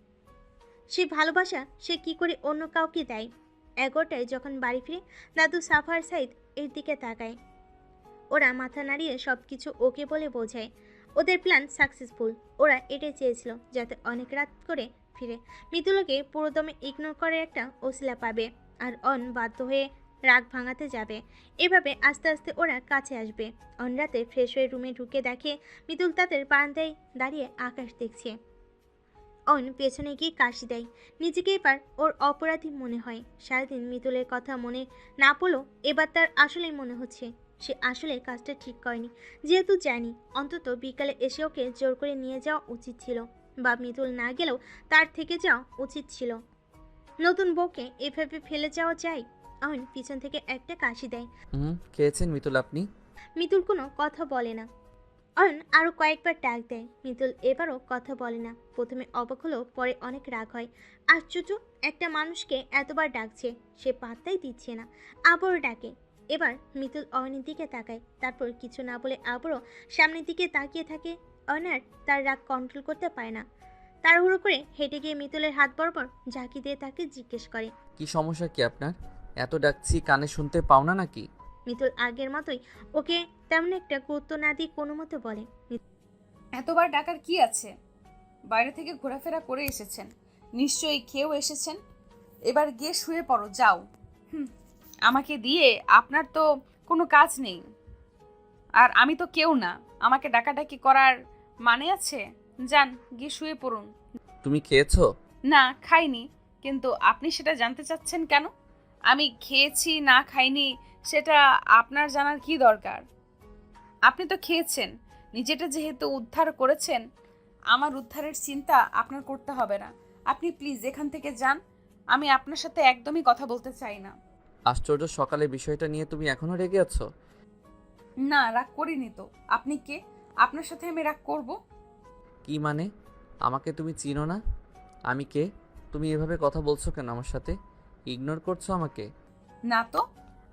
সে ভালোবাসা সে কি করে অন্য কাউকে দেয়? 11টায় যখন বাড়ি ফিরে দাদু, সাফার, সাইদ এর দিকে তাকায়। ওরা মাথা নাড়িয়ে সব কিছু ওকে বলে বোঝায়। ওদের প্ল্যান সাকসেসফুল। ওরা এটাই চেয়েছিল, যাতে অনেক রাত করে ফিরে মিতুলকে পুরোদমে ইগনোর করে একটা ওসিলা পাবে, আর অন বাধ্য হয়ে রাগ ভাঙাতে যাবে। এভাবে আস্তে আস্তে ওরা কাছে আসবে। অন রাতে ফ্রেশ হয়ে রুমে ঢুকে দেখে মিতুল তাদের বারান্দায় দাঁড়িয়ে আকাশ দেখছে। অন পেছনে গিয়ে কাশি দেয়। নিজেকে এবার ওর অপরাধী মনে হয়। সারাদিন মিতুলের কথা মনে না পড়লেও এবার তার আসলেই মনে হচ্ছে সে আসলে কাজটা ঠিক করেনি। যেহেতু জানি, অন্তত বিকালে এসে ওকে জোর করে নিয়ে যাওয়া উচিত ছিল, বা মিতুল না গেলেও তার থেকে যাওয়া উচিত ছিল। নতুন বউকে এভাবে ফেলে যাওয়া যায়? অয়ন পিছন থেকে একটা কাশি দেয়। খেয়েছেন মিতুল আপনি? মিতুল কোনো কথা বলে না। অয়ন আরও কয়েকবার ডাক দেয়। মিতুল এবারও কথা বলে না। প্রথমে অবাক হলেও পরে অনেক রাগ হয়। আশ্চর্য, একটা মানুষকে এতবার ডাকছে, সে পাত্তাই দিচ্ছে না। আবারও ডাকে। এবার মিতুল অয়নের দিকে তাকায়, তারপর কিছু না বলে আবারও সামনের দিকে তাকিয়ে থাকে। অয়ন আর তার রাগ কন্ট্রোল করতে পারে না। তাড়াহুড়ো করে হেঁটে গিয়ে মিতুলের হাত বরাবর ঝাঁকি দিয়ে তাকে জিজ্ঞেস করে। কি সমস্যা কি আপনার? এত ডাকছি কানে শুনতে পাও না নাকি? মিতুল আগের মতোই ওকে তেমন একটা গুরুত্ব না দিয়ে কোনো মতো বলে। এতবার ডাকার কি আছে? বাইরে থেকে ঘোরাফেরা করে এসেছেন, নিশ্চয়ই খেয়েও এসেছেন। এবার গিয়ে শুয়ে পড়ো, যাও। আমাকে দিয়ে আপনার তো কোনো কাজ নেই, আর আমি তো কেউ না আমাকে ডাকাডাকি করার মানে আছে? যান, গিয়ে শুয়ে পড়ুন। তুমি খেয়েছো? না, খাইনি। কিন্তু আপনি সেটা জানতে চাচ্ছেন কেন? আমি খেয়েছি না খাইনি সেটা আপনার জানার কি দরকার? আপনি তো খেয়েছেন, নিজেটা যেহেতু উদ্ধার করেছেন, আমার উদ্ধারের চিন্তা আপনার করতে হবে না। আপনি প্লিজ এখান থেকে যান, আমি আপনার সাথে একদমই কথা বলতে চাই না। আশ্চর্য, সকালে বিষয়টা নিয়ে তুমি এখনো রেগে আছো? না, রাগ করিনি তো। আপনি কে? আপনার সাথে আমি রাগ করব? কি মানে? আমাকে তুমি চিনো না? আমি কে? তুমি এভাবে কথা বলছো কেন আমার সাথে? ইগনোর করছো আমাকে? না তো,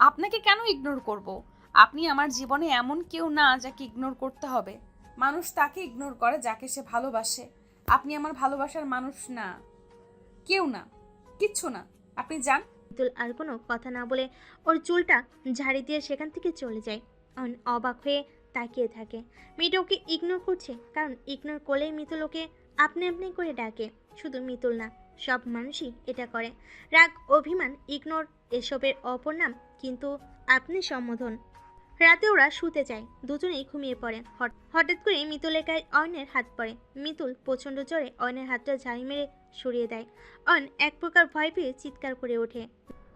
আপনাকে কেন ইগনোর করব? আপনি আমার জীবনে এমন কেউ না যাকে ইগনোর করতে হবে। মানুষ তাকে ইগনোর করে যাকে সে ভালোবাসে। আপনি আমার ভালোবাসার মানুষ না, কেউ না, কিচ্ছু না। আপনি যান। মিতুল আর কোনো কথা না বলে ওর চুলটা ঝাড়ি দিয়ে সেখান থেকে চলে যায়। অবাক হয়ে তাকিয়ে থাকে। মেয়েটা ওকে ইগনোর করছে, কারণ ইগনোর করলেই মিতুল ওকে আপনি আপনি করে ডাকে। শুধু মিতুল না, সব মানুষই এটা করে। রাগ, অভিমান, ইগনোর এসবের অপর নাম কিন্তু আপনি সম্বোধন। রাতে ওরা শুতে যায়, দুজনেই ঘুমিয়ে পড়ে। হঠাৎ করে মিতুলের গায়ে অয়নের হাত পড়ে। মিতুল প্রচণ্ড জোরে অয়নের হাতটা ঝাড়ি মেরে সরিয়ে দেয়। অয়ন এক প্রকার ভয় পেয়ে চিৎকার করে ওঠে।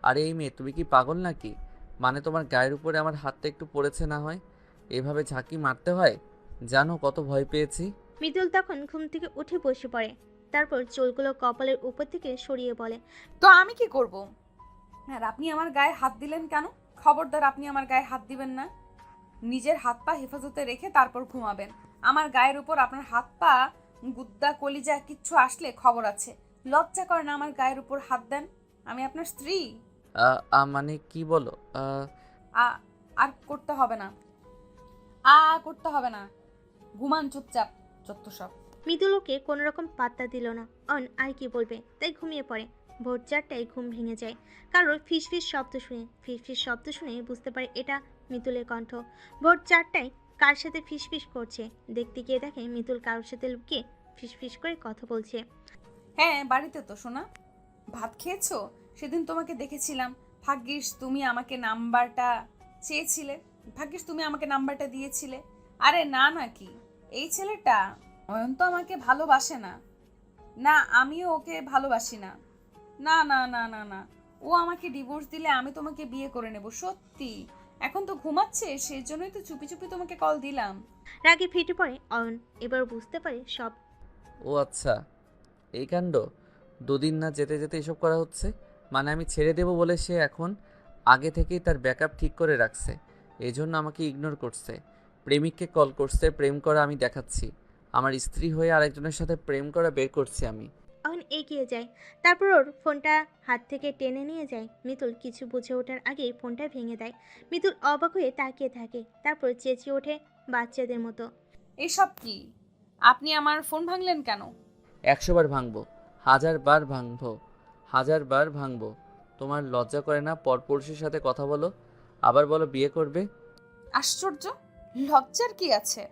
আরে এই মেয়ে, তুমি কি পাগল নাকি? মানে তোমার গায়ের উপরে আমার হাতটা একটু পড়েছে না হয়, এভাবে ঝাঁকি মারতে হয়? জানো কত ভয় পেয়েছি? মিতুল তখন ঘুম থেকে উঠে বসে পড়ে, তারপর চুলগুলো কপালের উপর থেকে সরিয়ে বলে। তো আমি কি করব? আর আপনি আমার গায়ে হাত দিলেন কেন? খবরদার, আপনি আমার গায়ে হাত দিবেন না। নিজের হাত পা হেফাজতে রেখে তারপর ঘুমাবেন। আমার গায়ের উপর আপনার হাত পা, গুদ্দা কলিজা কিচ্ছু আসলে খবর আছে। লজ্জা করে না আমার গায়ের উপর হাত দেন? আমি আপনার স্ত্রী। মানে কি বলো? আর করতে হবে না, করতে হবে না। ঘুমান চুপচাপ, যত সব। মিতুল ওকে কোনো রকম পাত্তা দিল না। অন আর কি বলবে, তাই ঘুমিয়ে পড়ে। ভোর 4টায় ঘুম ভেঙে যায় কারোর ফিসফিস শব্দ শুনে। ফিসফিস শব্দ শুনে বুঝতে পারে এটা মিতুলের কণ্ঠ। ভোর 4টায় কার সাথে ফিসফিস করছে দেখতে গিয়ে দেখে মিতুল কারোর সাথে লুকিয়ে ফিসফিস করে কথা বলছে। হ্যাঁ, বাড়িতে তো শোনা। ভাত খেয়েছো? সেদিন তোমাকে দেখেছিলাম। ভাগ্যিস তুমি আমাকে নাম্বারটা চেয়েছিলে, ভাগ্যিস তুমি আমাকে নাম্বারটা দিয়েছিলে। আরে না, নাকি এই ছেলেটা অয়ন তো আমাকে ভালোবাসে না। না, আমিও ওকে ভালোবাসি না। না না না না না, ও আমাকে ডিভোর্স দিলে আমি তোমাকে বিয়ে করে নেব, সত্যি। এখন তো ঘুমাচ্ছে, সেই জন্যই তো চুপি চুপি তোমাকে কল দিলাম। রাগে ফেটে পড়ে অয়ন। এবার বুঝতে পারে সব। ও আচ্ছা, এই কাণ্ড। দুদিন না যেতে যেতে এসব করা হচ্ছে? মানে আমি ছেড়ে দেব বলে সে এখন আগে থেকেই তার ব্যাকআপ ঠিক করে রাখছে, এই জন্য আমাকে ইগনোর করছে। প্রেমিককে কল করছে, প্রেম করা আমি দেখাচ্ছি। আমার স্ত্রী হয়ে আরেকজনের সাথে প্রেম করা বের করছি আমি। অয়ন এগিয়ে যায়, তারপর ওর ফোনটা হাত থেকে টেনে নিয়ে যায়। মিতুল কিছু বুঝে ওঠার আগেই ফোনটা ভেঙে দেয়। মিতুল অবাক হয়ে তাকিয়ে থাকে, তারপর চেঁচিয়ে ওঠে বাচ্চাদের মতো। এসব কি? আপনি আমার ফোন ভাঙলেন কেন? 100 বার ভাঙবো, 1000 বার ভাঙবো, 1000 বার ভাঙবো। তোমার লজ্জা করে না? পরপুরুষের সাথে কথা বলো, আবার বলো বিয়ে করবে। আশ্চর্য, লজ্জার কি আছে?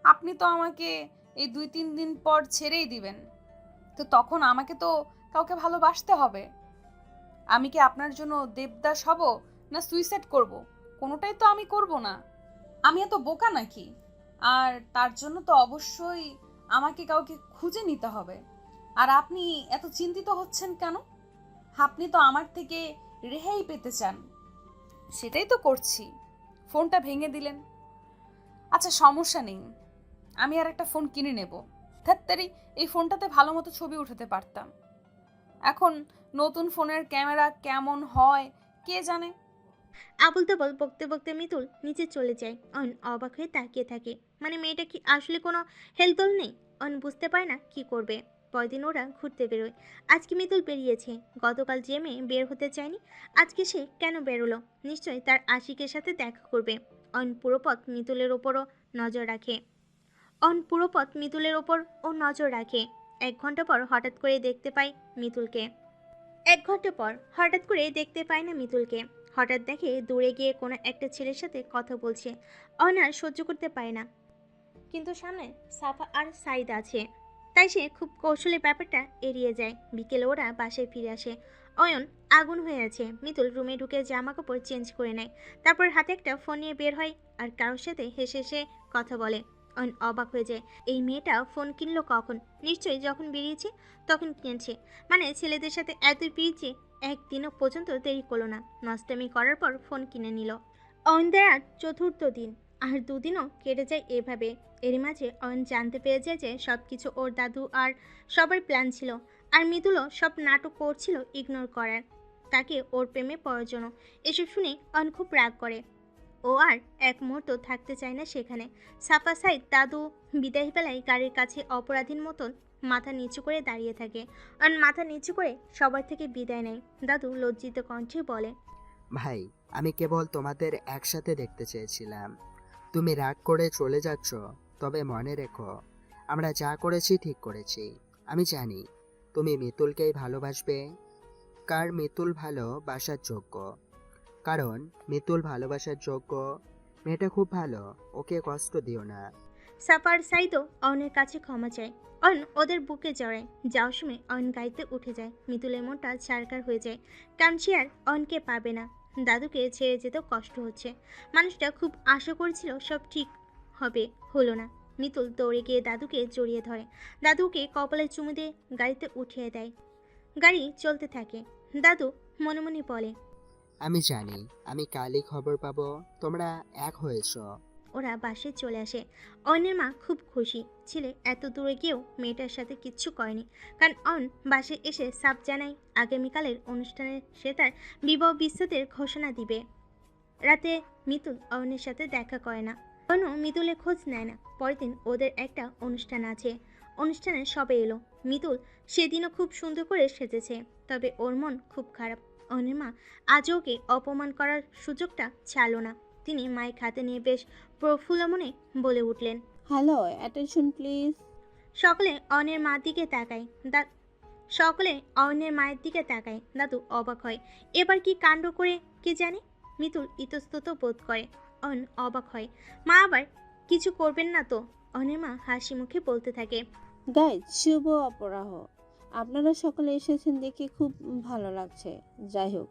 আপনি তো আমাকে এই 2-3 দিন পর ছেড়েই দিবেন, তো তখন আমাকে তো কাউকে ভালোবাসতে হবে। আমি কি আপনার জন্য দেবদাস হব না সুইসাইড করব? কোনোটাই তো আমি করব না। আমি এত বোকা নাকি? আর তার জন্য তো অবশ্যই আমাকে কাউকে খুঁজে নিতে হবে। আর আপনি এত চিন্তিত হচ্ছেন কেন? আপনি তো আমার থেকে রেহাই পেতে চান, সেটাই তো করছি। ফোনটা ভেঙে দিলেন। আচ্ছা, সমস্যা নেই, আমি আর একটা ফোন কিনে নেব। ধ্যাত্তেরি, এই ফোনটাতে ভালো মতো ছবি উঠাতে পারতাম। এখন নতুন ফোনের ক্যামেরা কেমন হয় কে জানে। আবুল তাবুল বকতে বকতে মিতুল নিচে চলে যায়। অয়ন অবাক হয়ে তাকিয়ে থাকে। মানে মেয়েটা কি আসলে কোনো হেলদোল নেই? অয়ন বুঝতে পারে না কি করবে। পরদিন ওরা ঘুরতে বেরোয়। আজকে মিতুল বেরিয়েছে। গতকাল যে মেয়ে বের হতে চায়নি, আজকে সে কেন বেরোলো? নিশ্চয়ই তার আশিকের সাথে দেখা করবে। অয়ন পুরো পথ মিতুলের ওপরও নজর রাখে। 1 ঘন্টা পর হঠাৎ করে দেখতে পায় মিতুলকে। 1 ঘন্টা পর হঠাৎ করে দেখতে পায় না মিতুলকে। হঠাৎ দেখে দূরে গিয়ে কোনো একটা ছেলের সাথে কথা বলছে। অয়ন আর সহ্য করতে পারে না, কিন্তু সামনে সাফা আর সাইদ আছে, তাই সে খুব কৌশলে ব্যাপারটা এড়িয়ে যায়। বিকেলে ওরা বাসায় ফিরে আসে। অয়ন আগুন হয়ে আছে। মিতুল রুমে ঢুকে জামা কাপড় চেঞ্জ করে নেয়, তারপর হাতে একটা ফোন নিয়ে বের হয় আর কারোর সাথে হেসে হেসে কথা বলে। অয়ন অবাক হয়ে যায়, এই মেয়েটা ফোন কিনলো কখন? নিশ্চয়ই যখন বেরিয়েছে তখন কিনেছে। মানে ছেলেদের সাথে এতই পেয়েছে, একদিনও পর্যন্ত দেরি করলো না, নষ্টামি করার পর ফোন কিনে নিল। অয়নদের আজ 4র্থ দিন, আর 2 দিনও কেটে যায় এভাবে। এরই মাঝে অয়ন জানতে পেরে যায় যে সব কিছু ওর দাদু আর সবার প্ল্যান ছিল, আর মৃদুলও সব নাটক করছিল ইগনোর করার, তাকে ওর প্রেমে পড়ার জন্য। এসব শুনে অয়ন খুব রাগ করে। ও আর এক মুহূর্ত থাকতে চায় না সেখানে। সাফা সাইদ দাদু বিদায় বেলায় গাড়ির কাছে অপরাধীর মতন মাথা নিচু করে দাঁড়িয়ে থাকে। অয়ন মাথা নিচু করে সবার থেকে বিদায় নেয়। দাদু লজ্জিত কণ্ঠে বলে, ভাই, আমি কেবল তোমাদের একসাথে দেখতে চেয়েছিলাম। তুমি রাগ করে চলে যাচ্ছ, তবে মনে রেখো আমরা যা করেছি ঠিক করেছি। আমি জানি তুমি মিতুলকেই ভালোবাসবে, কার মিতুল ভালোবাসার যোগ্য, কারণ মিতুল ভালোবাসার যোগ্য। মেয়েটা খুব ভালো, ওকে কষ্ট দিও না। সাফার সাইদও অয়নের কাছে ক্ষমা চায়। অয়ন ওদের বুকে জড়ায়। যাওয়ার সময় অয়ন গাড়িতে উঠে যায়। মিতুলের মনটা ছারকার হয়ে যায়, কারণ সে আর অয়নকে পাবে না। দাদুকে ছেড়ে যেতেও কষ্ট হচ্ছে। মানুষটা খুব আশা করেছিল সব ঠিক হবে, হলো না। মিতুল দৌড়ে গিয়ে দাদুকে জড়িয়ে ধরে, দাদুকে কপালে চুমু দিয়ে গাড়িতে উঠিয়ে দেয়। গাড়ি চলতে থাকে। দাদু মনে মনে বলে, আমি জানি আমি কালই খবর পাবো তোমরা এক হয়েছ। ওরা বাসে চলে আসে। অয়নের মা খুব খুশি। ছেলে এত দূরে গিয়েও মেয়েটার সাথে কিচ্ছু করেনি, কারণ অয়ন বাসে এসে সাফ জানায় আগামীকালের অনুষ্ঠানে সে তার বিবাহ বিচ্ছেদের ঘোষণা দিবে। রাতে মিতুল অয়নের সাথে দেখা করে না। অয়নও মিতুলের খোঁজ নেয় না। পরের দিন ওদের একটা অনুষ্ঠান আছে। অনুষ্ঠানে সবে এলো। মিতুল সেদিনও খুব সুন্দর করে সেজেছে, তবে ওর মন খুব খারাপ। অয়নের মা আজও ওকে অপমান করার সুযোগটা ছাড়ল না। তিনি মাইক হাতে নিয়ে বেশ প্রফুল্ল মনে বলে উঠলেন, হ্যালো, অ্যাটেনশন প্লিজ। সকলে অয়নের মার দিকে তাকায়। সকলে অয়নের মায়ের দিকে তাকায়। দাদু অবাক হয়, এবার কি কাণ্ড করে কে জানে। মিতুল ইতস্তত বোধ করে। অয়ন অবাক হয়, মা আবার কিছু করবেন না তো? অয়নের মা হাসি মুখে বলতে থাকে, গাইজ, শুভ অপরাহ। আপনারা সকলে এসেছেন দেখে খুব ভালো লাগছে। যাই হোক,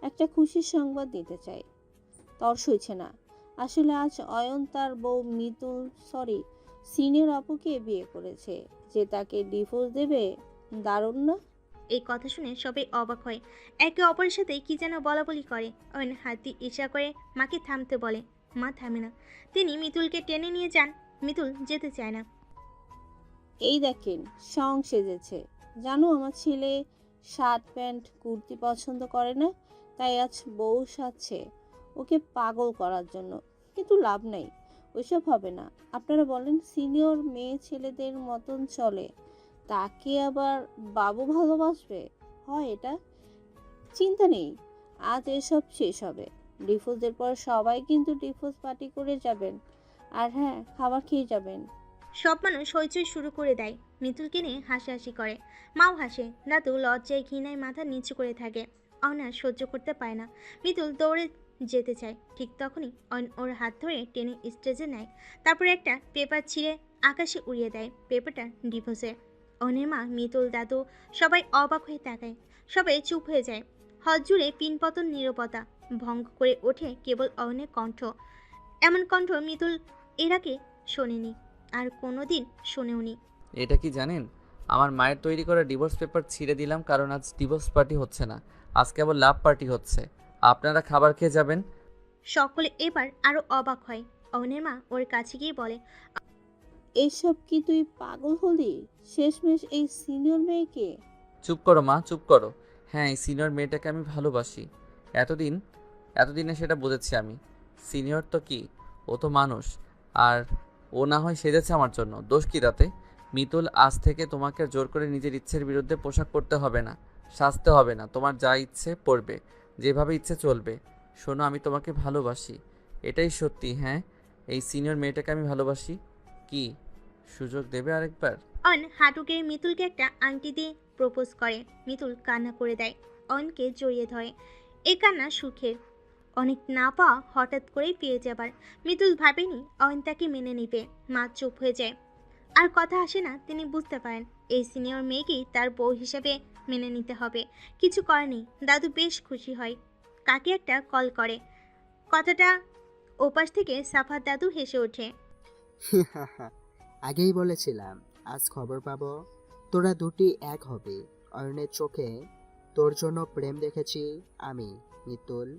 একটা খুশির সংবাদ দিতে চাই। তর্স হয়েছে না। আসলে আজ অয়ন তার বউ মিতুল সিনিয়র আপুকে বিয়ে করেছে, যে তাকে ডিভোর্স দেবে। দারুণ না? এই কথা শুনে সবাই অবাক হয়। একে অপরের সাথে কি যেন বলাবলি করে। অয়ন হাত দিয়ে ইশারা করে মাকে থামতে বলে। মা থামে না। তিনি মিতুলকে টেনে নিয়ে যান। মিতুল যেতে চায় না। এই দেখেন, সং সেজেছে। জানো, আমার ছেলে শার্ট প্যান্ট কুর্তি পছন্দ করে না, তাই আজ বউ সাজছে ওকে পাগল করার জন্য। কিন্তু লাভ নাই, ওইসব হবে না। আপনারা বলেন, সিনিয়র মেয়ে ছেলেদের মতন চলে, তাকে আবার বাবু ভালোবাসবে? হয় এটা? চিন্তা নেই, আজ এসব শেষ হবে। ডিভোর্সের পর সবাই কিন্তু ডিভোর্স পার্টি করে যাবেন, আর হ্যাঁ, খাবার খেয়ে যাবেন। সব মানুষ হইচই শুরু করে দেয়। মিতুলকে নিয়ে হাসাহাসি করে। মাও হাসে। দাদু লজ্জায় ঘৃণায় মাথা নিচু করে থাকে। অয়ন আর সহ্য করতে পায় না। মিতুল দৌড়ে যেতে চায়। ঠিক তখনই অয়ন ওর হাত ধরে টেনে স্টেজে নেয়। তারপর একটা পেপার ছিঁড়ে আকাশে উড়িয়ে দেয়। পেপারটা ডিভোর্সের। অয়নের মা, মিতুল, দাদু সবাই অবাক হয়ে তাকায়। সবাই চুপ হয়ে যায়। হল জুড়ে পিনপতন নীরবতা। ভঙ্গ করে ওঠে কেবল অয়নের কণ্ঠ। এমন কণ্ঠ মিতুল এর আগে শোনেনি, আর কোনোদিন শোনেওনি। এটা কি জানেন, আমার মায়ের তৈরি করা ডিভোর্স পেপার ছিঁড়ে দিলাম, কারণ আজ ডিভোর্স পার্টি হচ্ছে না, আজকে আবার লাভ পার্টি হচ্ছে। আপনারা খাবার খেয়ে যাবেন। সকলে এবার আরো অবাক হয়। অয়নের মা ওর কাছে গিয়ে বলে, এসব কি তুই পাগল হলি? শেষমেশ এই সিনিয়র মেয়েকে। চুপ করো মা, চুপ করো। হ্যাঁ, এই সিনিয়র মেয়েটাকে আমি ভালোবাসি। এতদিনে সেটা বুঝেছি আমি। সিনিয়র তো কি, ও তো মানুষ। আর ও না হয় সেজেছে আমার জন্য, দোষ কি তাতে? মিতুল, আজ থেকে তোমাকে জোর করে নিজের ইচ্ছের বিরুদ্ধে পোশাক পরতে হবে না, সাজতে হবে না। তোমার যা ইচ্ছে পরবে, যেভাবে ইচ্ছে চলবে। শোনো, আমি তোমাকে ভালোবাসি, এটাই সত্যি। হ্যাঁ, এই সিনিয়র মেয়েটাকে আমি ভালোবাসি। কি সুযোগ দেবে আরেকবার? অয়ন হাঁটুকে মিতুলকে একটা আংটি দিয়ে প্রপোজ করে। মিতুল কান্না করে দেয়, অয়নকে জড়িয়ে ধরে। এই কান্না সুখের, অনেক না পাওয়া হঠাৎ করেই পেয়ে যাবার। মিতুল ভাবেনি অয়ন তাকে মেনে নিবে। মা চুপ হয়ে যায়, আর কথা আসে না। তিনি বুঝতে পারেন এই সিনিয়র মেয়েকেই তার বউ হিসেবে মেনে নিতে হবে। কিছু করেনি। দাদু বেশ খুশি হয়, কাকে একটা কল করে। কথাটা ওপাশ থেকে সাফার দাদু হেসে ওঠে। আগেই বলেছিলাম আজ খবর পাবো, তোরা দুটি এক হবে। অয়নের চোখে তোর জন্য প্রেম দেখেছি আমি। মিতুল,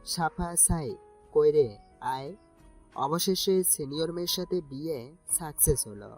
সাফা, সাই, কইরে আয়। অবশেষে সিনিয়র মেয়ের সাথে বিয়ে সাকসেস হলো।